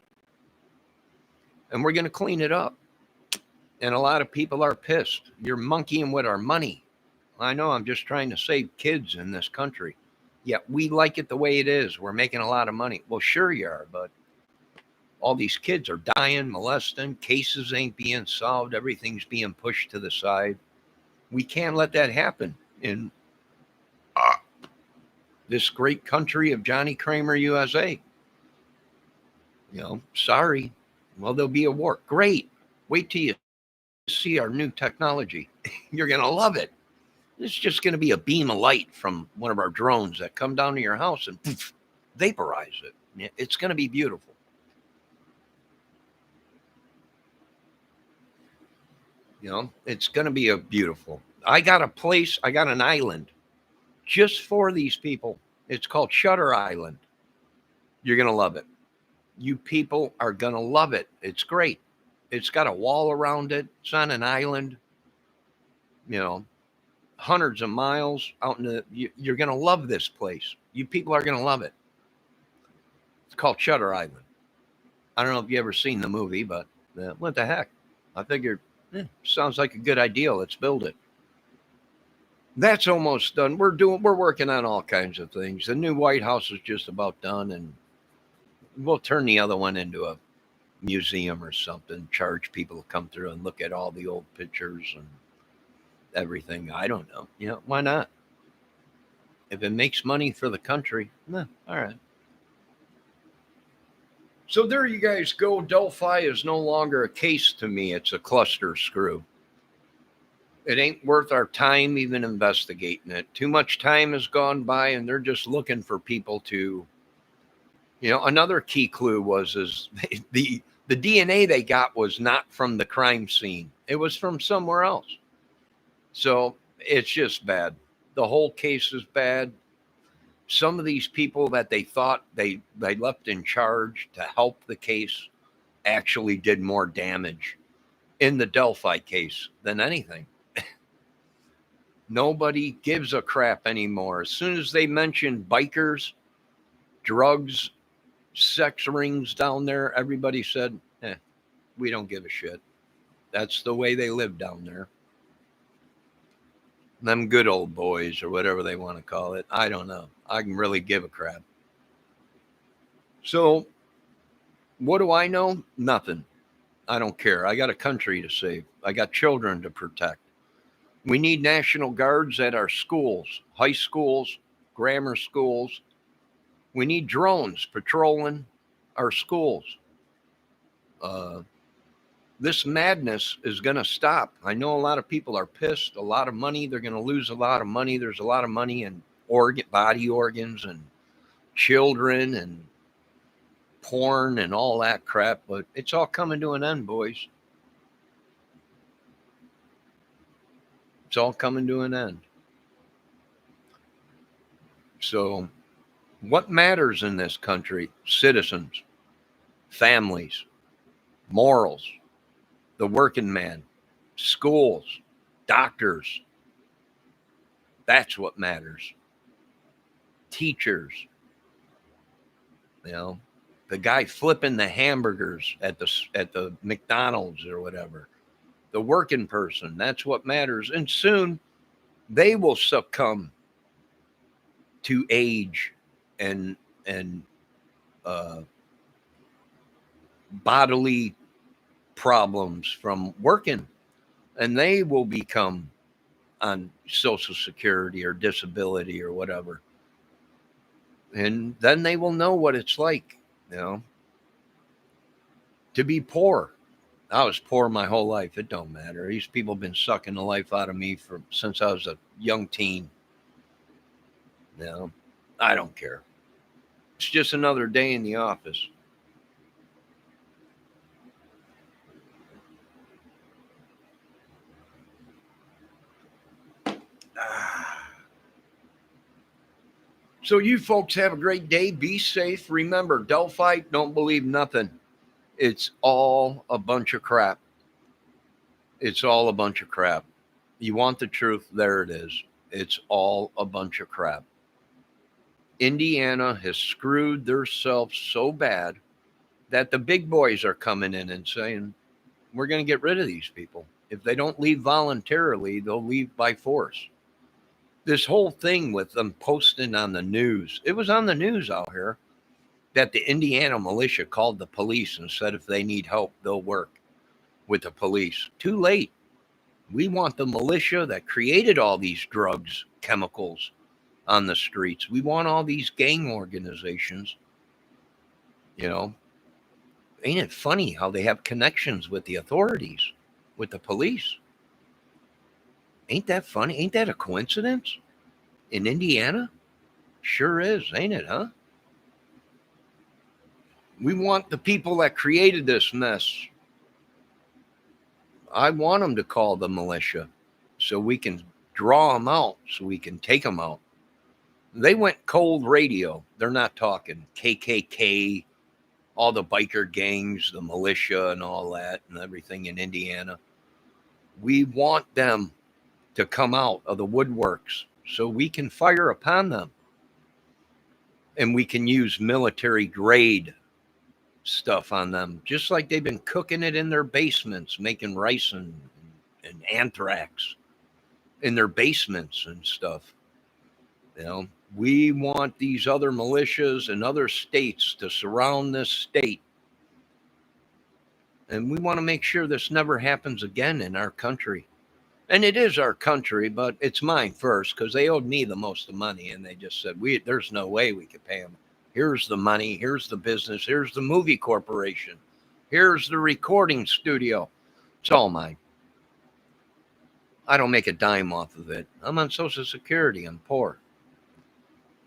And we're going to clean it up. And a lot of people are pissed. You're monkeying with our money. I know, I'm just trying to save kids in this country. Yet we like it the way it is. We're making a lot of money. Well, sure you are, but all these kids are dying, molesting, cases ain't being solved, everything's being pushed to the side. We can't let that happen in this great country of Johnny Kramer, USA. Sorry. Well, there'll be a war. Great. Wait till you see our new technology. You're going to love it. It's just going to be a beam of light from one of our drones that come down to your house and poof, vaporize it. It's going to be beautiful. It's going to be beautiful. I got an island just for these people. It's called Shutter Island. You're going to love it. You people are going to love it. It's great. It's got a wall around it. It's on an island. you know, hundreds of miles out in you're going to love this place. You people are going to love it. It's called Shutter Island. I don't know if you ever seen the movie, but what the heck? I figured, sounds like a good idea. Let's build it. That's almost done. We're working on all kinds of things. The new White House is just about done, and we'll turn the other one into a museum or something. Charge people to come through and look at all the old pictures and everything. I don't know. Why not? If it makes money for the country, all right. So there you guys go. Delphi is no longer a case to me. It's a cluster screw. It ain't worth our time even investigating it. Too much time has gone by, and they're just looking for people to, another key clue is the DNA they got was not from the crime scene. It was from somewhere else. So it's just bad. The whole case is bad. Some of these people that they thought they left in charge to help the case actually did more damage in the Delphi case than anything. Nobody gives a crap anymore. As soon as they mention bikers, drugs, sex rings down there, everybody said, we don't give a shit. That's the way they live down there. Them good old boys, or whatever they want to call it. I don't know. I can really give a crap. So, what do I know? Nothing. I don't care. I got a country to save. I got children to protect. We need National Guards at our schools, high schools, grammar schools. We need drones patrolling our schools. This madness is going to stop. I know a lot of people are pissed. A lot of money. They're going to lose a lot of money. There's a lot of money in body organs and children and porn and all that crap. But it's all coming to an end, boys. It's all coming to an end. So what matters in this country? Citizens, families, morals, the working man, schools, doctors. That's what matters. Teachers. The guy flipping the hamburgers at the McDonald's or whatever. The working person. That's what matters. And soon they will succumb to age and bodily problems from working, and they will become on Social Security or disability or whatever, and then they will know what it's like, to be poor. I was poor my whole life. It don't matter. These people have been sucking the life out of me since I was a young teen. I don't care. It's just another day in the office. So you folks have a great day. Be safe. Remember, Delphi, don't believe nothing. It's all a bunch of crap. It's all a bunch of crap. You want the truth? There it is. It's all a bunch of crap. Indiana has screwed themselves so bad that the big boys are coming in and saying, we're going to get rid of these people. If they don't leave voluntarily, they'll leave by force. This whole thing with them posting on the news, it was on the news out here that the Indiana militia called the police and said if they need help, they'll work with the police. Too late. We want the militia that created all these drugs, chemicals on the streets. We want all these gang organizations. Ain't it funny how they have connections with the authorities, with the police? Ain't that funny? Ain't that a coincidence? In Indiana? Sure is, ain't it, huh? We want the people that created this mess. I want them to call the militia so we can draw them out, so we can take them out. They went cold radio. They're not talking KKK, all the biker gangs, the militia and all that and everything in Indiana. We want them to come out of the woodworks so we can fire upon them. And we can use military grade stuff on them, just like they've been cooking it in their basements, making ricin and anthrax in their basements and stuff. You know, we want these other militias and other states to surround this state. And we want to make sure this never happens again in our country. And it is our country, but it's mine first, because they owed me the most of the money. And they just said, there's no way we could pay them. Here's the money. Here's the business. Here's the movie corporation. Here's the recording studio. It's all mine. I don't make a dime off of it. I'm on Social Security. I'm poor.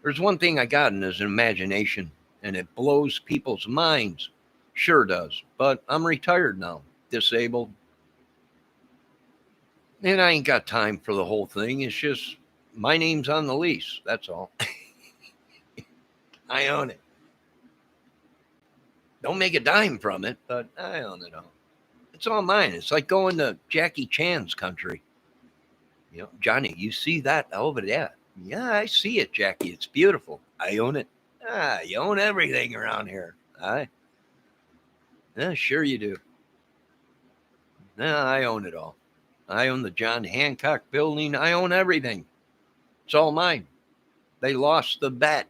There's one thing I got, and is an imagination, and it blows people's minds. Sure does. But I'm retired now, disabled. And I ain't got time for the whole thing. It's just my name's on the lease. That's all. I own it. Don't make a dime from it, but I own it all. It's all mine. It's like going to Jackie Chan's country. You know, Johnny, you see that over there? Yeah, I see it, Jackie. It's beautiful. I own it. You own everything around here. Yeah, sure you do. I own it all. I own the John Hancock building. I own everything. It's all mine. They lost the bet.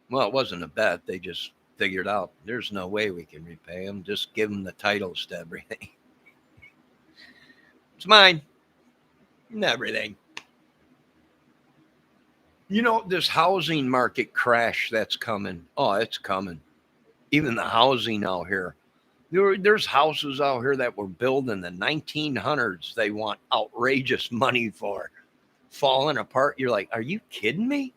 Well, it wasn't a bet. They just figured out there's no way we can repay them. Just give them the titles to everything. It's mine. And everything. You know, this housing market crash that's coming. Oh, it's coming. Even the housing out here. There's houses out here that were built in the 1900s. They want outrageous money for, falling apart. You're like, are you kidding me?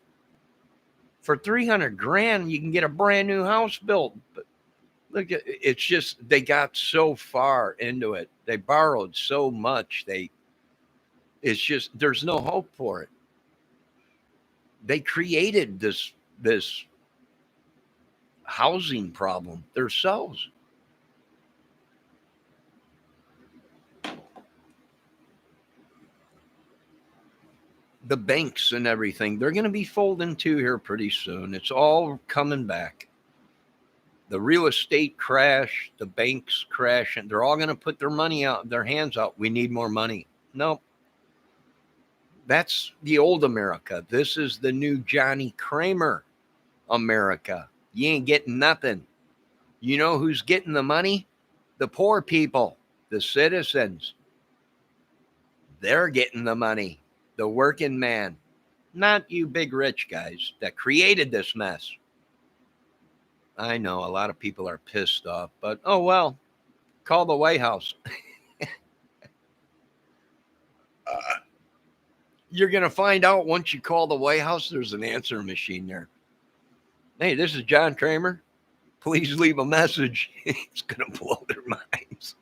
For 300 grand, you can get a brand new house built. But look, it's just, they got so far into it. They borrowed so much. It's just, there's no hope for it. They created this housing problem themselves. The banks and everything, they're going to be folding too here pretty soon. It's all coming back. The real estate crash, the banks crash, and they're all going to put their money out, their hands out. We need more money. No, that's the old America. This is the new Johnny Kramer America. You ain't getting nothing. You know who's getting the money? The poor people, the citizens. They're getting the money. The working man, not you big rich guys that created this mess. I know a lot of people are pissed off, but oh well, call the White House. You're going to find out once you call the White House, there's an answer machine there. Hey, this is John Kramer. Please leave a message. It's going to blow their minds.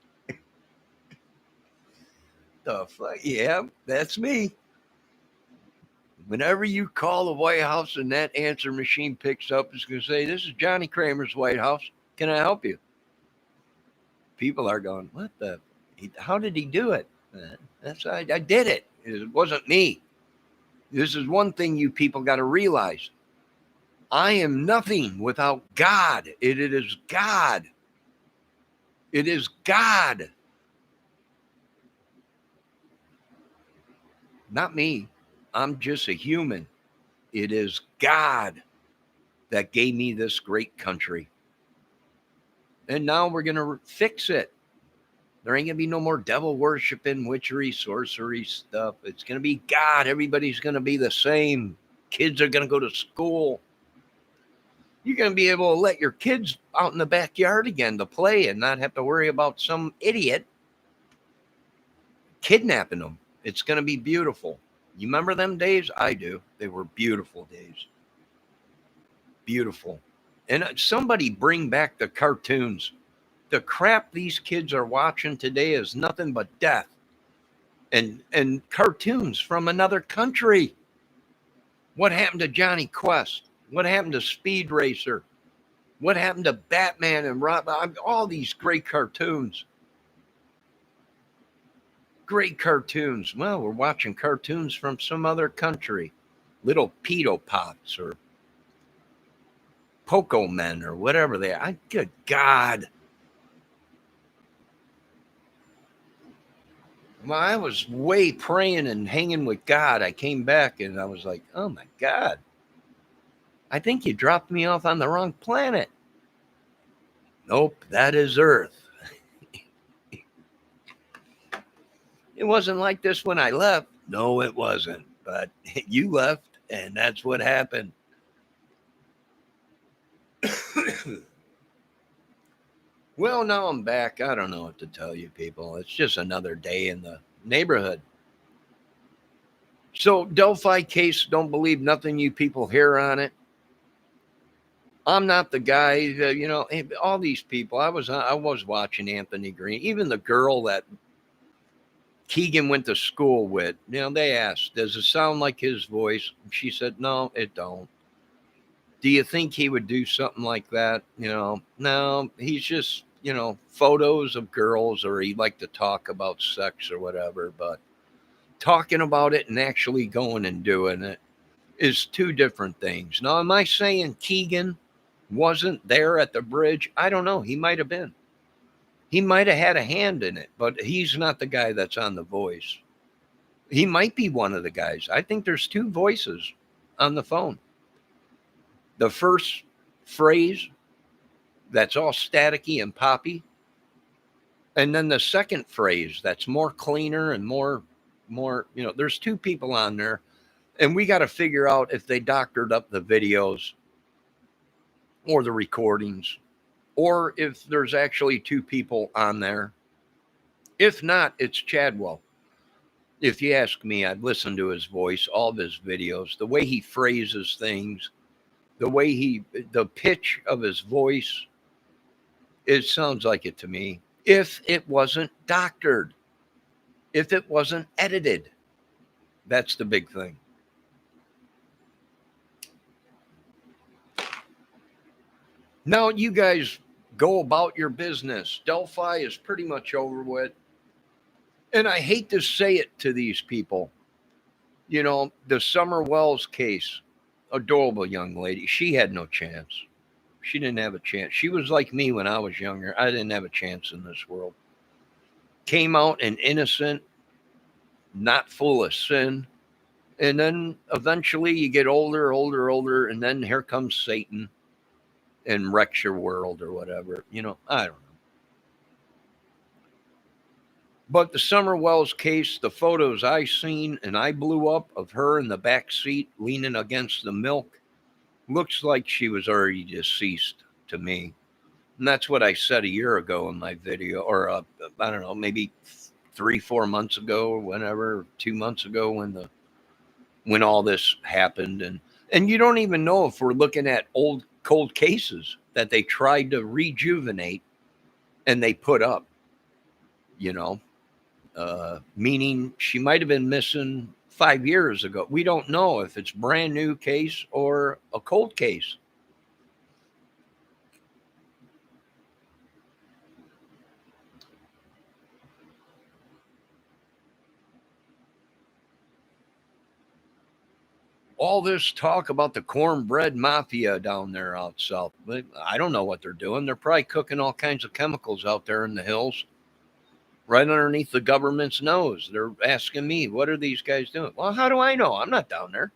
The fuck? Yeah, that's me. Whenever you call the White House and that answer machine picks up, it's going to say, this is Johnny Kramer's White House. Can I help you? People are going, what the? How did he do it? I did it. It wasn't me. This is one thing you people got to realize. I am nothing without God. It is God. It is God. Not me. I'm just a human. It is God that gave me this great country. And now we're going to fix it. There ain't going to be no more devil worshiping, witchery, sorcery stuff. It's going to be God. Everybody's going to be the same. Kids are going to go to school. You're going to be able to let your kids out in the backyard again to play and not have to worry about some idiot kidnapping them. It's going to be beautiful. You remember them days? I do. They were beautiful days. Beautiful. And somebody bring back the cartoons. The crap these kids are watching today is nothing but death. And cartoons from another country. What happened to Johnny Quest? What happened to Speed Racer? What happened to Batman and Rob? All these great cartoons. Great cartoons. Well, we're watching cartoons from some other country. Little pedo pots or Poco Men or whatever they are. Good God. Well, I was way praying and hanging with God. I came back and I was like, oh my God, I think you dropped me off on the wrong planet. Nope, that is Earth. It wasn't like this when I left. No, it wasn't. But you left, and that's what happened. Well, now I'm back. I don't know what to tell you, people. It's just another day in the neighborhood. So, Delphi case, don't believe nothing you people hear on it. I'm not the guy that, all these people. I was watching Anthony Green, even the girl that Keegan went to school with. They asked, "Does it sound like his voice?" She said, "No, it don't." Do you think he would do something like that? No, he's just, photos of girls, or he'd like to talk about sex or whatever. But talking about it and actually going and doing it is two different things. Now, am I saying Keegan wasn't there at the bridge? I don't know. He might have been. He might have had a hand in it, but he's not the guy that's on The Voice. He might be one of the guys. I think there's two voices on the phone. The first phrase, that's all staticky and poppy. And then the second phrase, that's more cleaner and more, there's two people on there. And we got to figure out if they doctored up the videos or the recordings, or if there's actually two people on there. If not, it's Chadwell. If you ask me, I'd listen to his voice, all of his videos, the way he phrases things, the pitch of his voice. It sounds like it to me. If it wasn't doctored, if it wasn't edited, that's the big thing. Now you guys go about your business. Delphi is pretty much over with. And I hate to say it to these people. The Summer Wells case, adorable young lady, she had no chance. She didn't have a chance. She was like me when I was younger. I didn't have a chance in this world. Came out an innocent, not full of sin. And then eventually you get older, and then here comes Satan and wrecks your world or whatever. I don't know. But the Summer Wells case, the photos I seen and I blew up of her in the back seat leaning against the milk, looks like she was already deceased to me. And that's what I said a year ago in my video, or I don't know, maybe 3-4 months ago or whenever, 2 months ago when all this happened. And you don't even know if we're looking at old cold cases that they tried to rejuvenate and they put up, meaning she might have been missing 5 years ago. We don't know if it's brand new case or a cold case. All this talk about the cornbread mafia down there out south. I don't know what they're doing. They're probably cooking all kinds of chemicals out there in the hills, right underneath the government's nose. They're asking me, what are these guys doing? Well, how do I know? I'm not down there.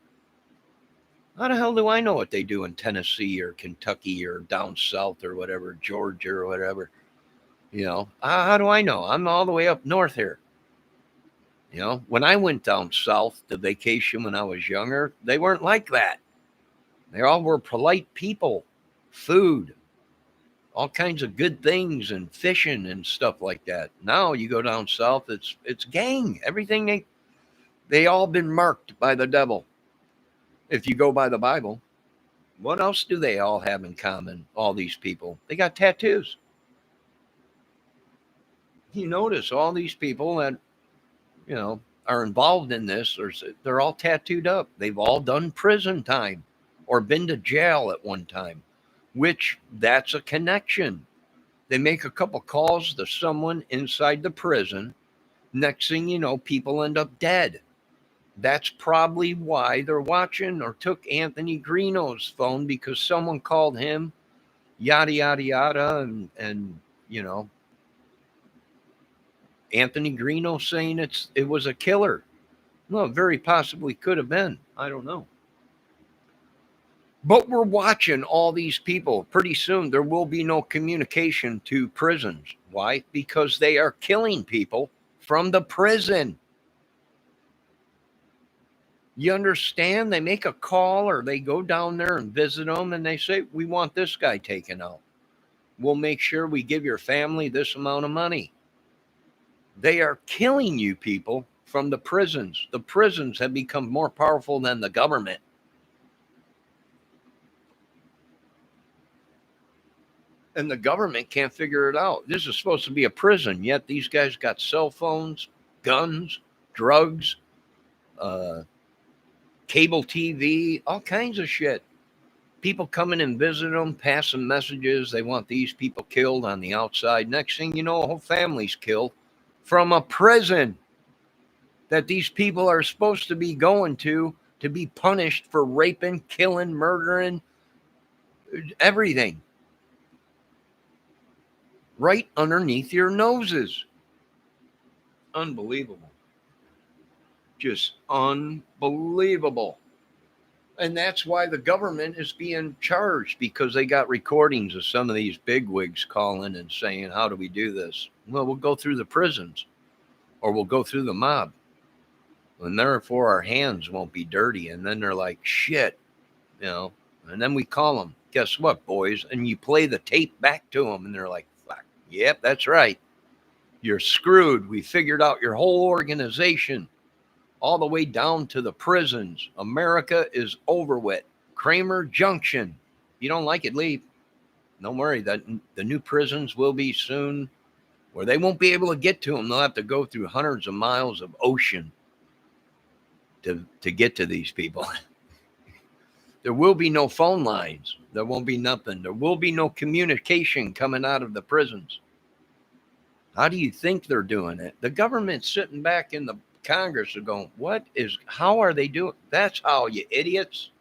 How the hell do I know what they do in Tennessee or Kentucky or down south or whatever, Georgia or whatever? How do I know? I'm all the way up north here. When I went down south to vacation when I was younger, they weren't like that. They all were polite people, food, all kinds of good things, and fishing and stuff like that. Now you go down south, it's gang. Everything they all been marked by the devil. If you go by the Bible, what else do they all have in common? All these people, they got tattoos. You notice all these people that are involved in this, they're all tattooed up. They've all done prison time or been to jail at one time, which that's a connection. They make a couple calls to someone inside the prison Next thing you know, people end up dead. That's probably why they're watching or took Anthony Greeno's phone, because someone called him, yada, yada, yada. And you know, Anthony Greeno saying it was a killer. No, it very possibly could have been. I don't know. But we're watching all these people. Pretty soon, there will be no communication to prisons. Why? Because they are killing people from the prison. You understand? They make a call or they go down there and visit them and they say, we want this guy taken out. We'll make sure we give your family this amount of money. They are killing you people from the prisons. The prisons have become more powerful than the government. And the government can't figure it out. This is supposed to be a prison, yet these guys got cell phones, guns, drugs, cable TV, all kinds of shit. People coming and visiting them, passing messages. They want these people killed on the outside. Next thing you know, a whole family's killed from a prison that these people are supposed to be going to be punished for raping, killing, murdering, everything. Right underneath your noses. Unbelievable. Just unbelievable. And that's why the government is being charged, because they got recordings of some of these bigwigs calling and saying, how do we do this? Well, we'll go through the prisons or we'll go through the mob. And therefore our hands won't be dirty. And then they're like, shit, you know, and then we call them, guess what, boys? And you play the tape back to them and they're like, fuck, yep, that's right. You're screwed. We figured out your whole organization. All the way down to the prisons. America is over with. Kramer Junction. If you don't like it, leave. Don't worry, that the new prisons will be soon, where they won't be able to get to them. They'll have to go through hundreds of miles of ocean to get to these people. There will be no phone lines. There won't be nothing. There will be no communication coming out of the prisons. How do you think they're doing it? The government's sitting back in the Congress are going, how are they doing? That's how, you idiots.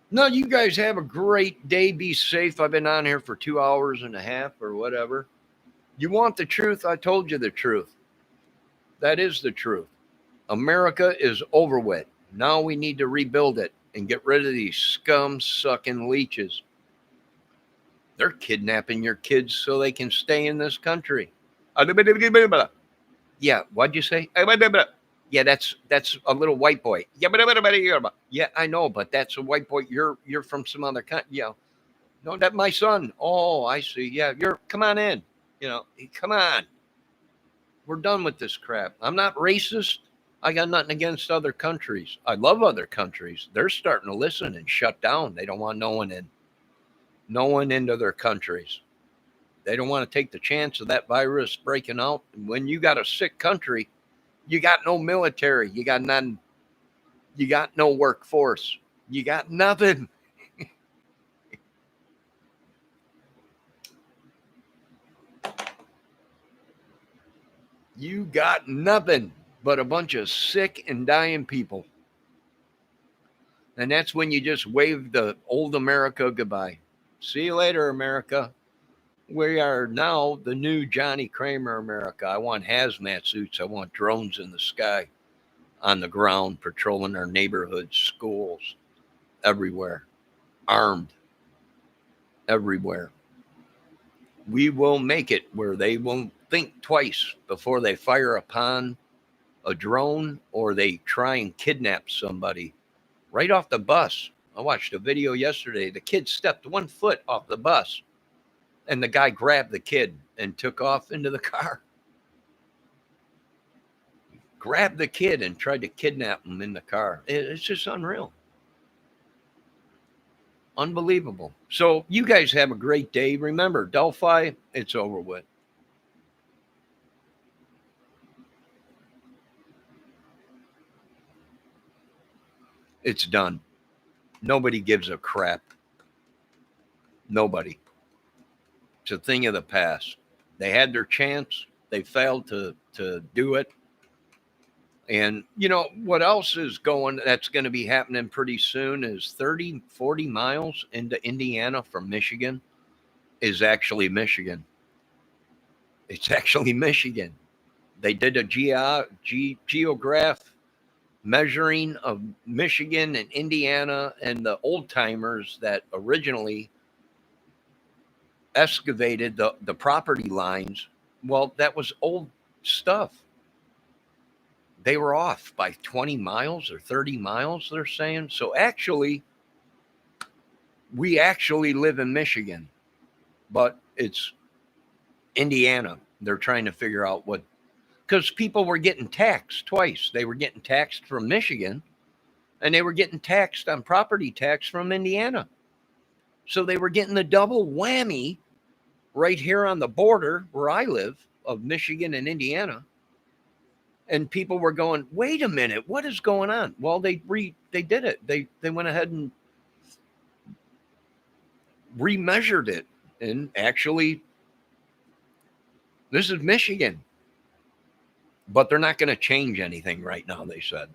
No, you guys have a great day. Be safe. I've been on here for 2 hours and a half or whatever. You want the truth? I told you the truth. That is the truth. America is over with. Now we need to rebuild it and get rid of these scum-sucking leeches. They're kidnapping your kids so they can stay in this country. Yeah, what'd you say? Yeah, that's a little white boy. Yeah, I know, but that's a white boy. You're from some other country. Yeah, no, that's my son. Oh, I see. Yeah, come on in. You know, come on. We're done with this crap. I'm not racist. I got nothing against other countries. I love other countries. They're starting to listen and shut down. They don't want no one into their countries. They don't want to take the chance of that virus breaking out. When you got a sick country, you got no military. You got none. You got no workforce. You got nothing. You got nothing but a bunch of sick and dying people. And that's when you just wave the old America goodbye. See you later, America. We are now the new Johnny Kramer America. I want hazmat suits. I want drones in the sky, on the ground, patrolling our neighborhoods, schools, everywhere, armed, everywhere. We will make it where they won't think twice before they fire upon a drone or they try and kidnap somebody right off the bus. I watched a video yesterday. The kid stepped 1 foot off the bus. And the guy grabbed the kid and took off into the car. Grabbed the kid and tried to kidnap him in the car. It's just unreal. Unbelievable. So you guys have a great day. Remember, Delphi, it's over with. It's done. Nobody gives a crap. Nobody. It's a thing of the past. They had their chance. They failed to do it. And you know what else is going, that's going to be happening pretty soon, is 30, 40 miles into Indiana from Michigan is actually Michigan. It's actually Michigan. They did a geograph measuring of Michigan and Indiana, and the old timers that originally excavated the property lines. Well, that was old stuff. They were off by 20 miles or 30 miles, they're saying. So actually, we actually live in Michigan, but it's Indiana. They're trying to figure out what, because people were getting taxed twice. They were getting taxed from Michigan, and they were getting taxed on property tax from Indiana. So they were getting the double whammy right here on the border where I live of Michigan and Indiana. And people were going, wait a minute, what is going on? Well, they did it. They went ahead and remeasured it. And actually, this is Michigan. But they're not going to change anything right now, they said.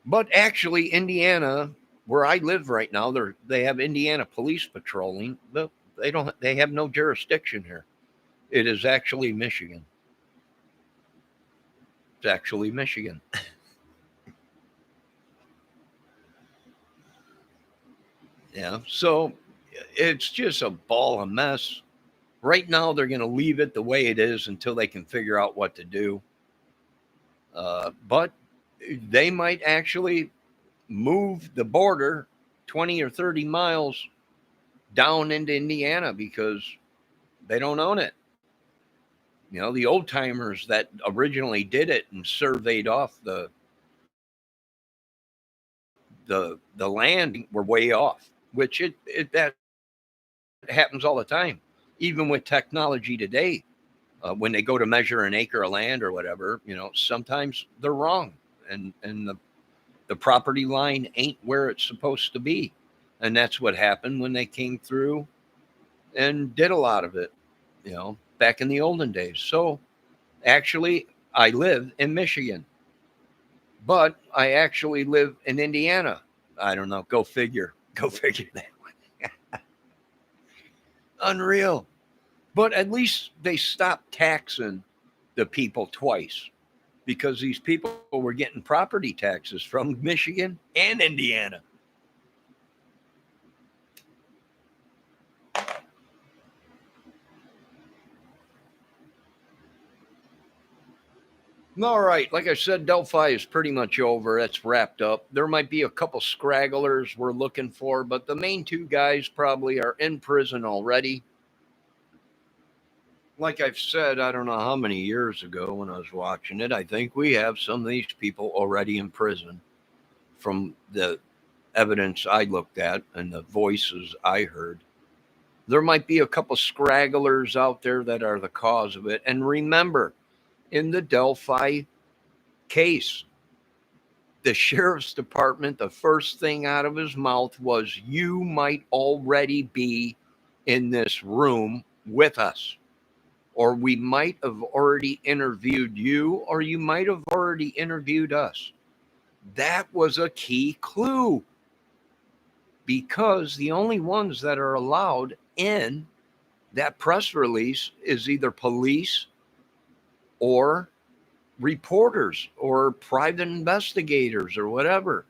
But actually, Indiana, where I live right now, they have Indiana police patrolling. They have no jurisdiction here. It is actually Michigan. It's actually Michigan. Yeah, so it's just a ball of mess. Right now, they're going to leave it the way it is until they can figure out what to do. But they might actually move the border 20 or 30 miles down into Indiana because they don't own it. You know, the old timers that originally did it and surveyed off the land were way off, which that happens all the time, even with technology today. When they go to measure an acre of land or whatever, you know, sometimes they're wrong, and the property line ain't where it's supposed to be, and that's what happened when they came through and did a lot of it, you know, back in the olden days. So actually, I live in Michigan, but I actually live in Indiana. I don't know. Go figure. Go figure that one. Unreal. But at least they stopped taxing the people twice, because these people were getting property taxes from Michigan and Indiana. All right, like I said, Delphi is pretty much over. It's wrapped up. There might be a couple scragglers we're looking for, but the main two guys probably are in prison already. Like I've said, I don't know how many years ago when I was watching it, I think we have some of these people already in prison from the evidence I looked at and the voices I heard. There might be a couple scragglers out there that are the cause of it. And remember, in the Delphi case, the sheriff's department, the first thing out of his mouth was, you might already be in this room with us, or we might have already interviewed you, or you might have already interviewed us. That was a key clue, because the only ones that are allowed in that press release is either police or reporters or private investigators or whatever,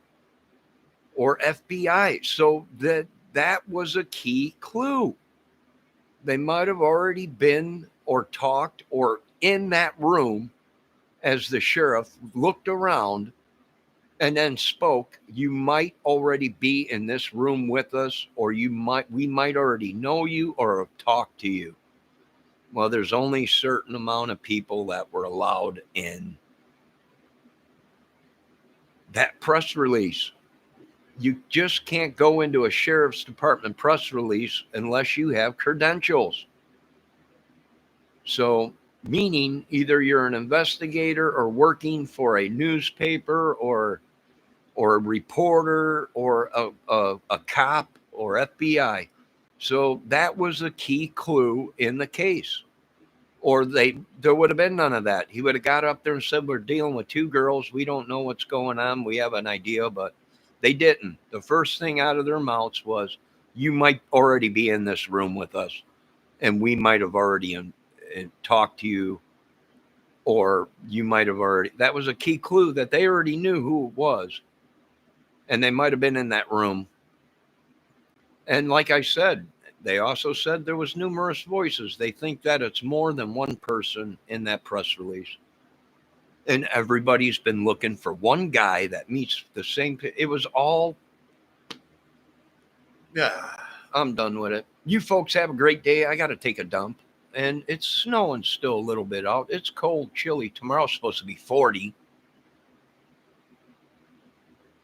or FBI. So that was a key clue. They might have already been or talked or in that room as the sheriff looked around and then spoke. You might already be in this room with us, or we might already know you or have talked to you. Well, there's only a certain amount of people that were allowed in that press release. You just can't go into a sheriff's department press release unless you have credentials. So, meaning either you're an investigator or working for a newspaper or a reporter or a cop or FBI. So that was a key clue in the case. Or there would have been none of that. He would have got up there and said, we're dealing with two girls. We don't know what's going on. We have an idea, but they didn't. The first thing out of their mouths was, you might already be in this room with us, and we might have already talked to you, or you might have already. That was a key clue that they already knew who it was, and they might have been in that room. And like I said, they also said there was numerous voices. They think that it's more than one person in that press release. And everybody's been looking for one guy that meets the same. It was all. Yeah, I'm done with it. You folks have a great day. I got to take a dump. And it's snowing still a little bit out. It's cold, chilly. Tomorrow's supposed to be 40.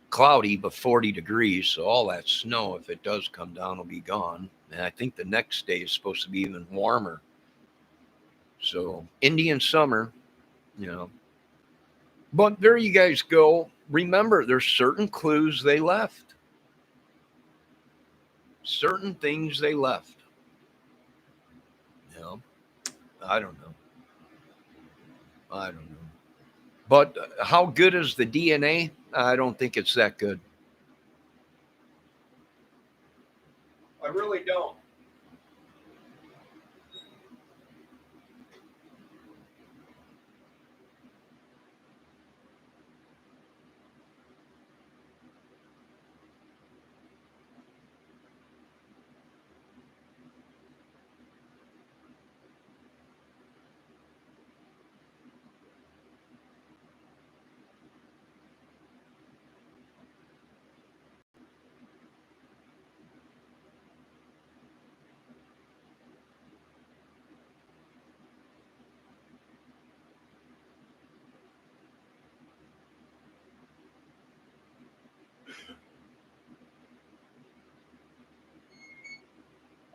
Cloudy, but 40 degrees. So all that snow, if it does come down, will be gone. And I think the next day is supposed to be even warmer. So Indian summer, you know. But there you guys go. Remember, there's certain clues they left. Certain things they left. You know, I don't know. But how good is the DNA? I don't think it's that good. I really don't.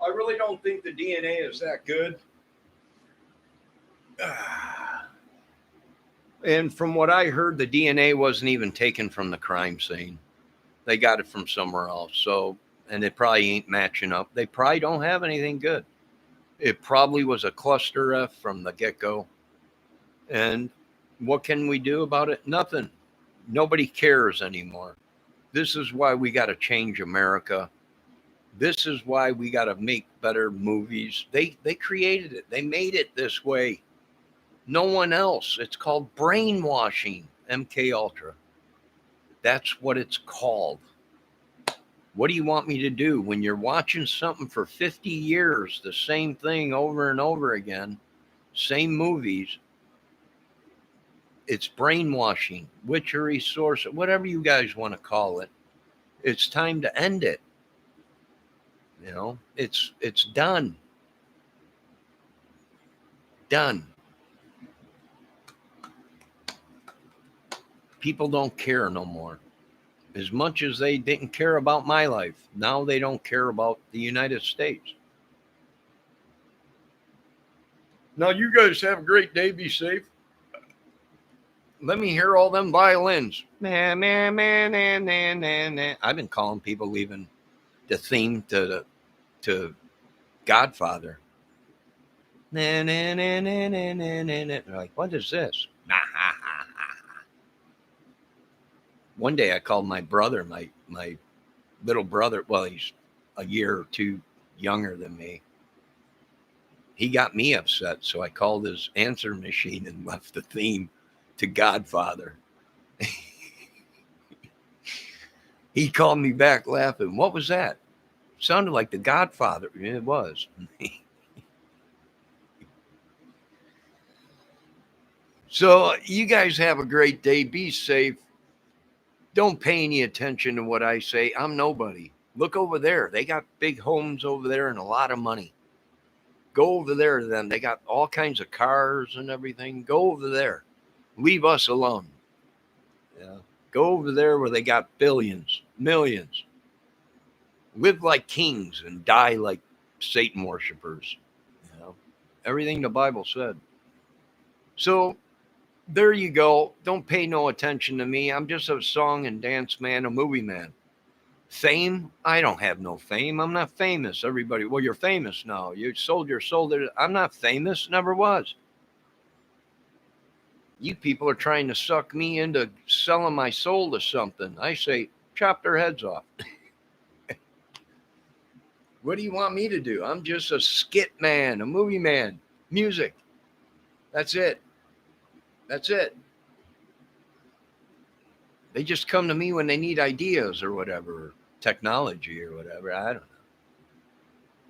I really don't think the DNA is that good. And from what I heard, the DNA wasn't even taken from the crime scene. They got it from somewhere else. So, and it probably ain't matching up. They probably don't have anything good. It probably was a cluster F from the get go. And what can we do about it? Nothing. Nobody cares anymore. This is why we got to change America. This is why we got to make better movies. They created it. They made it this way. No one else. It's called brainwashing. MK Ultra. That's what it's called. What do you want me to do when you're watching something for 50 years, the same thing over and over again, same movies? It's brainwashing, witchery, source, whatever you guys want to call it. It's time to end it. You know, it's done. Done. People don't care no more. As much as they didn't care about my life, now they don't care about the United States. Now, you guys have a great day. Be safe. Let me hear all them violins. Nah, nah, nah, nah, nah, nah, nah. I've been calling people leaving the theme to Godfather. Nah, nah, nah, nah, nah, nah, nah. They're like, what is this? One day I called my brother, my little brother. Well, he's a year or two younger than me. He got me upset, so I called his answer machine and left the theme to Godfather. He called me back laughing. What was that? It sounded like the Godfather. It was. So you guys have a great day. Be safe. Don't pay any attention to what I say. I'm nobody. Look over there. They got big homes over there and a lot of money. Go over there to them. They got all kinds of cars and everything. Go over there. Leave us alone. Yeah. Go over there where they got billions, millions. Live like kings and die like Satan worshipers. You know, everything the Bible said. So there you go. Don't pay no attention to me. I'm just a song and dance man, a movie man. Fame? I don't have no fame. I'm not famous. Everybody, well, you're famous now. You sold your soul. I'm not famous. Never was. You people are trying to suck me into selling my soul to something. I say, chop their heads off. What do you want me to do? I'm just a skit man, a movie man, music. That's it. That's it. They just come to me when they need ideas or whatever, or technology or whatever. I don't know.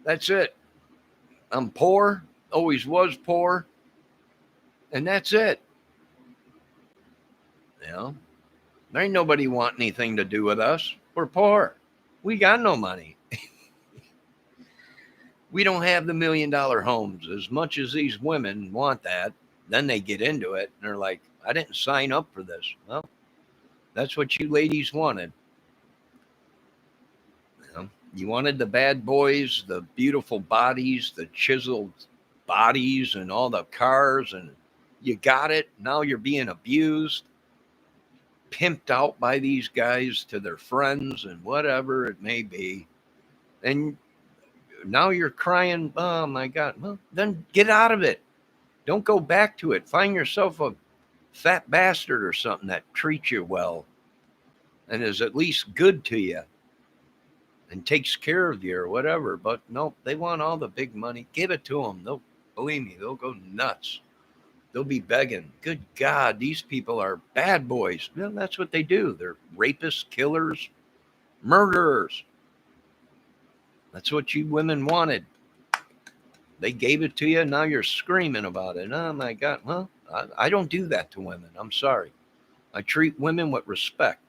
That's it. I'm poor, always was poor, and that's it. You know, there ain't nobody want anything to do with us. We're poor. We got no money. We don't have the $1 million homes as much as these women want that. Then they get into it and they're like, I didn't sign up for this. Well, that's what you ladies wanted. You wanted the bad boys, the beautiful bodies, the chiseled bodies, and all the cars, and you got it. Now you're being abused, pimped out by these guys to their friends and whatever it may be. And now you're crying, oh my God. Well, then get out of it. Don't go back to it. Find yourself a fat bastard or something that treats you well and is at least good to you and takes care of you or whatever. But no, they want all the big money. Give it to them. They'll, believe me, they'll go nuts. They'll be begging. Good God, these people are bad boys. Well, that's what they do. They're rapists, killers, murderers. That's what you women wanted. They gave it to you. Now you're screaming about it. Oh my God. Well, I don't do that to women. I'm sorry. I treat women with respect.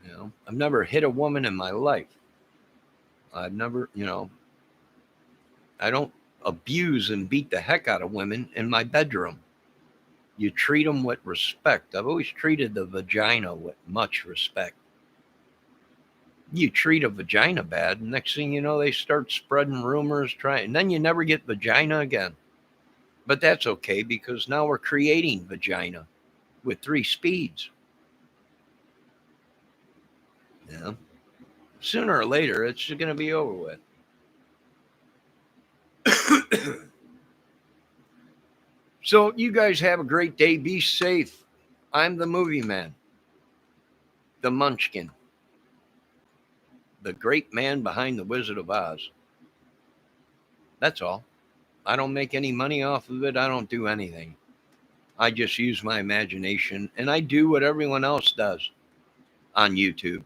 You know, I've never hit a woman in my life. I've never, I don't abuse and beat the heck out of women in my bedroom. You treat them with respect. I've always treated the vagina with much respect. You treat a vagina bad, next thing you know, they start spreading rumors, and then you never get vagina again. But that's okay because now we're creating vagina with 3 speeds. Yeah. Sooner or later, it's going to be over with. So you guys have a great day. Be safe. I'm the movie man, the munchkin, the great man behind the Wizard of Oz. That's all. I don't make any money off of it. I don't do anything. I just use my imagination and I do what everyone else does on YouTube.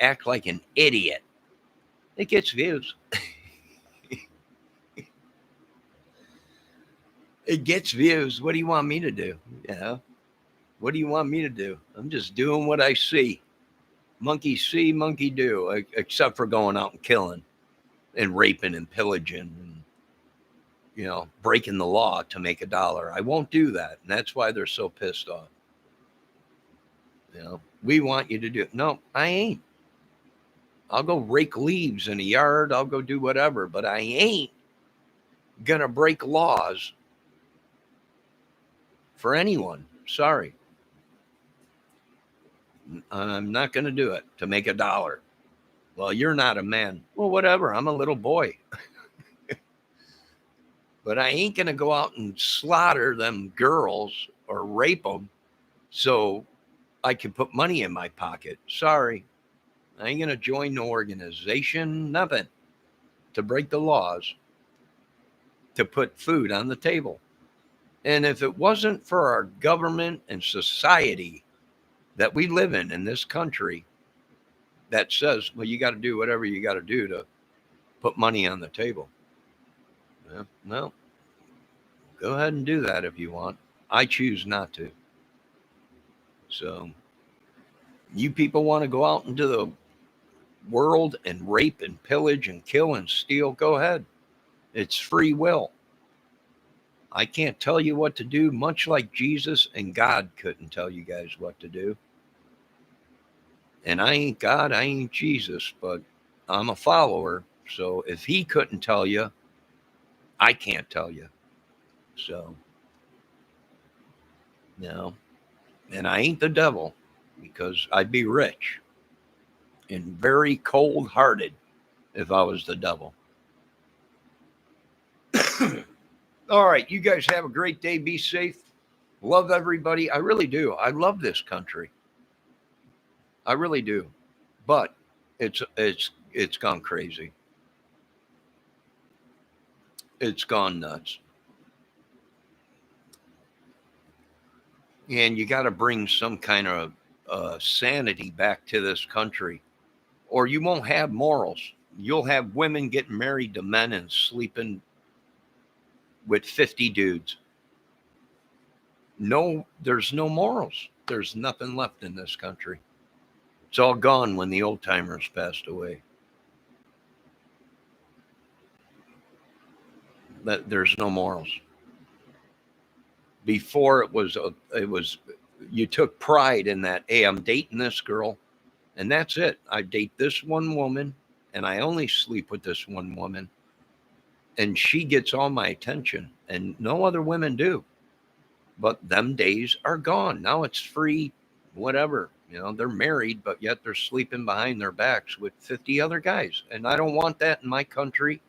Act like an idiot. It gets views. It gets views. What do you want me to do? What do you want me to do? I'm just doing what I see. Monkey see, monkey do, except for going out and killing and raping and pillaging and, breaking the law to make $1. I won't do that. And that's why they're so pissed off. We want you to do it. No, I ain't. I'll go rake leaves in a yard. I'll go do whatever, but I ain't going to break laws for anyone. Sorry. I'm not going to do it to make $1. Well, you're not a man. Well, whatever. I'm a little boy. But I ain't going to go out and slaughter them girls or rape them so I can put money in my pocket. Sorry. I ain't going to join no organization, nothing, to break the laws, to put food on the table. And if it wasn't for our government and society that we live in this country that says, well, you got to do whatever you got to do to put money on the table. No, go ahead and do that if you want. I choose not to. So you people want to go out into the world and rape and pillage and kill and steal, go ahead. It's free will. I can't tell you what to do, much like Jesus and God couldn't tell you guys what to do. And I ain't God, I ain't Jesus, but I'm a follower. So if he couldn't tell you, I can't tell you. So, and I ain't the devil because I'd be rich. and very cold-hearted if I was the devil. All right, you guys have a great day. Be safe. Love everybody. I really do. I love this country. I really do. But it's gone crazy. It's gone nuts. And you got to bring some kind of sanity back to this country, or you won't have morals. You'll have women getting married to men and sleeping with 50 dudes. No, there's no morals. There's nothing left in this country. It's all gone when the old timers passed away. There's no morals. Before it was you took pride in that. Hey, I'm dating this girl, and that's it. I date this one woman, and I only sleep with this one woman, and she gets all my attention, and no other women do. But them days are gone. Now it's free, whatever. They're married, but yet they're sleeping behind their backs with 50 other guys. And I don't want that in my country.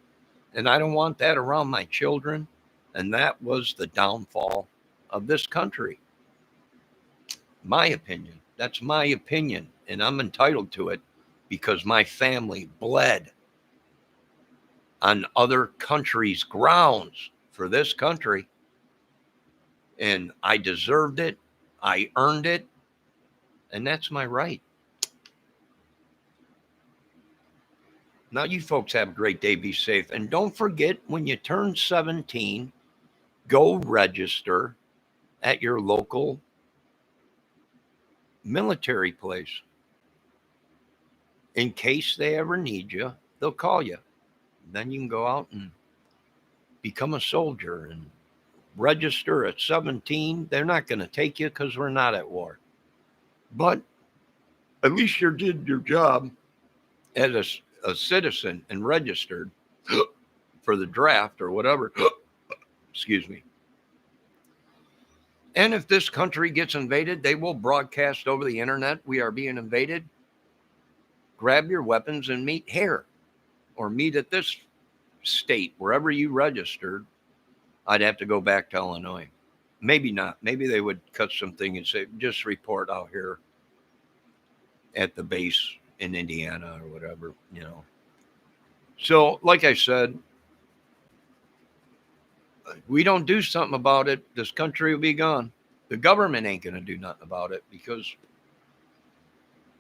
And I don't want that around my children. And that was the downfall of this country. My opinion. That's my opinion. And I'm entitled to it because my family bled on other countries' grounds for this country. And I deserved it. I earned it. And that's my right. Now, you folks have a great day. Be safe. And don't forget, when you turn 17, go register at your local military place. In case they ever need you, they'll call you. Then you can go out and become a soldier and register at 17. They're not going to take you because we're not at war. But at least you did your job as a citizen and registered for the draft or whatever. Excuse me. And if this country gets invaded, they will broadcast over the internet, we are being invaded. Grab your weapons and meet here, or meet at this state, wherever you registered. I'd have to go back to Illinois. Maybe not. Maybe they would cut something and say, just report out here at the base in Indiana or whatever, So, like I said, we don't do something about it, this country will be gone. The government ain't going to do nothing about it because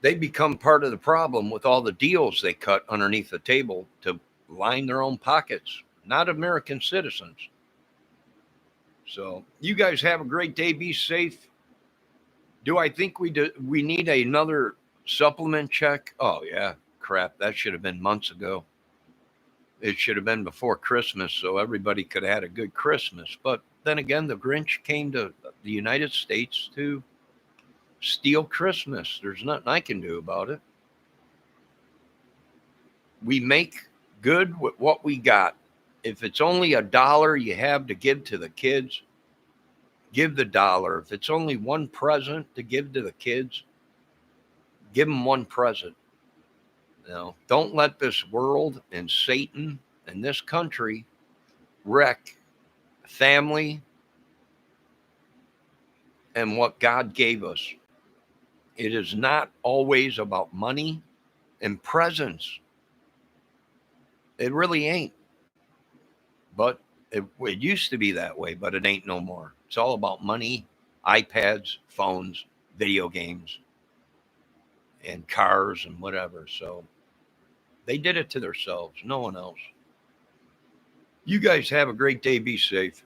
they become part of the problem with all the deals they cut underneath the table to line their own pockets, not American citizens. So you guys have a great day. Be safe. Do I think we need another supplement check? Oh, yeah. Crap. That should have been months ago. It should have been before Christmas so everybody could have had a good Christmas. But then again, the Grinch came to the United States to steal Christmas. There's nothing I can do about it. We make good with what we got. If it's only $1 you have to give to the kids, give the $1. If it's only one present to give to the kids, give them one present. Don't let this world and Satan and this country wreck family and what God gave us. It is not always about money and presents. It really ain't. But it used to be that way, but it ain't no more. It's all about money, iPads, phones, video games, and cars and whatever. So they did it to themselves, no one else. You guys have a great day. Be safe.